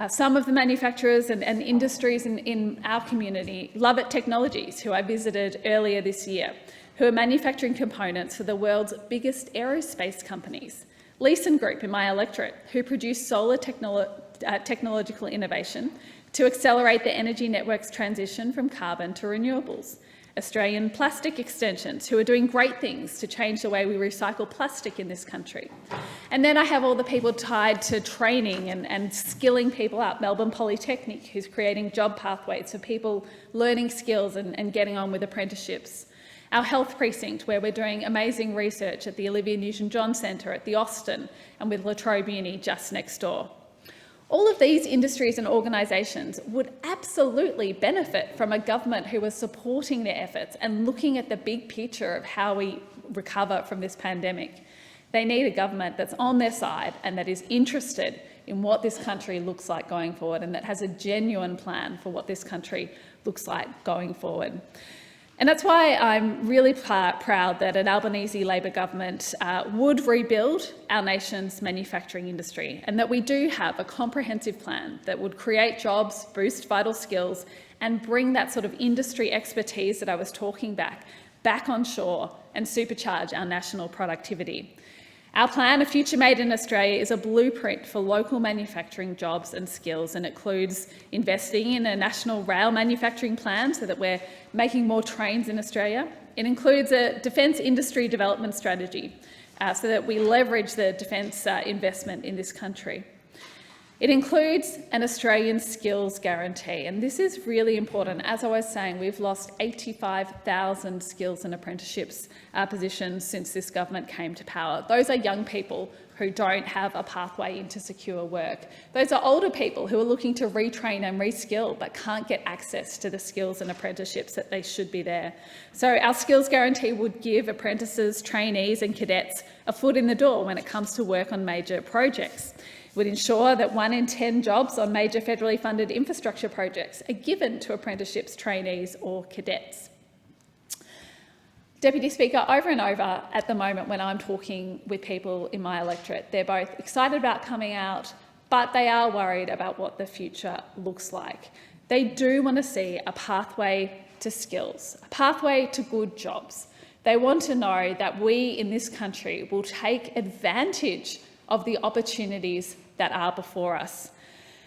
Speaker 16: Some of the manufacturers and industries in our community, Lovett Technologies, who I visited earlier this year, who are manufacturing components for the world's biggest aerospace companies. Leeson Group in my electorate, who produce solar technological innovation to accelerate the energy network's transition from carbon to renewables. Australian Plastic Extensions, who are doing great things to change the way we recycle plastic in this country. And then I have all the people tied to training and skilling people up. Melbourne Polytechnic, who's creating job pathways for people learning skills and getting on with apprenticeships. Our health precinct, where we're doing amazing research at the Olivia Newton-John Centre at the Austin and with La Trobe Uni just next door. All of these industries and organisations would absolutely benefit from a government who was supporting their efforts and looking at the big picture of how we recover from this pandemic. They need a government that's on their side and that is interested in what this country looks like going forward, and that has a genuine plan for what this country looks like going forward. And that's why I'm really proud that an Albanese Labor government would rebuild our nation's manufacturing industry, and that we do have a comprehensive plan that would create jobs, boost vital skills, and bring that sort of industry expertise that I was talking back on shore and supercharge our national productivity. Our plan, A Future Made in Australia, is a blueprint for local manufacturing jobs and skills, and includes investing in a national rail manufacturing plan so that we're making more trains in Australia. It includes a defence industry development strategy so that we leverage the defence investment in this country. It includes an Australian skills guarantee, and this is really important. As I was saying, we've lost 85,000 skills and apprenticeships positions since this government came to power. Those are young people who don't have a pathway into secure work. Those are older people who are looking to retrain and reskill but can't get access to the skills and apprenticeships that they should be there. So our skills guarantee would give apprentices, trainees and cadets a foot in the door when it comes to work on major projects. It would ensure that 1 in 10 jobs on major federally funded infrastructure projects are given to apprenticeships, trainees or cadets. Deputy Speaker, over and over at the moment when I'm talking with people in my electorate, they're both excited about coming out, but they are worried about what the future looks like. They do want to see a pathway to skills, a pathway to good jobs. They want to know that we in this country will take advantage of the opportunities that are before us.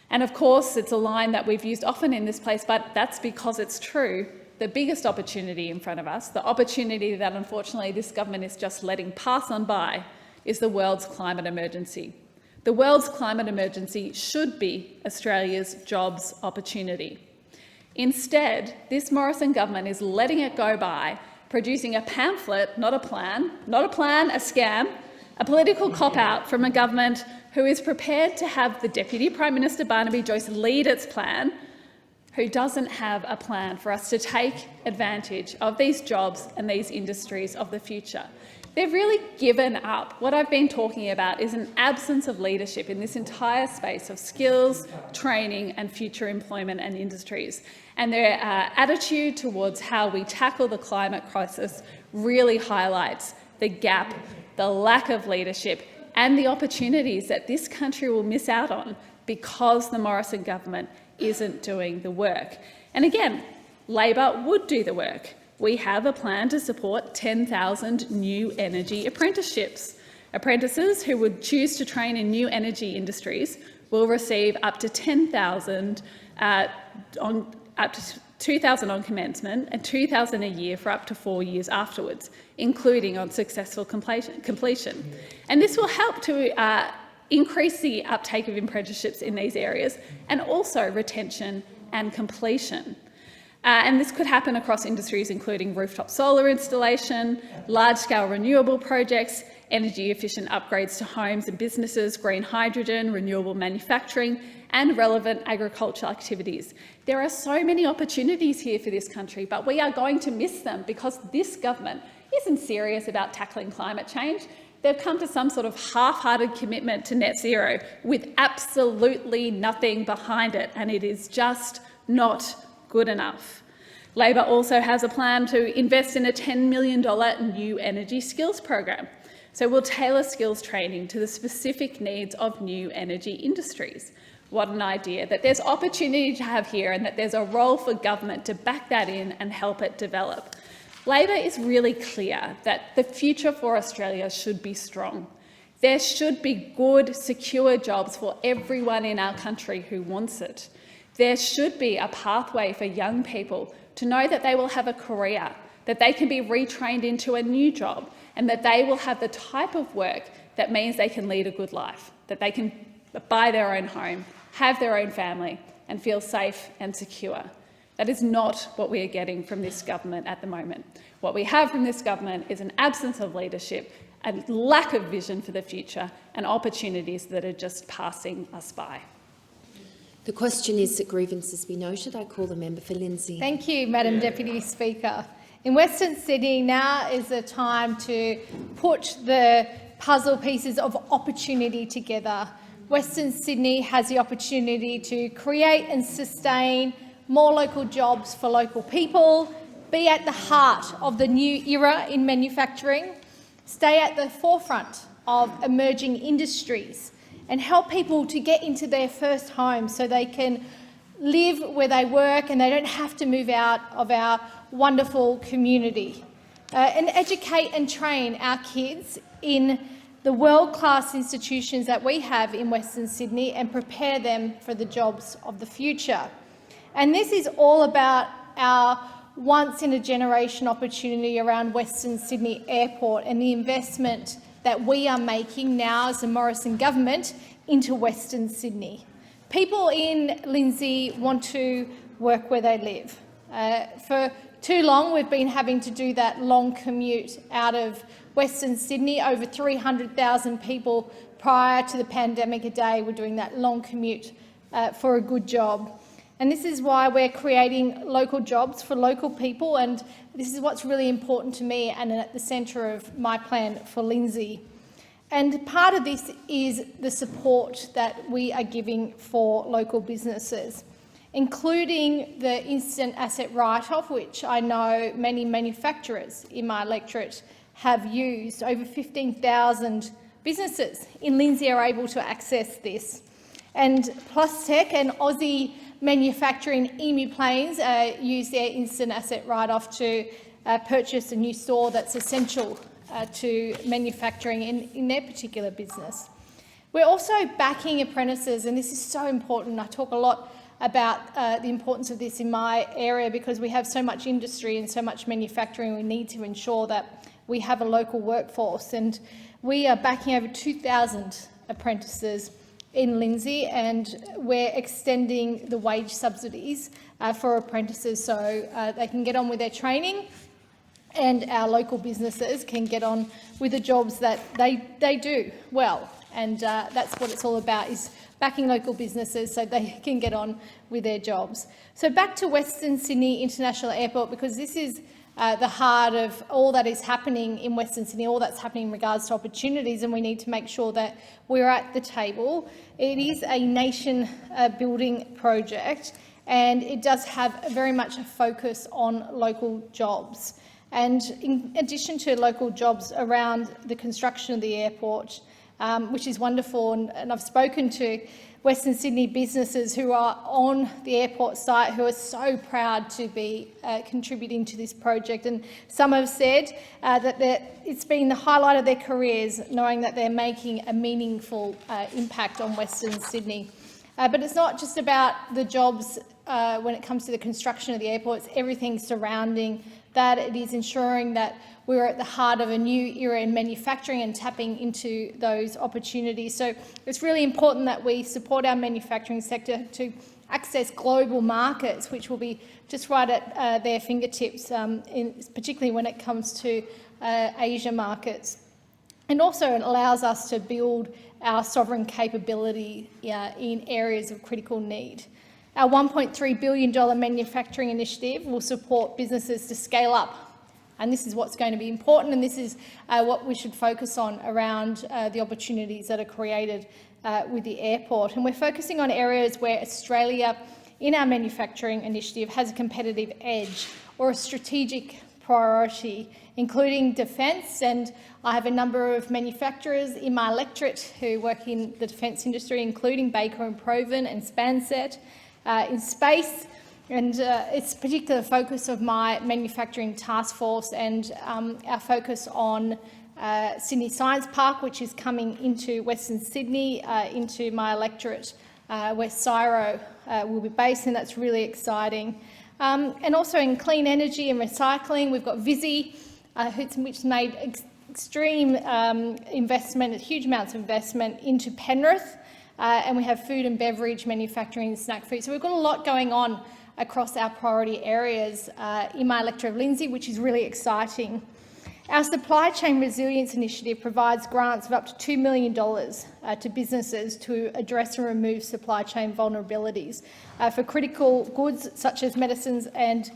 Speaker 16: And of course, it's a line that we've used often in this place, but that's because it's true. The biggest opportunity in front of us, the opportunity that unfortunately this government is just letting pass on by, is the world's climate emergency. The world's climate emergency should be Australia's jobs opportunity. Instead, this Morrison government is letting it go by, producing a pamphlet, not a plan, a scam, a political cop-out from a government who is prepared to have the Deputy Prime Minister Barnaby Joyce lead its plan, who doesn't have a plan for us to take advantage of these jobs and these industries of the future. They've really given up. What I've been talking about is an absence of leadership in this entire space of skills, training and future employment and industries. And their attitude towards how we tackle the climate crisis really highlights the gap, the lack of leadership and the opportunities that this country will miss out on because the Morrison government isn't doing the work. And again, Labor would do the work. We have a plan to support 10,000 new energy apprenticeships. Apprentices who would choose to train in new energy industries will receive up to 10,000 up to 2,000 on commencement and 2,000 a year for up to 4 years afterwards, including on successful completion. And this will help to increase the uptake of apprenticeships in these areas and also retention and completion. And this could happen across industries including rooftop solar installation, large-scale renewable projects, energy-efficient upgrades to homes and businesses, green hydrogen, renewable manufacturing, and relevant agricultural activities. There are so many opportunities here for this country, but we are going to miss them because this government isn't serious about tackling climate change. They've come to some sort of half-hearted commitment to net zero with absolutely nothing behind it, and it is just not good enough. Labor also has a plan to invest in a $10 million new energy skills program. So we'll tailor skills training to the specific needs of new energy industries. What an idea, that there's opportunity to have here and that there's a role for government to back that in and help it develop. Labor is really clear that the future for Australia should be strong. There should be good, secure jobs for everyone in our country who wants it. There should be a pathway for young people to know that they will have a career, that they can be retrained into a new job, and that they will have the type of work that means they can lead a good life, that they can buy their own home, have their own family, and feel safe and secure. That is not what we are getting from this government at the moment. What we have from this government is an absence of leadership, a lack of vision for the future, and opportunities that are just passing us by.
Speaker 5: The question is that grievances be noted. I call the member for Lindsay.
Speaker 1: Thank you, Madam Deputy Speaker. In Western Sydney, now is the time to put the puzzle pieces of opportunity together. Western Sydney has the opportunity to create and sustain more local jobs for local people, be at the heart of the new era in manufacturing, stay at the forefront of emerging industries, and help people to get into their first home so they can live where they work and they don't have to move out of our wonderful community. And educate and train our kids in the world-class institutions that we have in Western Sydney and prepare them for the jobs of the future. And this is all about our once-in-a-generation opportunity around Western Sydney Airport and the investment that we are making now as the Morrison government into Western Sydney. People in Lindsay want to work where they live. For too long, we've been having to do that long commute out of Western Sydney. Over 300,000 people prior to the pandemic a day were doing that long commute for a good job. And this is why we're creating local jobs for local people, and this is what's really important to me and at the centre of my plan for Lindsay. And part of this is the support that we are giving for local businesses, including the instant asset write-off, which I know many manufacturers in my electorate have used. Over 15,000 businesses in Lindsay are able to access this. And Plustech and Aussie manufacturing Emu Planes use their instant asset write-off to purchase a new store that's essential to manufacturing in their particular business. We're also backing apprentices, and this is so important. I talk a lot about the importance of this in my area because we have so much industry and so much manufacturing. We need to ensure that we have a local workforce, and we are backing over 2,000 apprentices in Lindsay, and we're extending the wage subsidies for apprentices so they can get on with their training and our local businesses can get on with the jobs that they do well. And that's what it's all about, is backing local businesses so they can get on with their jobs. So back to Western Sydney International Airport, because this is the heart of all that is happening in Western Sydney, all that's happening in regards to opportunities, and we need to make sure that we're at the table. It is a nation-building project, and it does have very much a focus on local jobs. And in addition to local jobs around the construction of the airport, which is wonderful, and I've spoken to Western Sydney businesses who are on the airport site who are so proud to be contributing to this project, and some have said that it's been the highlight of their careers, knowing that they're making a meaningful impact on Western Sydney. But it's not just about the jobs when it comes to the construction of the airport, it's everything surrounding that. It is ensuring that we're at the heart of a new era in manufacturing and tapping into those opportunities. So it's really important that we support our manufacturing sector to access global markets, which will be just right at their fingertips, particularly when it comes to Asia markets. And also it allows us to build our sovereign capability in areas of critical need. Our $1.3 billion manufacturing initiative will support businesses to scale up. And this is what's going to be important, and this is what we should focus on around the opportunities that are created with the airport. And we're focusing on areas where Australia, in our manufacturing initiative, has a competitive edge or a strategic priority, including defence. And I have a number of manufacturers in my electorate who work in the defence industry, including Baker and Provan and Spansat. In space, and it's a particular focus of my manufacturing task force, and our focus on Sydney Science Park, which is coming into Western Sydney, into my electorate, where CSIRO will be based, and that's really exciting. And also in clean energy and recycling, we've got Visy, which made extreme investment, huge amounts of investment into Penrith. And we have food and beverage manufacturing and snack food. So we've got a lot going on across our priority areas in my electorate of Lindsay, which is really exciting. Our Supply Chain Resilience Initiative provides grants of up to $2 million to businesses to address and remove supply chain vulnerabilities for critical goods such as medicines and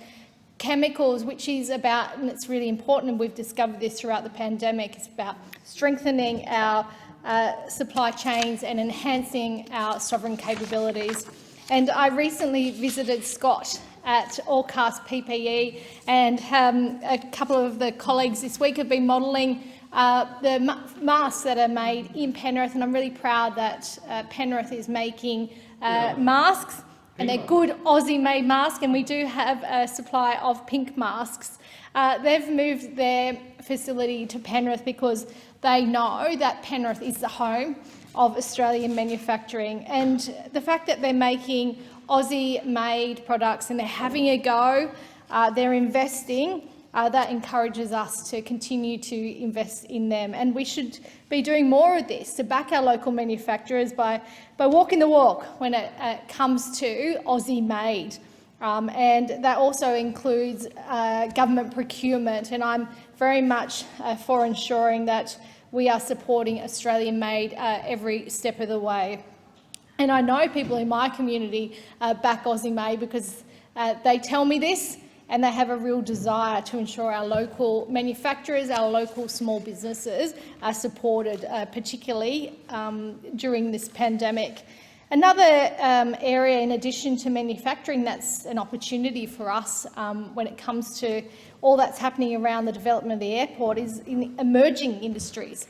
Speaker 1: chemicals, which is about, and it's really important, and we've discovered this throughout the pandemic, it's about strengthening our supply chains and enhancing our sovereign capabilities. And I recently visited Scott at Allcast PPE, and a couple of the colleagues this week have been modelling the masks that are made in Penrith, and I'm really proud that Penrith is making masks and they're good Aussie-made masks, and we do have a supply of pink masks. They've moved their facility to Penrith because they know that Penrith is the home of Australian manufacturing, and the fact that they're making Aussie-made products and they're having a go, they're investing, that encourages us to continue to invest in them. And we should be doing more of this to back our local manufacturers by walking the walk when it comes to Aussie-made. And that also includes government procurement, and I'm very much for ensuring that we are supporting Australian-made every step of the way. And I know people in my community back Aussie-made because they tell me this, and they have a real desire to ensure our local manufacturers, our local small businesses are supported, particularly during this pandemic. Another area, in addition to manufacturing, that's an opportunity for us when it comes to all that's happening around the development of the airport, is in emerging industries,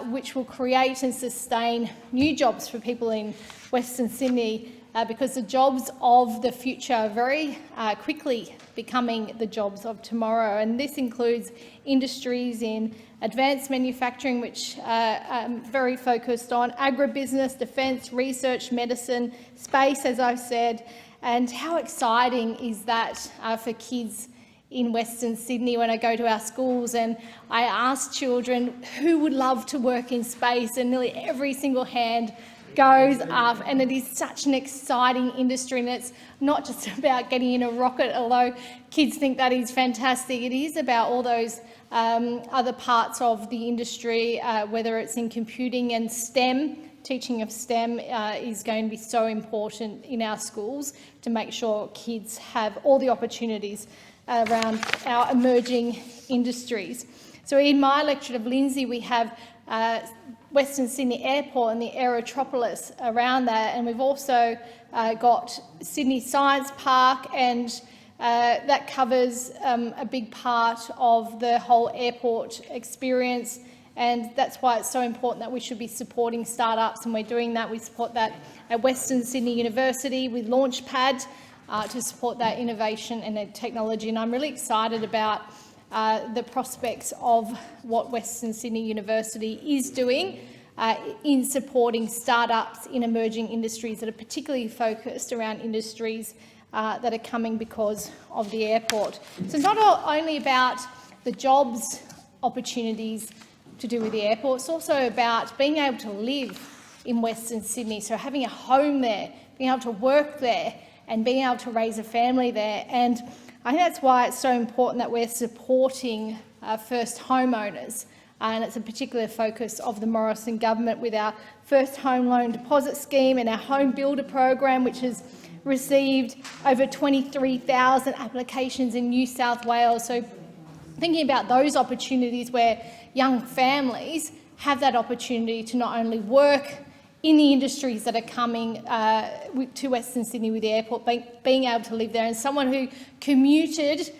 Speaker 1: which will create and sustain new jobs for people in Western Sydney, because the jobs of the future are very quickly becoming the jobs of tomorrow. And this includes industries in advanced manufacturing, which I'm very focused on, agribusiness, defence, research, medicine, space, as I've said. And how exciting is that for kids in Western Sydney when I go to our schools and I ask children who would love to work in space, and nearly every single hand goes up, and it is such an exciting industry, and it's not just about getting in a rocket, although kids think that is fantastic. It is about all those other parts of the industry, whether it's in computing and STEM. Teaching of STEM is going to be so important in our schools to make sure kids have all the opportunities around our emerging industries. So in my electorate of Lindsay, we have Western Sydney Airport and the Aerotropolis around that, and we've also got Sydney Science Park, and that covers a big part of the whole airport experience, and that's why it's so important that we should be supporting startups, and we're doing that. We support that at Western Sydney University with Launchpad to support that innovation and technology, and I'm really excited about the prospects of what Western Sydney University is doing in supporting startups in emerging industries that are particularly focused around industries that are coming because of the airport. So it's not only about the jobs opportunities to do with the airport, it's also about being able to live in Western Sydney, so having a home there, being able to work there and being able to raise a family there. And I think that's why it's so important that we're supporting first homeowners, and it's a particular focus of the Morrison government with our first home loan deposit scheme and our home builder program, which has received over 23,000 applications in New South Wales. So thinking about those opportunities where young families have that opportunity to not only work in the industries that are coming to Western Sydney with the airport, being able to live there. And someone who commuted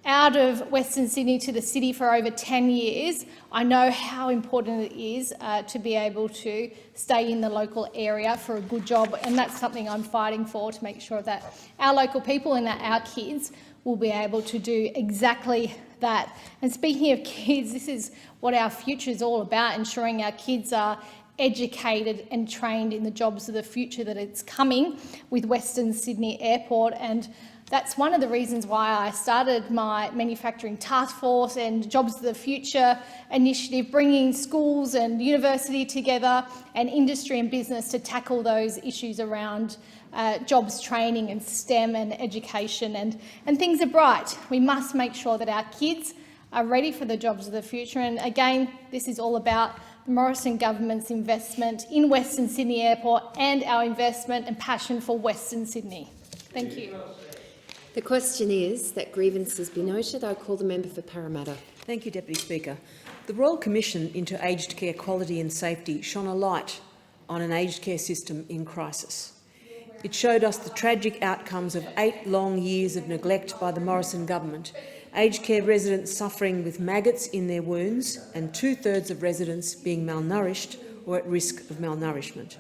Speaker 1: out of Western Sydney to the city for over 10 years, I know how important it is to be able to stay in the local area for a good job, and that's something I'm fighting for, to make sure that our local people and that our kids will be able to do exactly that. And speaking of kids, this is what our future is all about, ensuring our kids are educated and trained in the jobs of the future that it's coming with Western Sydney Airport. And that's one of the reasons why I started my manufacturing task force and Jobs of the Future initiative, bringing schools and university together and industry and business to tackle those issues around jobs training and STEM and education. And things are bright. We must make sure that our kids are ready for the jobs of the future. And again, this is all about the Morrison government's investment in Western Sydney Airport and our investment and passion for Western Sydney. Thank you.
Speaker 5: The question is that grievances be noted. I call the member for Parramatta.
Speaker 3: Thank you, Deputy Speaker. The Royal Commission into Aged Care Quality and Safety shone a light on an aged care system in crisis. It showed us the tragic outcomes of 8 long years of neglect by the Morrison government, aged care residents suffering with maggots in their wounds and 2/3 of residents being malnourished or at risk of malnourishment.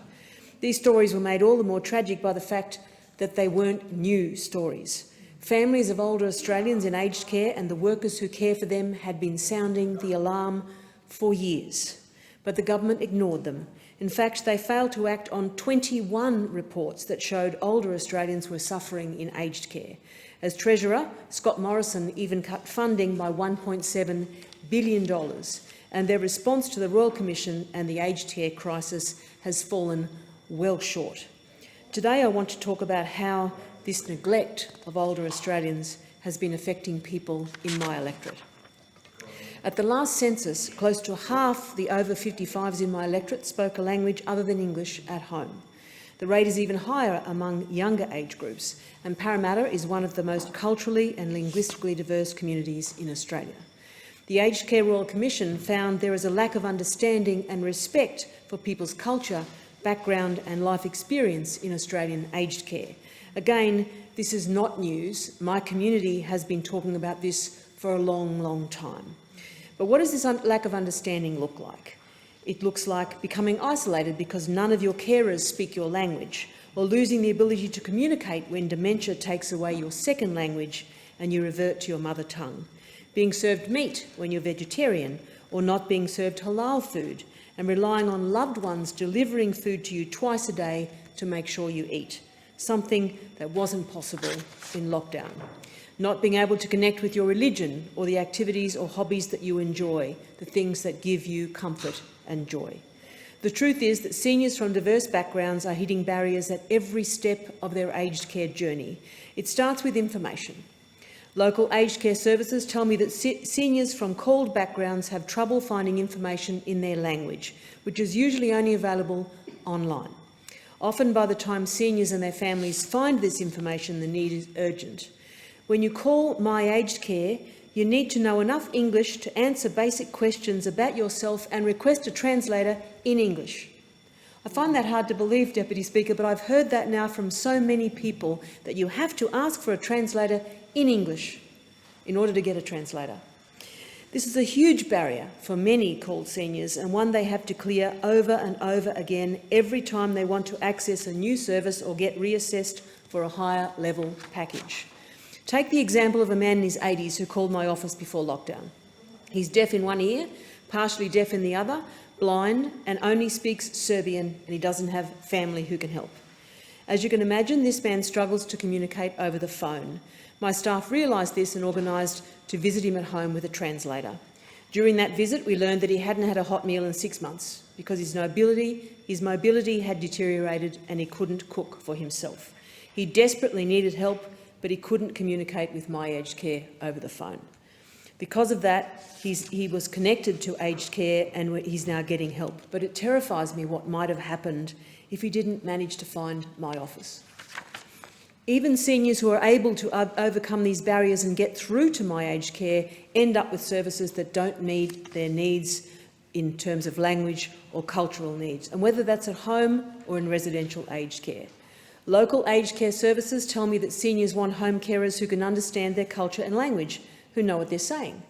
Speaker 3: These stories were made all the more tragic by the fact that they weren't new stories. Families of older Australians in aged care and the workers who care for them had been sounding the alarm for years, but the government ignored them. In fact, they failed to act on 21 reports that showed older Australians were suffering in aged care. As Treasurer, Scott Morrison even cut funding by $1.7 billion, and their response to the Royal Commission and the aged care crisis has fallen well short. Today I want to talk about how this neglect of older Australians has been affecting people in my electorate. At the last census, close to half the over 55s in my electorate spoke a language other than English at home. The rate is even higher among younger age groups, and Parramatta is one of the most culturally and linguistically diverse communities in Australia. The Aged Care Royal Commission found there is a lack of understanding and respect for people's culture, background and life experience in Australian aged care. Again, this is not news. My community has been talking about this for a long, long time. But what does this lack of understanding look like? It looks like becoming isolated because none of your carers speak your language, or losing the ability to communicate when dementia takes away your second language and you revert to your mother tongue. Being served meat when you're vegetarian, or not being served halal food, and relying on loved ones delivering food to you twice a day to make sure you eat, something that wasn't possible in lockdown. Not being able to connect with your religion or the activities or hobbies that you enjoy, the things that give you comfort and joy. The truth is that seniors from diverse backgrounds are hitting barriers at every step of their aged care journey. It starts with information. Local aged care services tell me that seniors from CALD backgrounds have trouble finding information in their language, which is usually only available online. Often by the time seniors and their families find this information, the need is urgent. When you call My Aged Care, you need to know enough English to answer basic questions about yourself and request a translator in English. I find that hard to believe, Deputy Speaker, but I've heard that now from so many people, that you have to ask for a translator in English in order to get a translator. This is a huge barrier for many CALD seniors, and one they have to clear over and over again every time they want to access a new service or get reassessed for a higher level package. Take the example of a man in his 80s who called my office before lockdown. He's deaf in one ear, partially deaf in the other, blind, and only speaks Serbian, and he doesn't have family who can help. As you can imagine, this man struggles to communicate over the phone. My staff realised this and organised to visit him at home with a translator. During that visit, we learned that he hadn't had a hot meal in 6 months because his mobility had deteriorated and he couldn't cook for himself. He desperately needed help, but he couldn't communicate with My Aged Care over the phone. Because of that, he was connected to aged care and he's now getting help. But it terrifies me what might have happened if he didn't manage to find my office. Even seniors who are able to overcome these barriers and get through to My Aged Care end up with services that don't meet their needs in terms of language or cultural needs, and whether that's at home or in residential aged care. Local aged care services tell me that seniors want home carers who can understand their culture and language, who know what they're saying.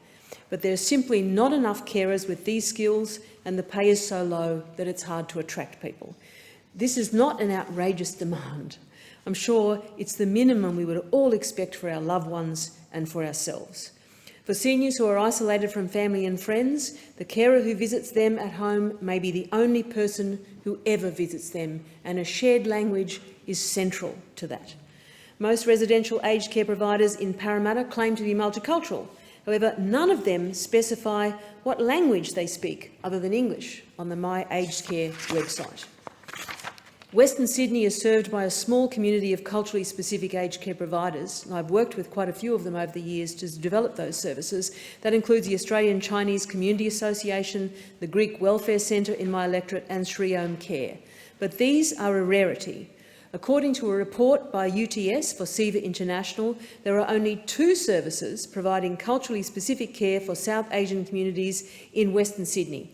Speaker 3: But there are simply not enough carers with these skills, and the pay is so low that it's hard to attract people. This is not an outrageous demand. I'm sure it's the minimum we would all expect for our loved ones and for ourselves. For seniors who are isolated from family and friends, the carer who visits them at home may be the only person who ever visits them, and a shared language is central to that. Most residential aged care providers in Parramatta claim to be multicultural. However, none of them specify what language they speak other than English on the My Aged Care website. Western Sydney is served by a small community of culturally specific aged care providers, and I've worked with quite a few of them over the years to develop those services. That includes the Australian Chinese Community Association, the Greek Welfare Centre in my electorate, and Sri Om Care. But these are a rarity. According to a report by UTS for SIVA International, there are only 2 services providing culturally specific care for South Asian communities in Western Sydney,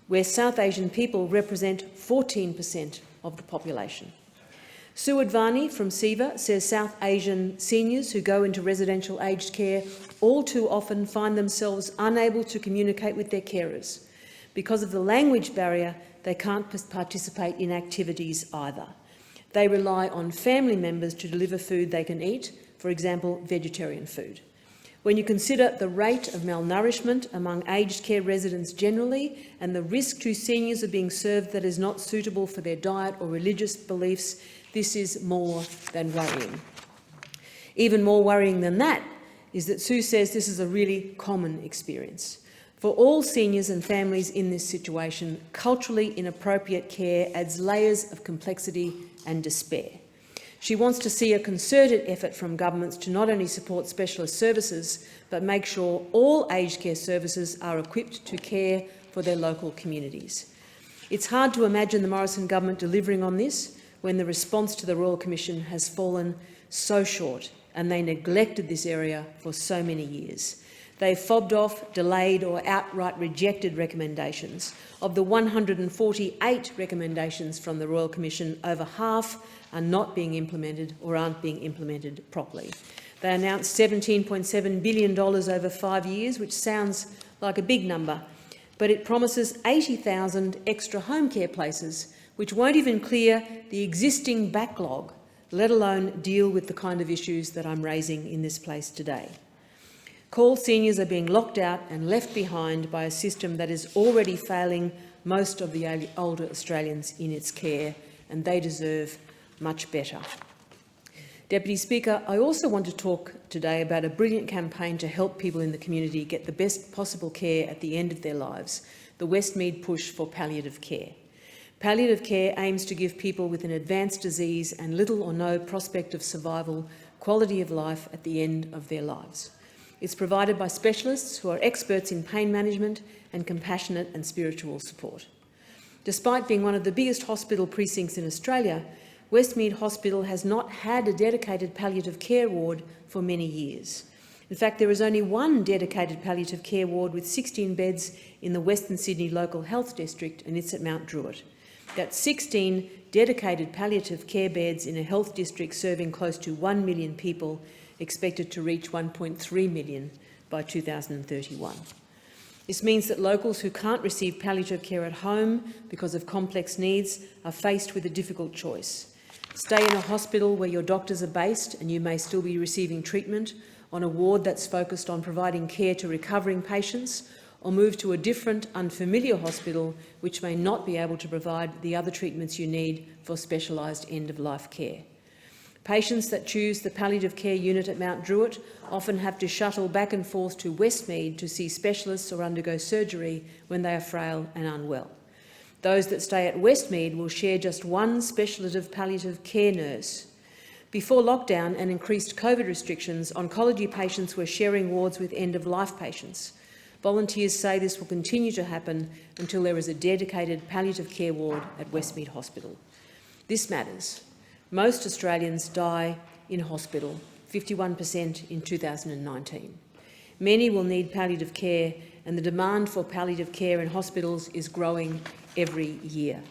Speaker 3: where South Asian people represent 14% of the population. Sue Advani from SIVA says South Asian seniors who go into residential aged care all too often find themselves unable to communicate with their carers. Because of the language barrier, they can't participate in activities either. They rely on family members to deliver food they can eat, for example, vegetarian food. When you consider the rate of malnourishment among aged care residents generally and the risk to seniors of being served that is not suitable for their diet or religious beliefs, this is more than worrying. Even more worrying than that is that Sue says this is a really common experience. For all seniors and families in this situation, culturally inappropriate care adds layers of complexity and despair. She wants to see a concerted effort from governments to not only support specialist services, but make sure all aged care services are equipped to care for their local communities. It's hard to imagine the Morrison government delivering on this when the response to the Royal Commission has fallen so short and they neglected this area for so many years. They fobbed off, delayed or outright rejected recommendations. Of the 148 recommendations from the Royal Commission, over half are not being implemented or aren't being implemented properly. They announced $17.7 billion over 5 years, which sounds like a big number, but it promises 80,000 extra home care places, which won't even clear the existing backlog, let alone deal with the kind of issues that I'm raising in this place today. Call seniors are being locked out and left behind by a system that is already failing most of the older Australians in its care, and they deserve much better. Deputy Speaker, I also want to talk today about a brilliant campaign to help people in the community get the best possible care at the end of their lives, the Westmead Push for Palliative Care. Palliative care aims to give people with an advanced disease and little or no prospect of survival quality of life at the end of their lives. It's provided by specialists who are experts in pain management and compassionate and spiritual support. Despite being one of the biggest hospital precincts in Australia, Westmead Hospital has not had a dedicated palliative care ward for many years. In fact, there is only one dedicated palliative care ward with 16 beds in the Western Sydney Local Health District, and it's at Mount Druitt. That's 16 dedicated palliative care beds in a health district serving close to 1 million people, expected to reach 1.3 million by 2031. This means that locals who can't receive palliative care at home because of complex needs are faced with a difficult choice. Stay in a hospital where your doctors are based and you may still be receiving treatment, on a ward that's focused on providing care to recovering patients, or move to a different, unfamiliar hospital which may not be able to provide the other treatments you need for specialised end-of-life care. Patients that choose the palliative care unit at Mount Druitt often have to shuttle back and forth to Westmead to see specialists or undergo surgery when they are frail and unwell. Those that stay at Westmead will share just one speculative palliative care nurse. Before lockdown and increased COVID restrictions, oncology patients were sharing wards with end-of-life patients. Volunteers say this will continue to happen until there is a dedicated palliative care ward at Westmead Hospital. This matters. Most Australians die in hospital, 51% in 2019. Many will need palliative care, and the demand for palliative care in hospitals is growing every year.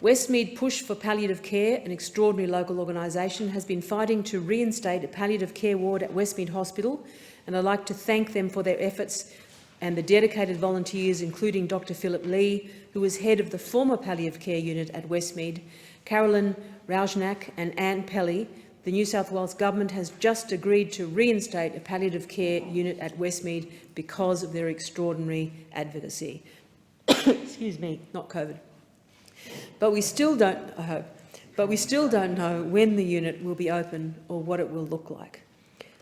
Speaker 3: Westmead Push for Palliative Care, an extraordinary local organisation, has been fighting to reinstate a palliative care ward at Westmead Hospital, and I'd like to thank them for their efforts and the dedicated volunteers, including Dr Philip Lee, who was head of the former palliative care unit at Westmead, Carolyn Raujnak and Anne Pelly. The New South Wales Government has just agreed to reinstate a palliative care unit at Westmead because of their extraordinary advocacy. Excuse me, not COVID. But we still don't know when the unit will be open or what it will look like.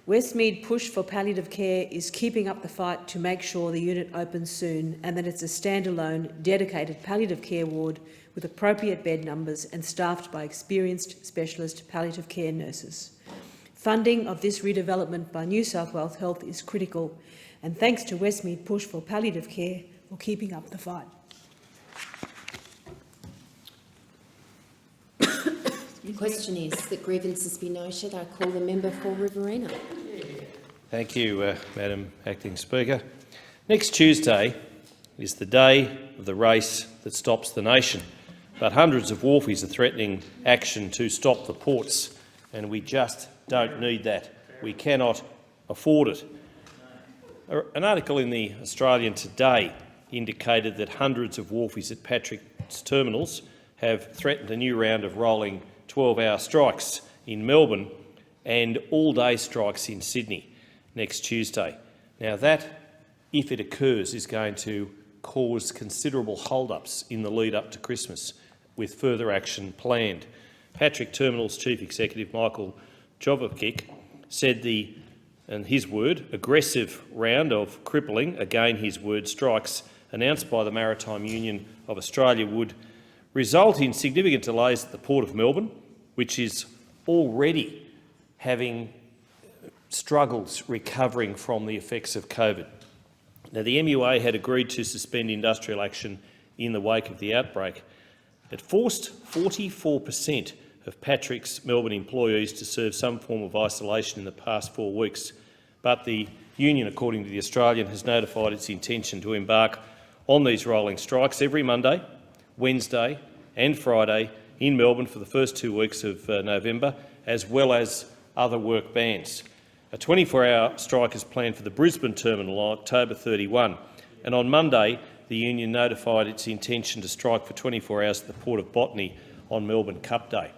Speaker 3: Westmead Push for Palliative Care is keeping up the fight to make sure the unit opens soon and that it's a standalone, dedicated palliative care ward with appropriate bed numbers and staffed by experienced specialist palliative care nurses. Funding of this redevelopment by New South Wales Health is critical, and thanks to Westmead Push for Palliative Care for keeping up the fight.
Speaker 5: The question is that grievances be noted. I call the member for Riverina.
Speaker 6: Thank you, Madam Acting Speaker. Next Tuesday is the day of the race that stops the nation, but hundreds of wharfies are threatening action to stop the ports, and we just don't need that. We cannot afford it. An article in the Australian today indicated that hundreds of wharfies at Patrick's terminals have threatened a new round of rolling 12-hour strikes in Melbourne and all-day strikes in Sydney next Tuesday. Now that, if it occurs, is going to cause considerable hold-ups in the lead-up to Christmas, with further action planned. Patrick Terminal's Chief Executive, Michael Jovovic, said and his word, aggressive round of crippling, again his word, strikes announced by the Maritime Union of Australia would result in significant delays at the Port of Melbourne, which is already having struggles recovering from the effects of COVID. Now, the MUA had agreed to suspend industrial action in the wake of the outbreak. It forced 44% of Patrick's Melbourne employees to serve some form of isolation in the past 4 weeks, but the union, according to The Australian, has notified its intention to embark on these rolling strikes every Monday, Wednesday and Friday in Melbourne for the first 2 weeks of November, as well as other work bans. A 24-hour strike is planned for the Brisbane terminal on October 31, and on Monday the union notified its intention to strike for 24 hours at the Port of Botany on Melbourne Cup Day.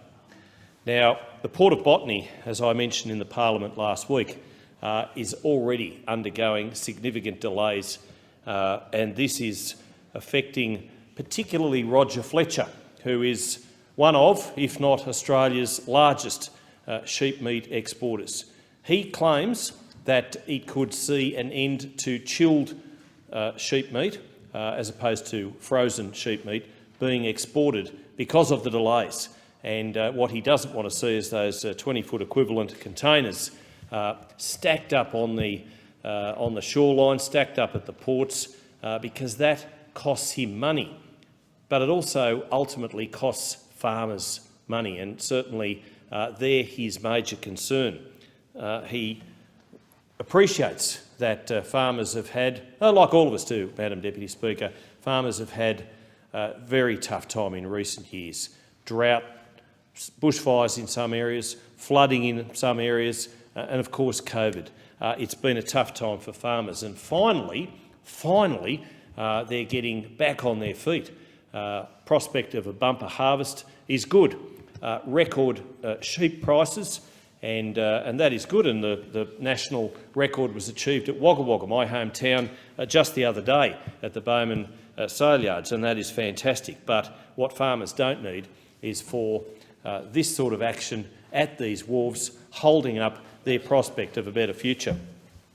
Speaker 6: Now, the Port of Botany, as I mentioned in the Parliament last week, is already undergoing significant delays, and this is affecting particularly Roger Fletcher, who is one of, if not Australia's largest sheep meat exporters. He claims that it could see an end to chilled sheep meat, as opposed to frozen sheep meat, being exported because of the delays. And what he doesn't want to see is those 20-foot equivalent containers stacked up on the shoreline, stacked up at the ports, because that costs him money. But it also ultimately costs farmers money, and certainly they're his major concern. He appreciates that farmers have had, like all of us do, Madam Deputy Speaker, farmers have had a very tough time in recent years. Drought, bushfires in some areas, flooding in some areas, and of course COVID. It's been a tough time for farmers, and finally, they're getting back on their feet. Prospect of a bumper harvest is good. Record sheep prices, and that is good, and the national record was achieved at Wagga Wagga, my hometown, just the other day at the Bowman sale yards, and that is fantastic. But what farmers don't need is for this sort of action at these wharves, holding up their prospect of a better future.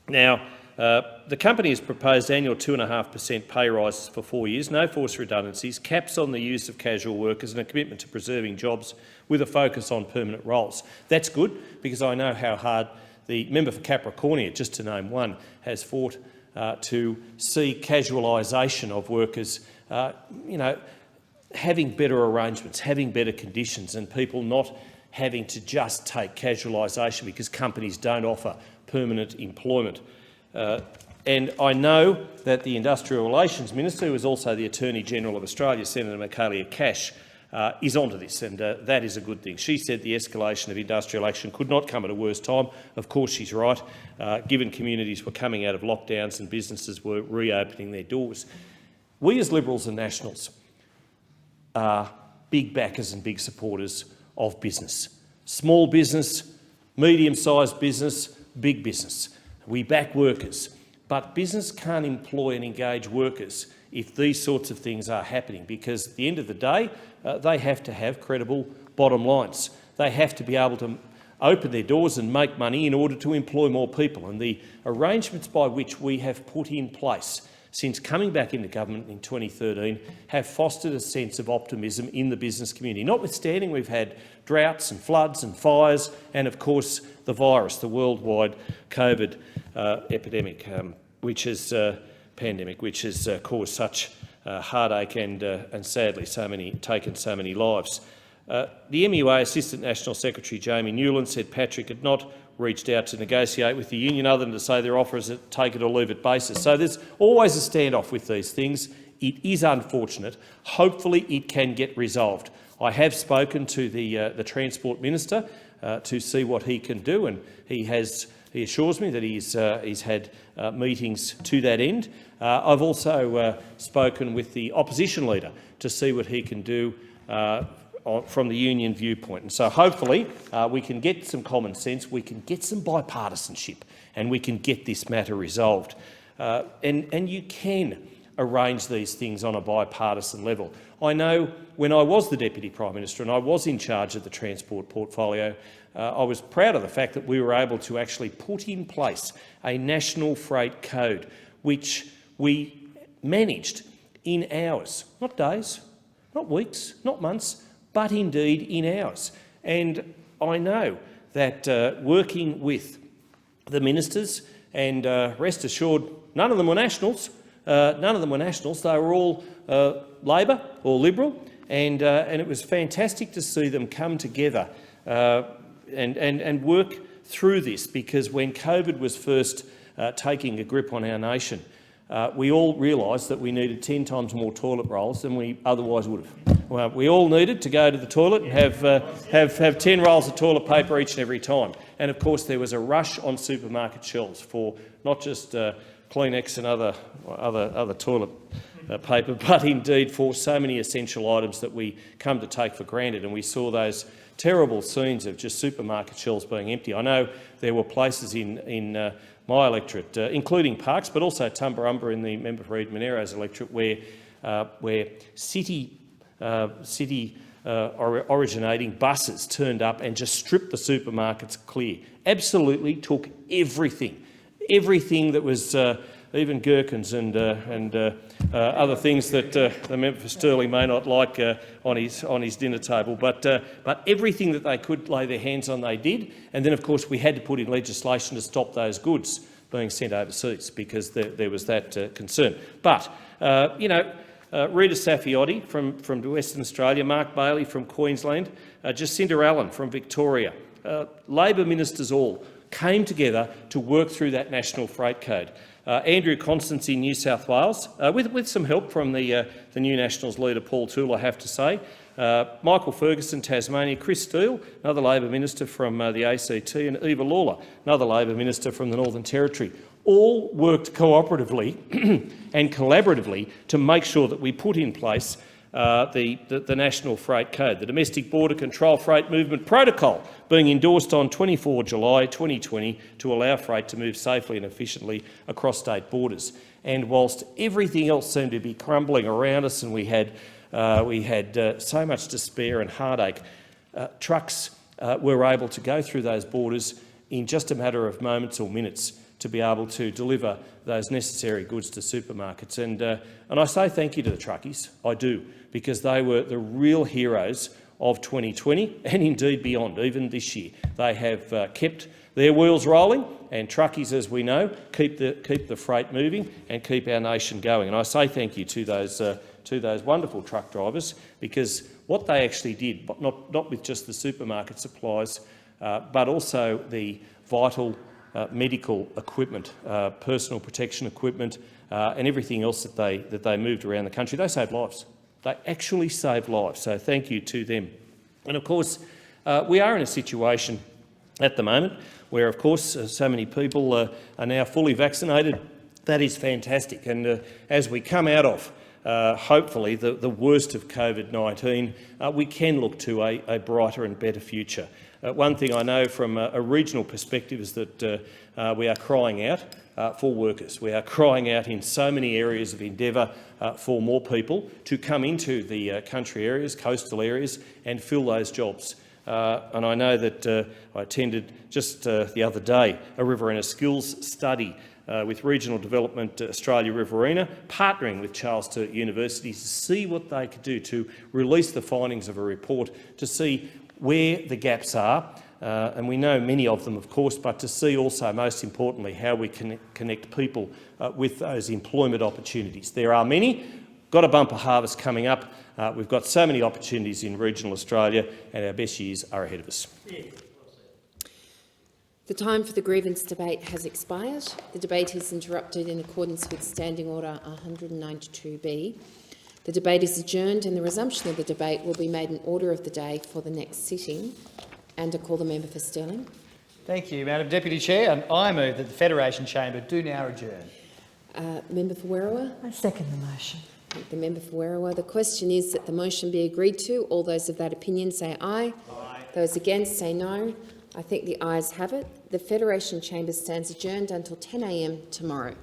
Speaker 6: Now, the company has proposed annual 2.5% pay rises for 4 years, no forced redundancies, caps on the use of casual workers, and a commitment to preserving jobs with a focus on permanent roles. That's good, because I know how hard the member for Capricornia, just to name one, has fought to see casualisation of workers, having better arrangements, having better conditions, and people not having to just take casualisation because companies don't offer permanent employment. And I know that the Industrial Relations Minister, who is also the Attorney-General of Australia, Senator Michaelia Cash, is onto this, and that is a good thing. She said the escalation of industrial action could not come at a worse time. Of course she's right, given communities were coming out of lockdowns and businesses were reopening their doors. We as Liberals and Nationals are big backers and big supporters of business. Small business, medium-sized business, big business. We back workers, but business can't employ and engage workers if these sorts of things are happening, because at the end of the day, they have to have credible bottom lines. They have to be able to open their doors and make money in order to employ more people. And the arrangements by which we have put in place since coming back into government in 2013 have fostered a sense of optimism in the business community, notwithstanding we've had droughts and floods and fires and, of course, the virus, the worldwide COVID epidemic, which has caused such heartache and sadly taken so many lives. The MUA Assistant National Secretary Jamie Newland said Patrick had not reached out to negotiate with the union other than to say their offer is a take-it-or-leave-it basis. So there's always a standoff with these things. It is unfortunate. Hopefully it can get resolved. I have spoken to the Transport Minister to see what he can do, and he assures me that he's had meetings to that end. I've also spoken with the opposition leader to see what he can do from the union viewpoint. And so hopefully we can get some common sense, we can get some bipartisanship, and we can get this matter resolved. And you can arrange these things on a bipartisan level. I know when I was the Deputy Prime Minister and I was in charge of the transport portfolio, I was proud of the fact that we were able to actually put in place a national freight code, which we managed in hours, not days, not weeks, not months, but indeed in hours. And I know that working with the ministers, and rest assured, none of them were Nationals. None of them were Nationals. They were all Labor or Liberal, and it was fantastic to see them come together and work through this, because when COVID was first taking a grip on our nation, we all realised that we needed 10 times more toilet rolls than we otherwise would have. Well, we all needed to go to the toilet and have 10 rolls of toilet paper each and every time. And of course there was a rush on supermarket shelves for not just Kleenex and other toilet paper, but indeed for so many essential items that we come to take for granted. And we saw those terrible scenes of just supermarket shelves being empty. I know there were places in my electorate, including Parkes, but also Tumbarumba in the member for Eden-Monero's electorate, where city originating buses turned up and just stripped the supermarkets clear. Absolutely took everything that was, even gherkins and other things that the member for Stirling may not like on his dinner table, but everything that they could lay their hands on, they did. And then, of course, we had to put in legislation to stop those goods being sent overseas, because there was that concern. But Rita Saffioti from Western Australia, Mark Bailey from Queensland, Jacinta Allen from Victoria, Labor ministers all came together to work through that national freight code. Andrew Constance in New South Wales, with some help from the New Nationals leader Paul Toole, I have to say. Michael Ferguson, Tasmania, Chris Steele, another Labor minister from the ACT, and Eva Lawler, another Labor minister from the Northern Territory, all worked cooperatively and collaboratively to make sure that we put in place the National Freight Code, the Domestic Border Control Freight Movement Protocol, being endorsed on 24 July 2020 to allow freight to move safely and efficiently across state borders. And whilst everything else seemed to be crumbling around us and we had so much despair and heartache, trucks were able to go through those borders in just a matter of moments or minutes to be able to deliver those necessary goods to supermarkets. And I say thank you to the truckies, I do, because they were the real heroes of 2020 and indeed beyond, even this year. They have kept their wheels rolling, and truckies, as we know, keep the freight moving and keep our nation going. And I say thank you to those wonderful truck drivers, because what they actually did, but not with just the supermarket supplies, but also the vital medical equipment, personal protection equipment, and everything else that they moved around the country. They saved lives. They actually saved lives. So thank you to them. And of course, we are in a situation at the moment where, of course, so many people are now fully vaccinated. That is fantastic. And as we come out of, hopefully, the worst of COVID-19, we can look to a brighter and better future. One thing I know from a regional perspective is that we are crying out for workers. We are crying out in so many areas of endeavour for more people to come into the country areas, coastal areas, and fill those jobs. And I know that I attended just the other day a Riverina skills study with Regional Development Australia Riverina, partnering with Charles Sturt University to see what they could do to release the findings of a report to see where the gaps are, and we know many of them, of course, but to see also, most importantly, how we can connect people with those employment opportunities. There are many. Got a bumper harvest coming up. We've got so many opportunities in regional Australia, and our best years are ahead of us.
Speaker 5: The time for the grievance debate has expired. The debate is interrupted in accordance with Standing Order 192B. The debate is adjourned, and the resumption of the debate will be made in order of the day for the next sitting. And I call the member for Stirling.
Speaker 8: Thank you, Madam Deputy Chair, and I move that the Federation Chamber do now adjourn.
Speaker 5: Member for Werriwa.
Speaker 15: I second the motion.
Speaker 5: Thank the member for Werriwa. The question is that the motion be agreed to. All those of that opinion say aye. Aye. Those against say no. I think the ayes have it. The Federation Chamber stands adjourned until 10 a.m. tomorrow.